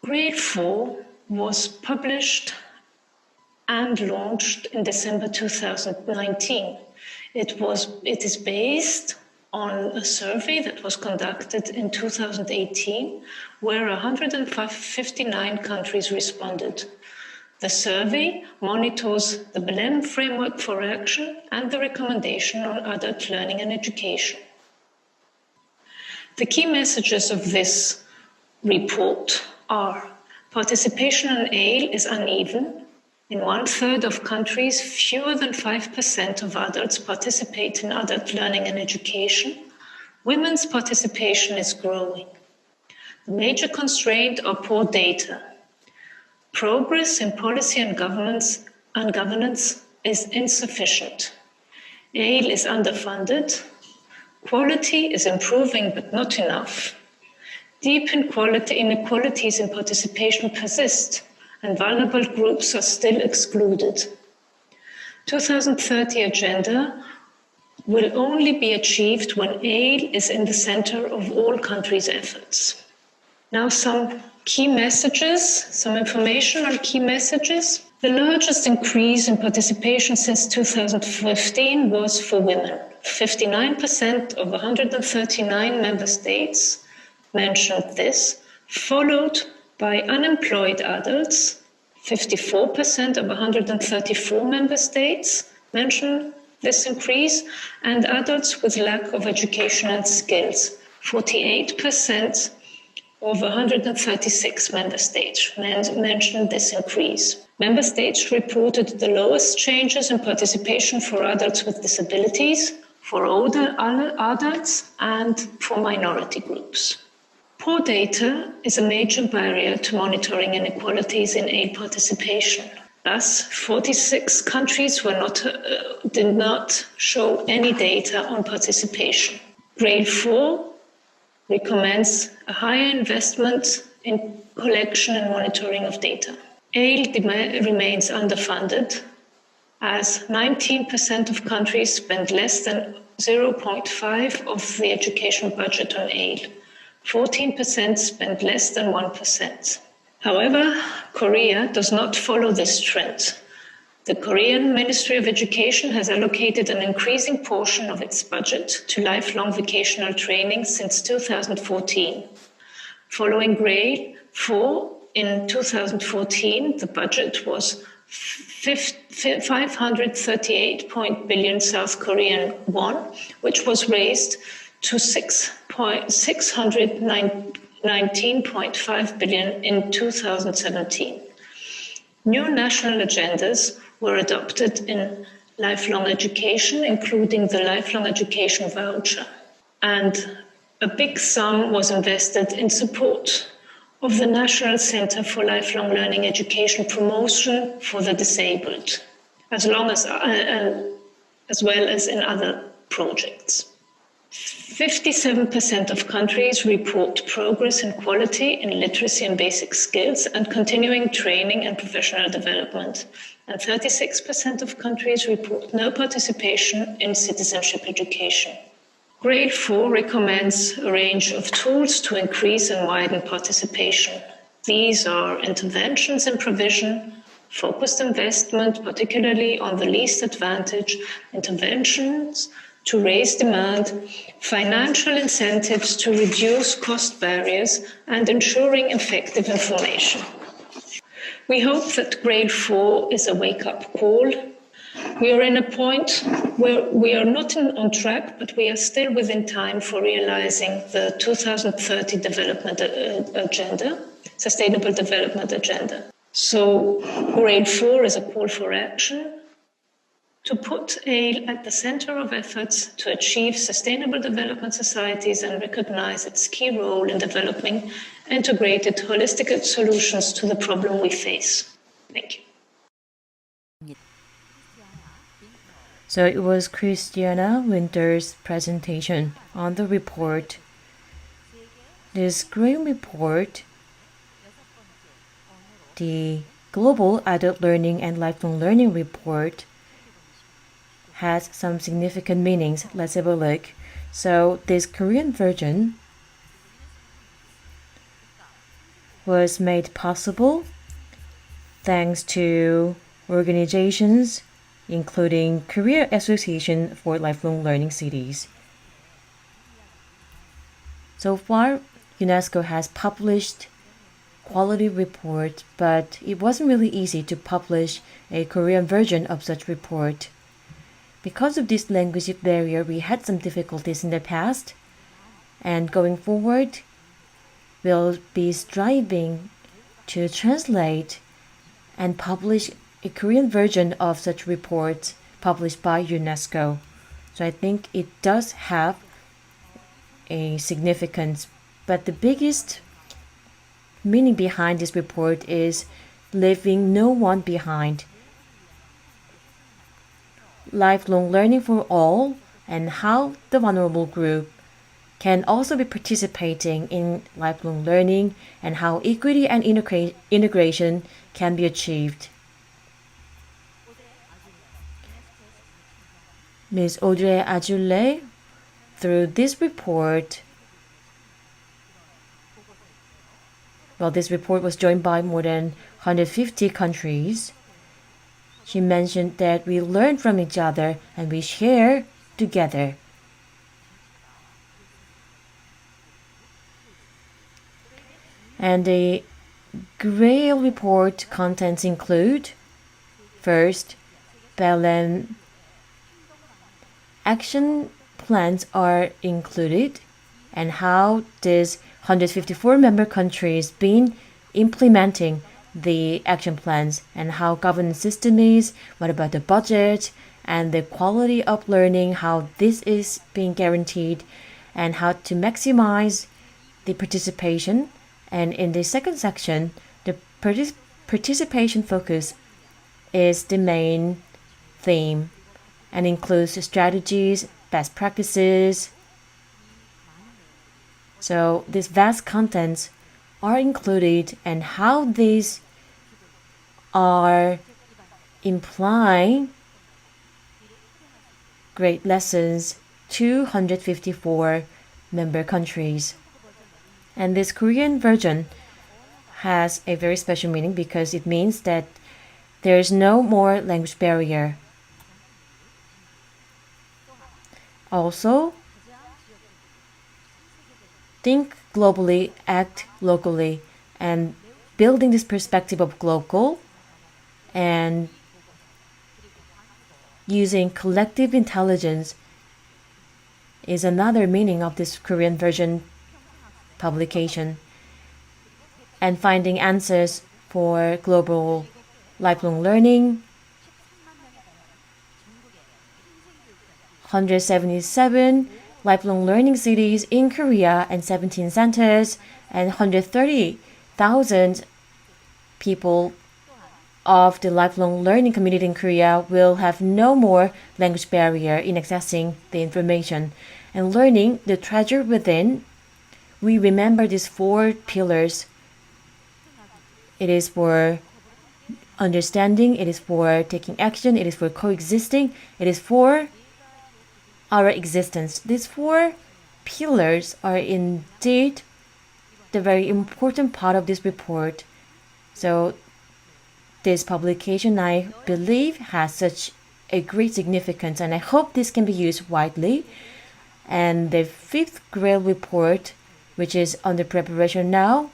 Grade 4 was published and launched in December 2019. It is based on a survey that was conducted in 2018, where 159 countries responded. The survey monitors the Belém Framework for Action and the recommendation on adult learning and education. The key messages of this report are: participation in ALE is uneven, In 1/3 of countries, fewer than 5% of adults participate in adult learning and education. Women's participation is growing. The major constraint are poor data. Progress in policy and governance is insufficient. AIL is underfunded. Quality is improving, but not enough. Deep inequalities in participation persist, and vulnerable groups are still excluded. 2030 agenda will only be achieved when AIL is in the center of all countries' efforts. Now some key messages, some information on key messages. The largest increase in participation since 2015 was for women. 59% of 139 member states mentioned this, followed by unemployed adults. 54% of 134 member states mentioned this increase, and adults with lack of education and skills. 48% of 136 member states mentioned this increase. Member states reported the lowest changes in participation for adults with disabilities, for older adults, and for minority groups. Poor data is a major barrier to monitoring inequalities in aid participation. Thus, 46 countries did not show any data on participation. Grade 4 recommends a higher investment in collection and monitoring of data. AIL remains underfunded, as 19% of countries spend less than 0.5% of the education budget on AIL. 14% spend less than 1%. However, Korea does not follow this trend. The Korean Ministry of Education has allocated an increasing portion of its budget to lifelong vocational training since 2014. Following grade 4 in 2014, the budget was 538 billion South Korean won, which was raised to 619.5 billion in 2017. New national agendas were adopted in lifelong education, including the lifelong education voucher. And a big sum was invested in support of the National Center for Lifelong Learning Education promotion for the disabled, as well as in other projects. 57% of countries report progress in quality in literacy and basic skills and continuing training and professional development. And 36% of countries report no participation in citizenship education. Grade 4 recommends a range of tools to increase and widen participation. These are interventions and provision, focused investment, particularly on the least advantaged, interventions to raise demand, financial incentives to reduce cost barriers, and ensuring effective information. We hope that grade 4 is a wake-up call. We are in a point where we are not on track, but we are still within time for realizing the 2030 development agenda, Sustainable Development Agenda. So grade 4 is a call for action to put AIL at the center of efforts to achieve sustainable development societies and recognize its key role in developing integrated, holistic solutions to the problem we face. Thank you. So it was Christiana Winter's presentation on the report. This green report, the Global Adult Learning and Lifelong Learning Report, has some significant meanings. Let's have a look. So this Korean version was made possible thanks to organizations including Korea Association for Lifelong Learning Cities. So far, UNESCO has published quality reports, but it wasn't really easy to publish a Korean version of such report. Because of this language barrier, we had some difficulties in the past, and going forward, we'll be striving to translate and publish a Korean version of such reports published by UNESCO. So I think it does have a significance. But the biggest meaning behind this report is leaving no one behind. Lifelong learning for all, and how the vulnerable group can also be participating in lifelong learning, and how equity and integration can be achieved. Ms. Audrey Azoulay, through this report, this report was joined by more than 150 countries. She mentioned that we learn from each other and we share together. And the Grail report contents include: first, Berlin action plans are included, and how this 154 member countries been implementing the action plans, and how governance system is, what about the budget and the quality of learning, how this is being guaranteed, and how to maximize the participation. And in the second section, the participation focus is the main theme and includes strategies, best practices. So these vast contents are included, and how these are implying great lessons to 154 member countries. And this Korean version has a very special meaning because it means that there is no more language barrier. Also, think globally, act locally, and building this perspective of global and using collective intelligence is another meaning of this Korean version publication. And finding answers for global lifelong learning. 177 lifelong learning cities in Korea and 17 centers, and 130,000 people of the lifelong learning community in Korea will have no more language barrier in accessing the information. And learning the treasure within, we remember these 4 pillars. It is for understanding, it is for taking action, it is for coexisting, it is for our existence. These 4 pillars are indeed the very important part of this report. So this publication, I believe, has such a great significance, and I hope this can be used widely. And the 5th Grail report, which is under preparation now,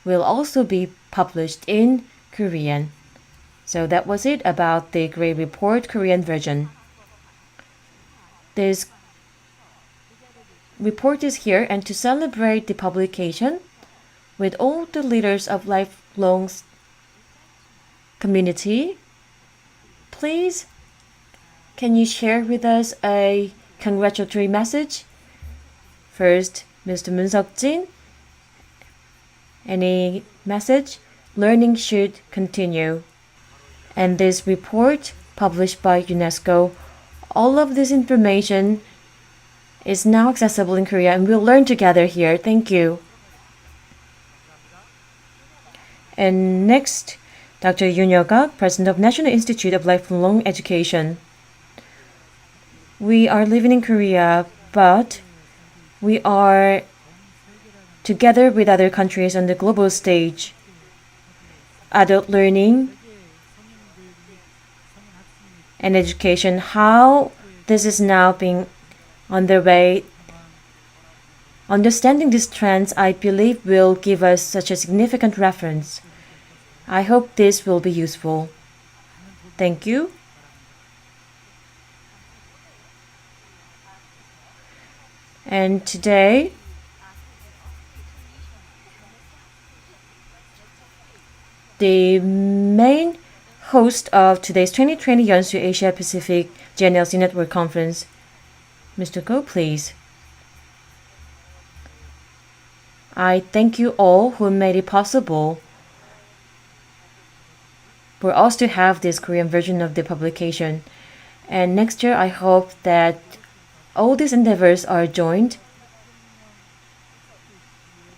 will also be published in Korean. So that was it about the Grail report Korean version. This report is here, and to celebrate the publication with all the leaders of lifelong community, please can you share with us a congratulatory message? First, Mr. Moon Seok-jin, any message? Learning should continue. And this report published by UNESCO, all of this information is now accessible in Korea, and we'll learn together here. Thank you. And next, Dr. Yoon Yo-gak, President of National Institute of Lifelong Education. We are living in Korea, but we are together with other countries on the global stage. Adult learning and education, how this is now being underway. Understanding these trends, I believe, will give us such a significant reference. I hope this will be useful. Thank you. And today, the main host of today's 2020 yeonsu Asia Pacific gnlc Network Conference. Mr. Go, please. I thank you all who made it possible for us to have this Korean version of the publication. And next year, I hope that all these endeavors are joined,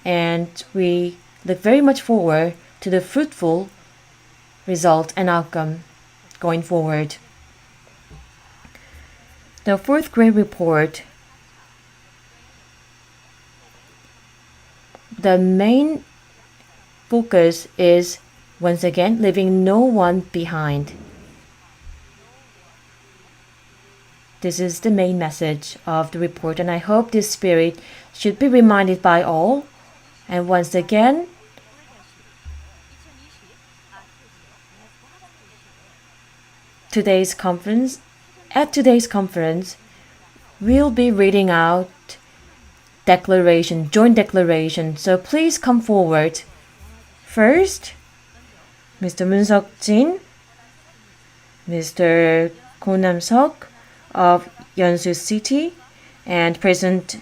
and we look very much forward to the fruitful result and outcome going forward. The fourth grade report. The main focus is, once again, leaving no one behind. This is the main message of the report, and I hope this spirit should be reminded by all. And once again, at today's conference, we'll be reading out joint declaration. So please come forward. First, Mr. Moon Seok-jin, Mr. Ko Nam-seok of Yeonsu City, and President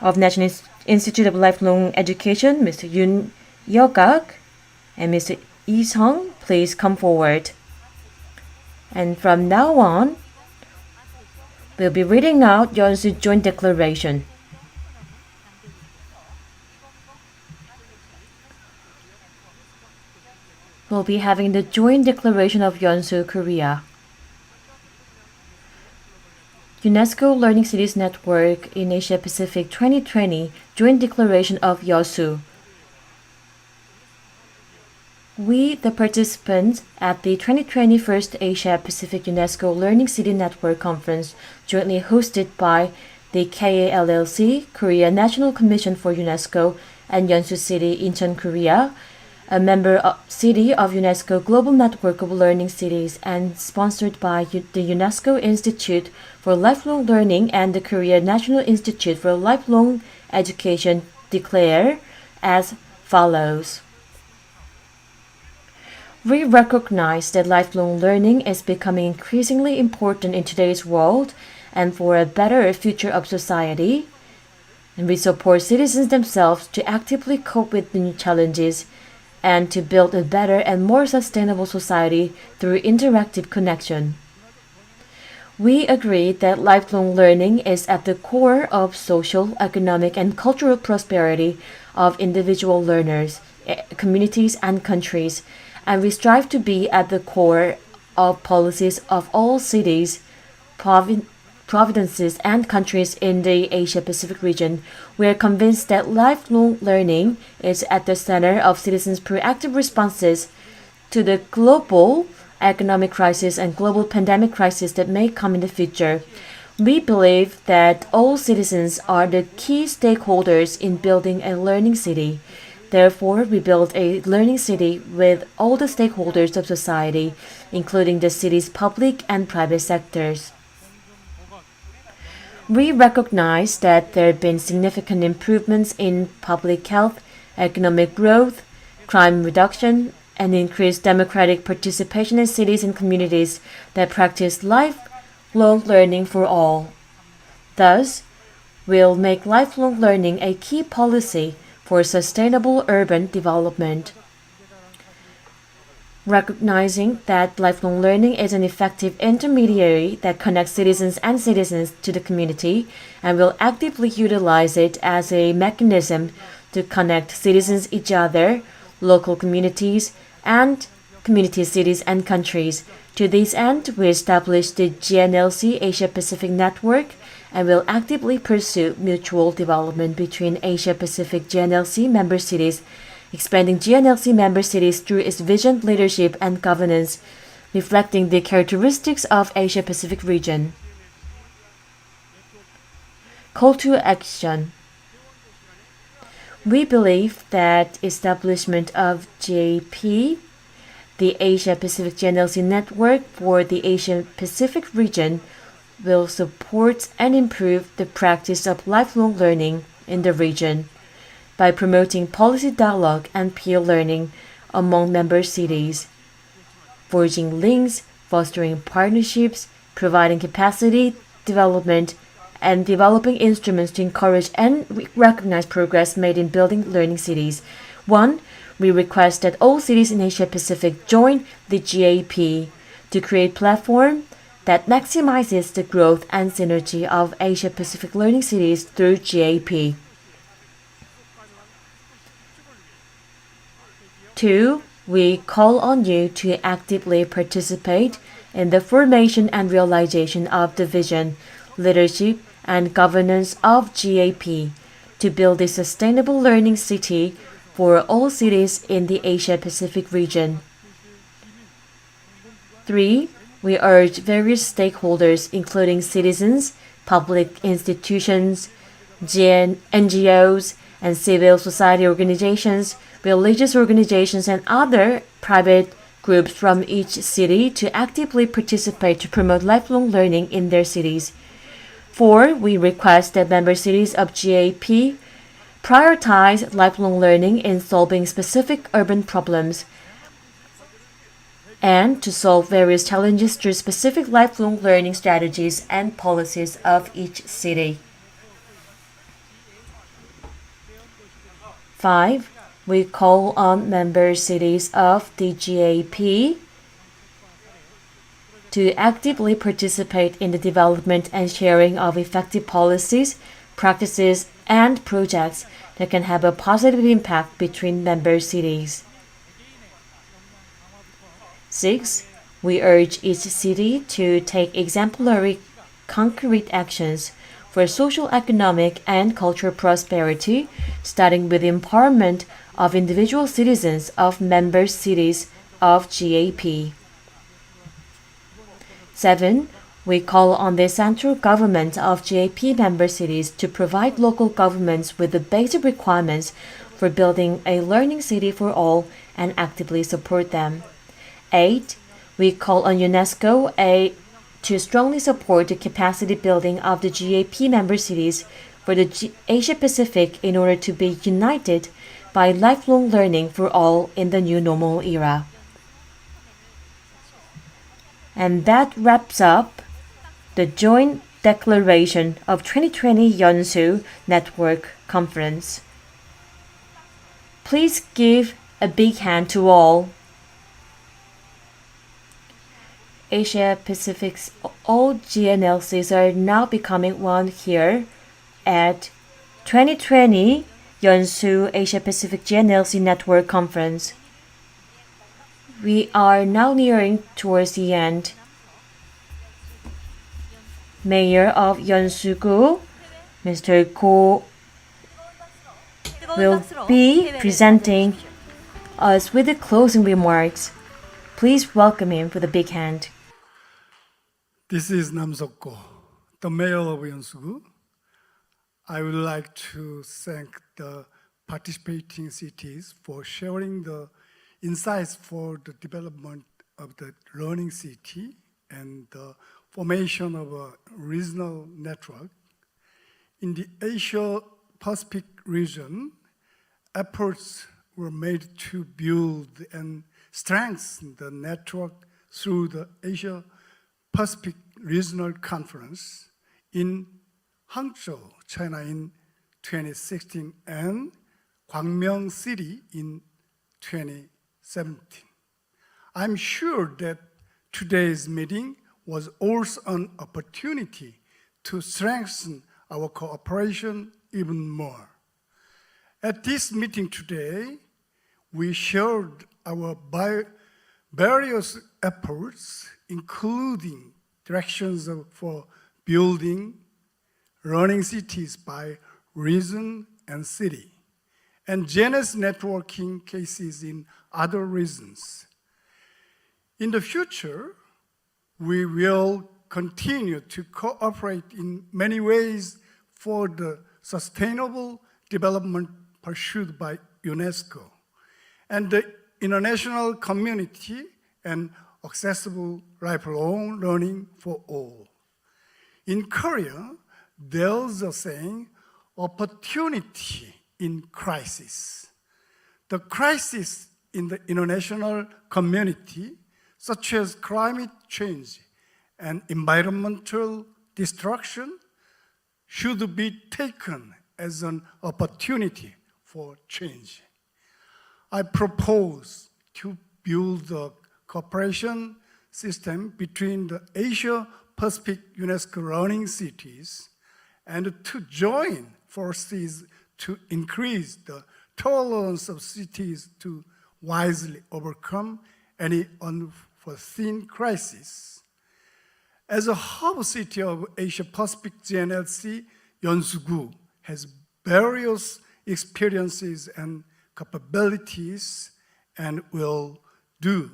of National Institute of Lifelong Education, Mr. Yoon Yeogak, and Mr. Lee Sung, please come forward. And from now on, we'll be reading out Yeonsu Joint Declaration. We'll be having the Joint Declaration of Yeonsu, Korea. UNESCO Learning Cities Network in Asia Pacific 2020 Joint Declaration of Yeonsu. We, the participants at the 2020 First Asia Pacific UNESCO Learning City Network Conference, jointly hosted by the gnlc, Korea National Commission for UNESCO, and Yeonsu City, Incheon, Korea, a member city of UNESCO Global Network of Learning Cities, and sponsored by the UNESCO Institute for Lifelong Learning and the Korea National Institute for Lifelong Education, declare as follows. We recognize that lifelong learning is becoming increasingly important in today's world and for a better future of society, and we support citizens themselves to actively cope with the new challenges and to build a better and more sustainable society through interactive connection. We agree that lifelong learning is at the core of social, economic, and cultural prosperity of individual learners, communities, and countries, and we strive to be at the core of policies of all cities, provinces, and countries in the Asia-Pacific region. We are convinced that lifelong learning is at the center of citizens' proactive responses to the global economic crisis and global pandemic crisis that may come in the future. We believe that all citizens are the key stakeholders in building a learning city. Therefore, we build a learning city with all the stakeholders of society, including the city's public and private sectors. We recognize that there have been significant improvements in public health, economic growth, crime reduction, and increased democratic participation in cities and communities that practice lifelong learning for all. Thus, we'll make lifelong learning a key policy for sustainable urban development. Recognizing that lifelong learning is an effective intermediary that connects citizens to the community, and will actively utilize it as a mechanism to connect citizens each other, local communities, and community cities and countries. To this end, we established the gnlc Asia Pacific Network and will actively pursue mutual development between Asia Pacific gnlc member cities, expanding gnlc member cities through its vision, leadership, and governance, reflecting the characteristics of Asia Pacific region. Call to action. We believe that establishment of JP, the Asia Pacific gnlc Network for the Asia Pacific region, will support and improve the practice of lifelong learning in the region by promoting policy dialogue and peer learning among member cities, forging links, fostering partnerships, providing capacity development, and developing instruments to encourage and recognize progress made in building learning cities. 1. We request that all cities in Asia Pacific join the GAP to create platform that maximizes the growth and synergy of Asia Pacific learning cities through GAP. 2. We call on you to actively participate in the formation and realization of the vision, leadership, and governance of GAP to build a sustainable learning city for all cities in the Asia Pacific region. 3. We urge various stakeholders, including citizens, public institutions, NGOs, and civil society organizations, religious organizations, and other private groups from each city to actively participate to promote lifelong learning in their cities. 4. We request that member cities of GAP prioritize lifelong learning in solving specific urban problems and to solve various challenges through specific lifelong learning strategies and policies of each city. 5. We call on member cities of the GAP to actively participate in the development and sharing of effective policies, practices, and projects that can have a positive impact between member cities. 6. We urge each city to take exemplary concrete actions for social, economic, and cultural prosperity, starting with the empowerment of individual citizens of member cities of GAP. 7. We call on the central government of GAP member cities to provide local governments with the basic requirements for building a learning city for all and actively support them. 8. We call on UNESCO to strongly support the capacity building of the GAP member cities for the Asia Pacific in order to be united by lifelong learning for all in the new normal era. And that wraps up the Joint Declaration of 2020 yeonsu Network Conference. Please give a big hand to all. Asia Pacific's all gnlcs are now becoming one here at 2020 yeonsu Asia Pacific gnlc Network Conference. We are now nearing towards the end. Mayor of Yeonsu-gu, Mr. Ko, will be presenting us with the closing remarks. Please welcome him with a big hand. This is Nam Sok-ko, the mayor of Yeonsu-gu. I would like to thank the participating cities for sharing the insights for the development of the learning city and the formation of a regional network. In the Asia-Pacific region, efforts were made to build and strengthen the network through the Asia-Pacific Regional Conference in Hangzhou, China in 2016 and Gwangmyeong City in 2017. I'm sure that today's meeting was also an opportunity to strengthen our cooperation even more. At this meeting today, we shared our various efforts, including directions for building learning cities by region and city, and generous networking cases in other regions. In the future, we will continue to cooperate in many ways for the sustainable development pursued by UNESCO and the international community and accessible lifelong learning for all. In Korea, there's a saying, opportunity in crisis. The crisis in the international community, such as climate change and environmental destruction, should be taken as an opportunity for change. I propose to build a cooperation system between the Asia-Pacific UNESCO learning cities and to join forces to increase the tolerance of cities to wisely overcome any unforeseen crisis. As a hub city of Asia-Pacific, gnlc yeonsu has various experiences and capabilities and will do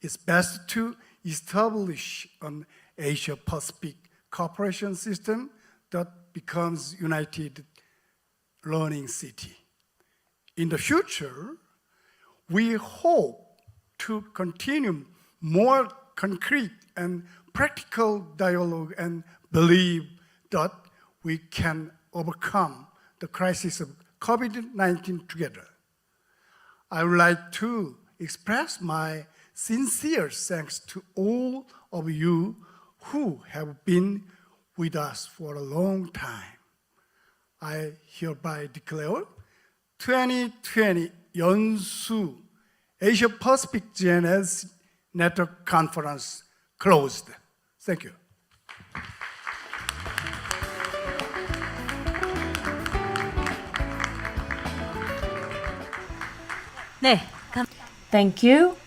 its best to establish an Asia-Pacific cooperation system that becomes United Learning City. In the future, we hope to continue more concrete and practical dialogue and believe that we can overcome the crisis of COVID-19 together. I would like to express my sincere thanks to all of you who have been with us for a long time. I hereby declare 2020 yeonsu Asia Pacific gnlc Network Conference closed. Thank you. Thank you.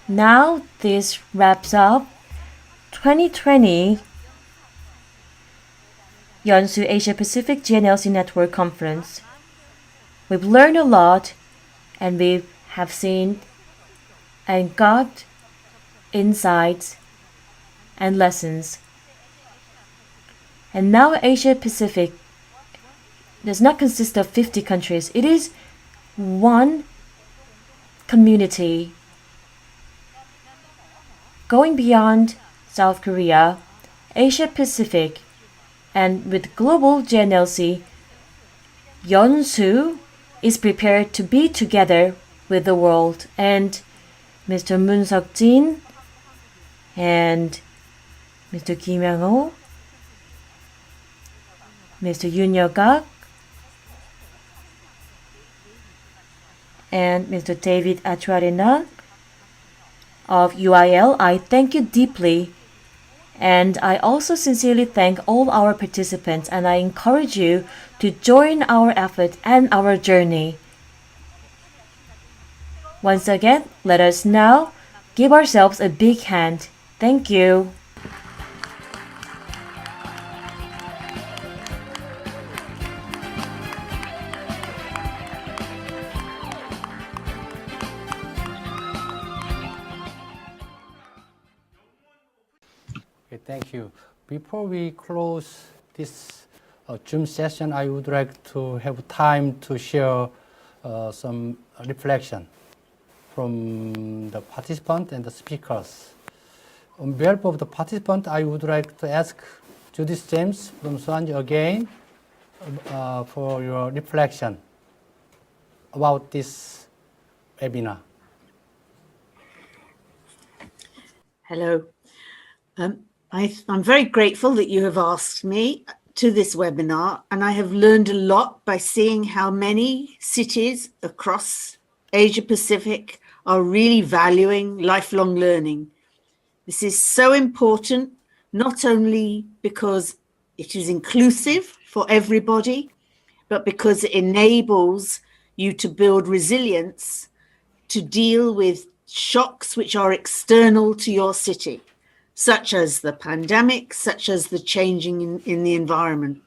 Now this wraps up 2020 yeonsu Asia Pacific gnlc Network Conference. We've learned a lot and we have seen and got insights and lessons. And now Asia Pacific does not consist of 50 countries. It is one community going beyond South Korea, Asia Pacific, and with global gnlc, yeonsu is prepared to be together with the world. And Mr. Moon Seok-jin and Mr. Kim Young-ho, Mr. Yoon Yo-gak, and Mr. David Achuarena of UIL, I thank you deeply. And I also sincerely thank all our participants, and I encourage you to join our effort and our journey. Once again, let us now give ourselves a big hand. Thank you. Okay, thank you. Before we close this Zoom session, I would like to have time to share some reflection from the participants and the speakers. On behalf of the participant, I would like to ask Judith James from Swansea again for your reflection about this webinar. Hello. I'm very grateful that you have asked me to this webinar, and I have learned a lot by seeing how many cities across Asia Pacific are really valuing lifelong learning. This is so important, not only because it is inclusive for everybody, but because it enables you to build resilience to deal with shocks which are external to your city, such as the pandemic, such as the changing in the environment.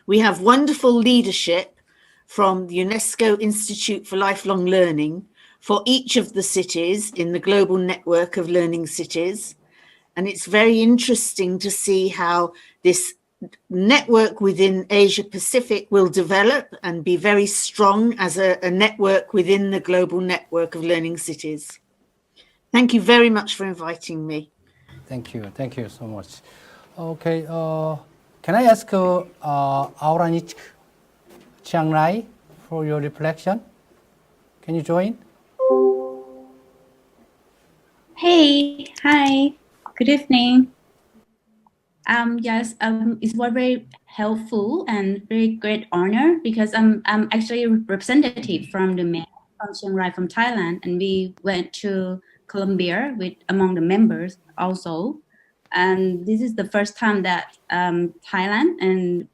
We have wonderful leadership from the UNESCO Institute for Lifelong Learning for each of the cities in the global network of learning cities. And it's very interesting to see how this network within Asia Pacific will develop and be very strong as a network within the global network of learning cities. Thank you very much for inviting me. Thank you so much. Okay, can I ask Auranich Chiang Rai for your reflection? Can you join? Hey, hi, good evening. Yes, it's very helpful and very great honor because I'm actually a representative from the from Chiang Rai from Thailand, and we went to Colombia with among the members also, and this is the first time that Thailand and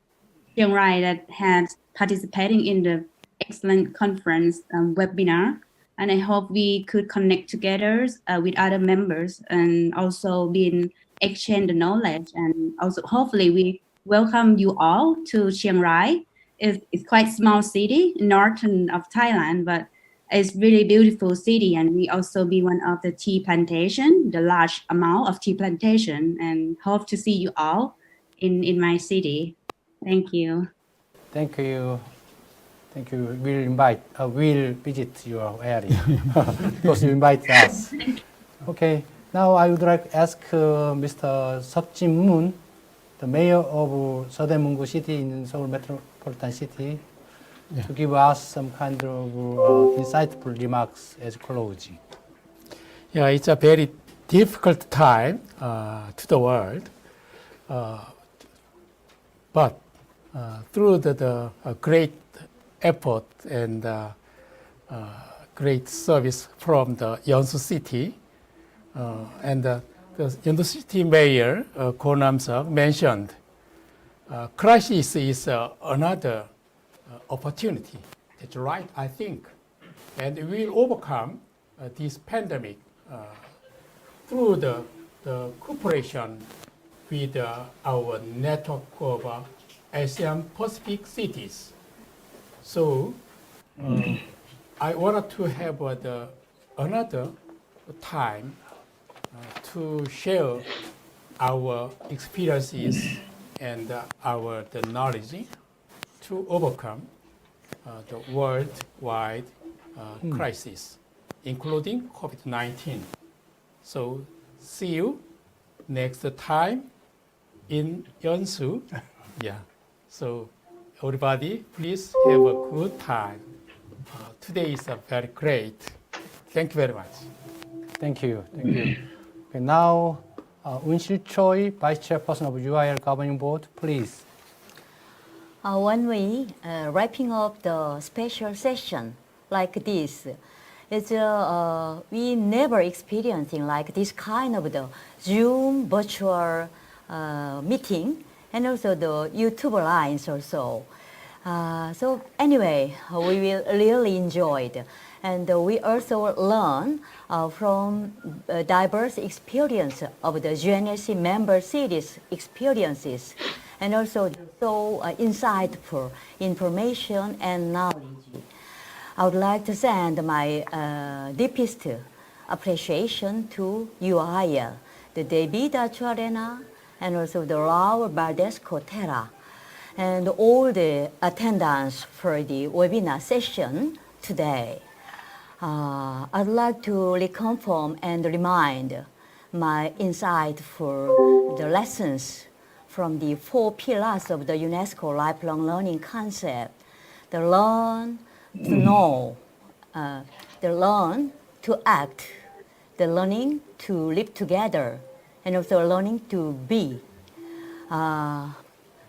Chiang Rai that had participating in the excellent conference webinar, and I hope we could connect together with other members and also been exchange the knowledge, and also hopefully we welcome you all to Chiang Rai. It's quite small city northern of Thailand, but it's really beautiful city, and we also be one of the tea plantation, the large amount of tea plantation, and hope to see you all in my city. Thank you. Thank you. Thank you. We'll visit your area because you invite us. Okay. Now I would like to ask Mr. Seok-Jin Moon, the mayor of Southern Mungu City in Seoul Metropolitan City, to give us some kind of insightful remarks as closing. Yeah, it's a very difficult time to the world, but through the great effort and great service from the yeonsu city, and the yeonsu city mayor Ko Nam-seok mentioned, crisis is another opportunity. That's right, I think, and we will overcome this pandemic through the cooperation with our network of Asian Pacific cities. So I wanted to have another time to share our experiences and our knowledge to overcome the worldwide crisis, including COVID-19. So see you next time in yeonsu. Yeah. So everybody, please have a good time. Today is very great. Thank you very much. Thank you. Thank you. Okay, now, Unsil Choi, Vice Chairperson of UIL Governing Board, please. When we wrapping up the special session like this, it's we never experiencing like this kind of the Zoom virtual meeting, and also the YouTube lines also. So anyway, we will really enjoy it. And we also learn from diverse experience of the gnlc member cities experiences, and also so insightful information and knowledge. I would like to send my deepest appreciation to UIL, the David Achuarena, and also the Raul Valdez-Cotera, and all the attendants for the webinar session today. I'd like to reconfirm and remind my insight for the lessons from the 4 pillars of the UNESCO lifelong learning concept: the learn to know, the learn to act, the learning to live together, and also learning to be.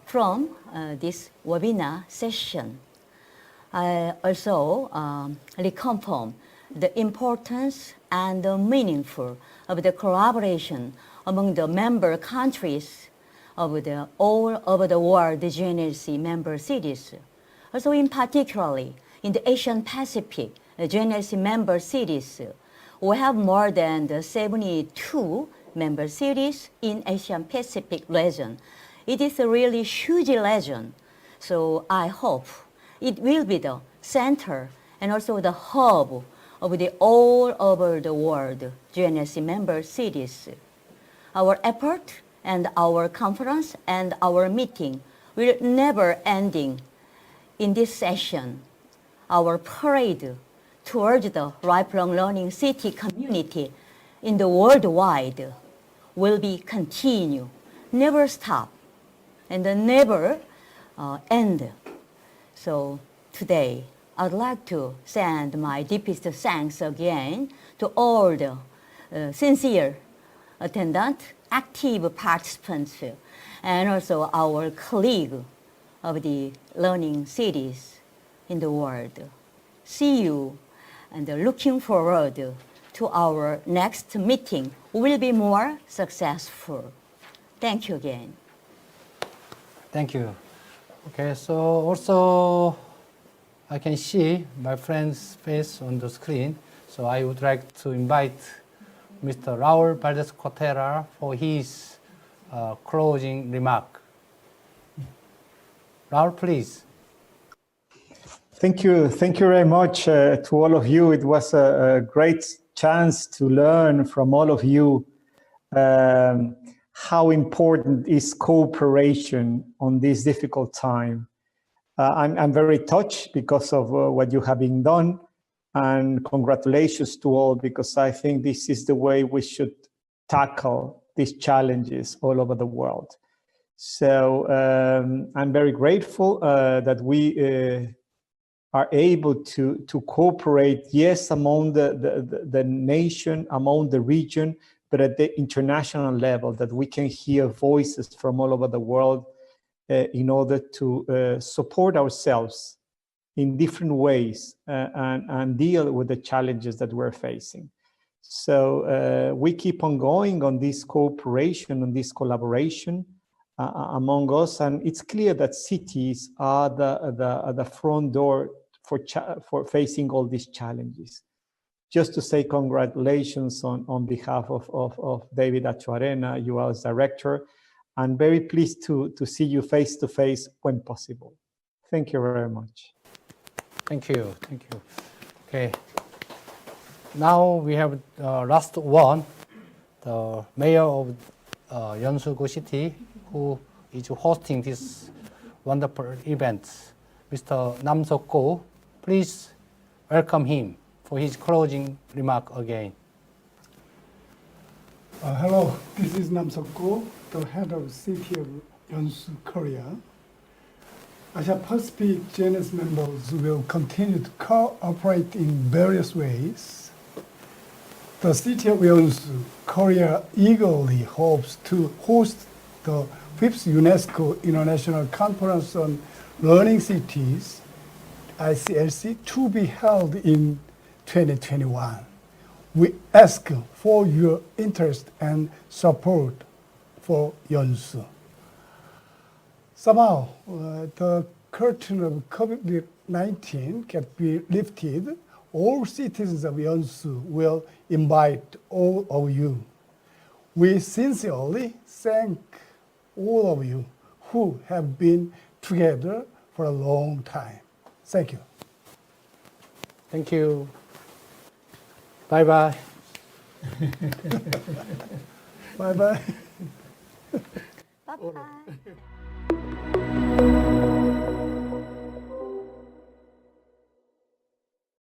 From this webinar session, I also reconfirm the importance and the meaningful of the collaboration among the member countries of the all over the world gnlc member cities. Also, in particularly in the Asian Pacific gnlc member cities, we have more than the 72 member cities in Asian Pacific region. It is a really huge region, so I hope it will be the center and also the hub of the all over the world gnlc member cities. Our effort and our conference and our meeting will never ending in this session. Our parade towards the lifelong learning city community in the worldwide will be continue, never stop, and never end. So today, I'd like to send my deepest thanks again to all the sincere attendant, active participants, and also our colleague of the learning cities in the world. See you, and looking forward to our next meeting. We will be more successful. Thank you again. Thank you. Okay, so also I can see my friend's face on the screen. So I would like to invite Mr. Raul Valdez-Cotera for his closing remark. Raul, please. Thank you very much to all of you. It was a great chance to learn from all of you how important is cooperation on this difficult time. I'm very touched because of what you have been done, and congratulations to all, because I think this is the way we should tackle these challenges all over the world. So I'm very grateful that we are able to cooperate, yes, among the nation, among the region, but at the international level, that we can hear voices from all over the world in order to support ourselves in different ways and deal with the challenges that we're facing. So we keep on going on this cooperation, on this collaboration among us, and it's clear that cities are the front door for facing all these challenges. Just to say congratulations on behalf of David Achuarena, you as director, and very pleased to see you face to face when possible. Thank you very much. Thank you. Okay. Now we have last one, the mayor of yeonsu City, who is hosting this wonderful event, Mr. Nam Sok-go. Please welcome him for his closing remark again. Hello, this is Nam Sok-go, the head of City of Yeonsu, Korea. Asia-Pacific GNS members will continue to cooperate in various ways. The City of Yeonsu, Korea eagerly hopes to host the 5th UNESCO International Conference on Learning Cities, ICLC, to be held in 2021. We ask for your interest and support for Yeonsu. Somehow, the curtain of COVID-19 can be lifted. All citizens of Yeonsu will invite all of you. We sincerely thank all of you who have been together for a long time. Thank you. Thank you. Bye-bye. Bye-bye. Bye-bye.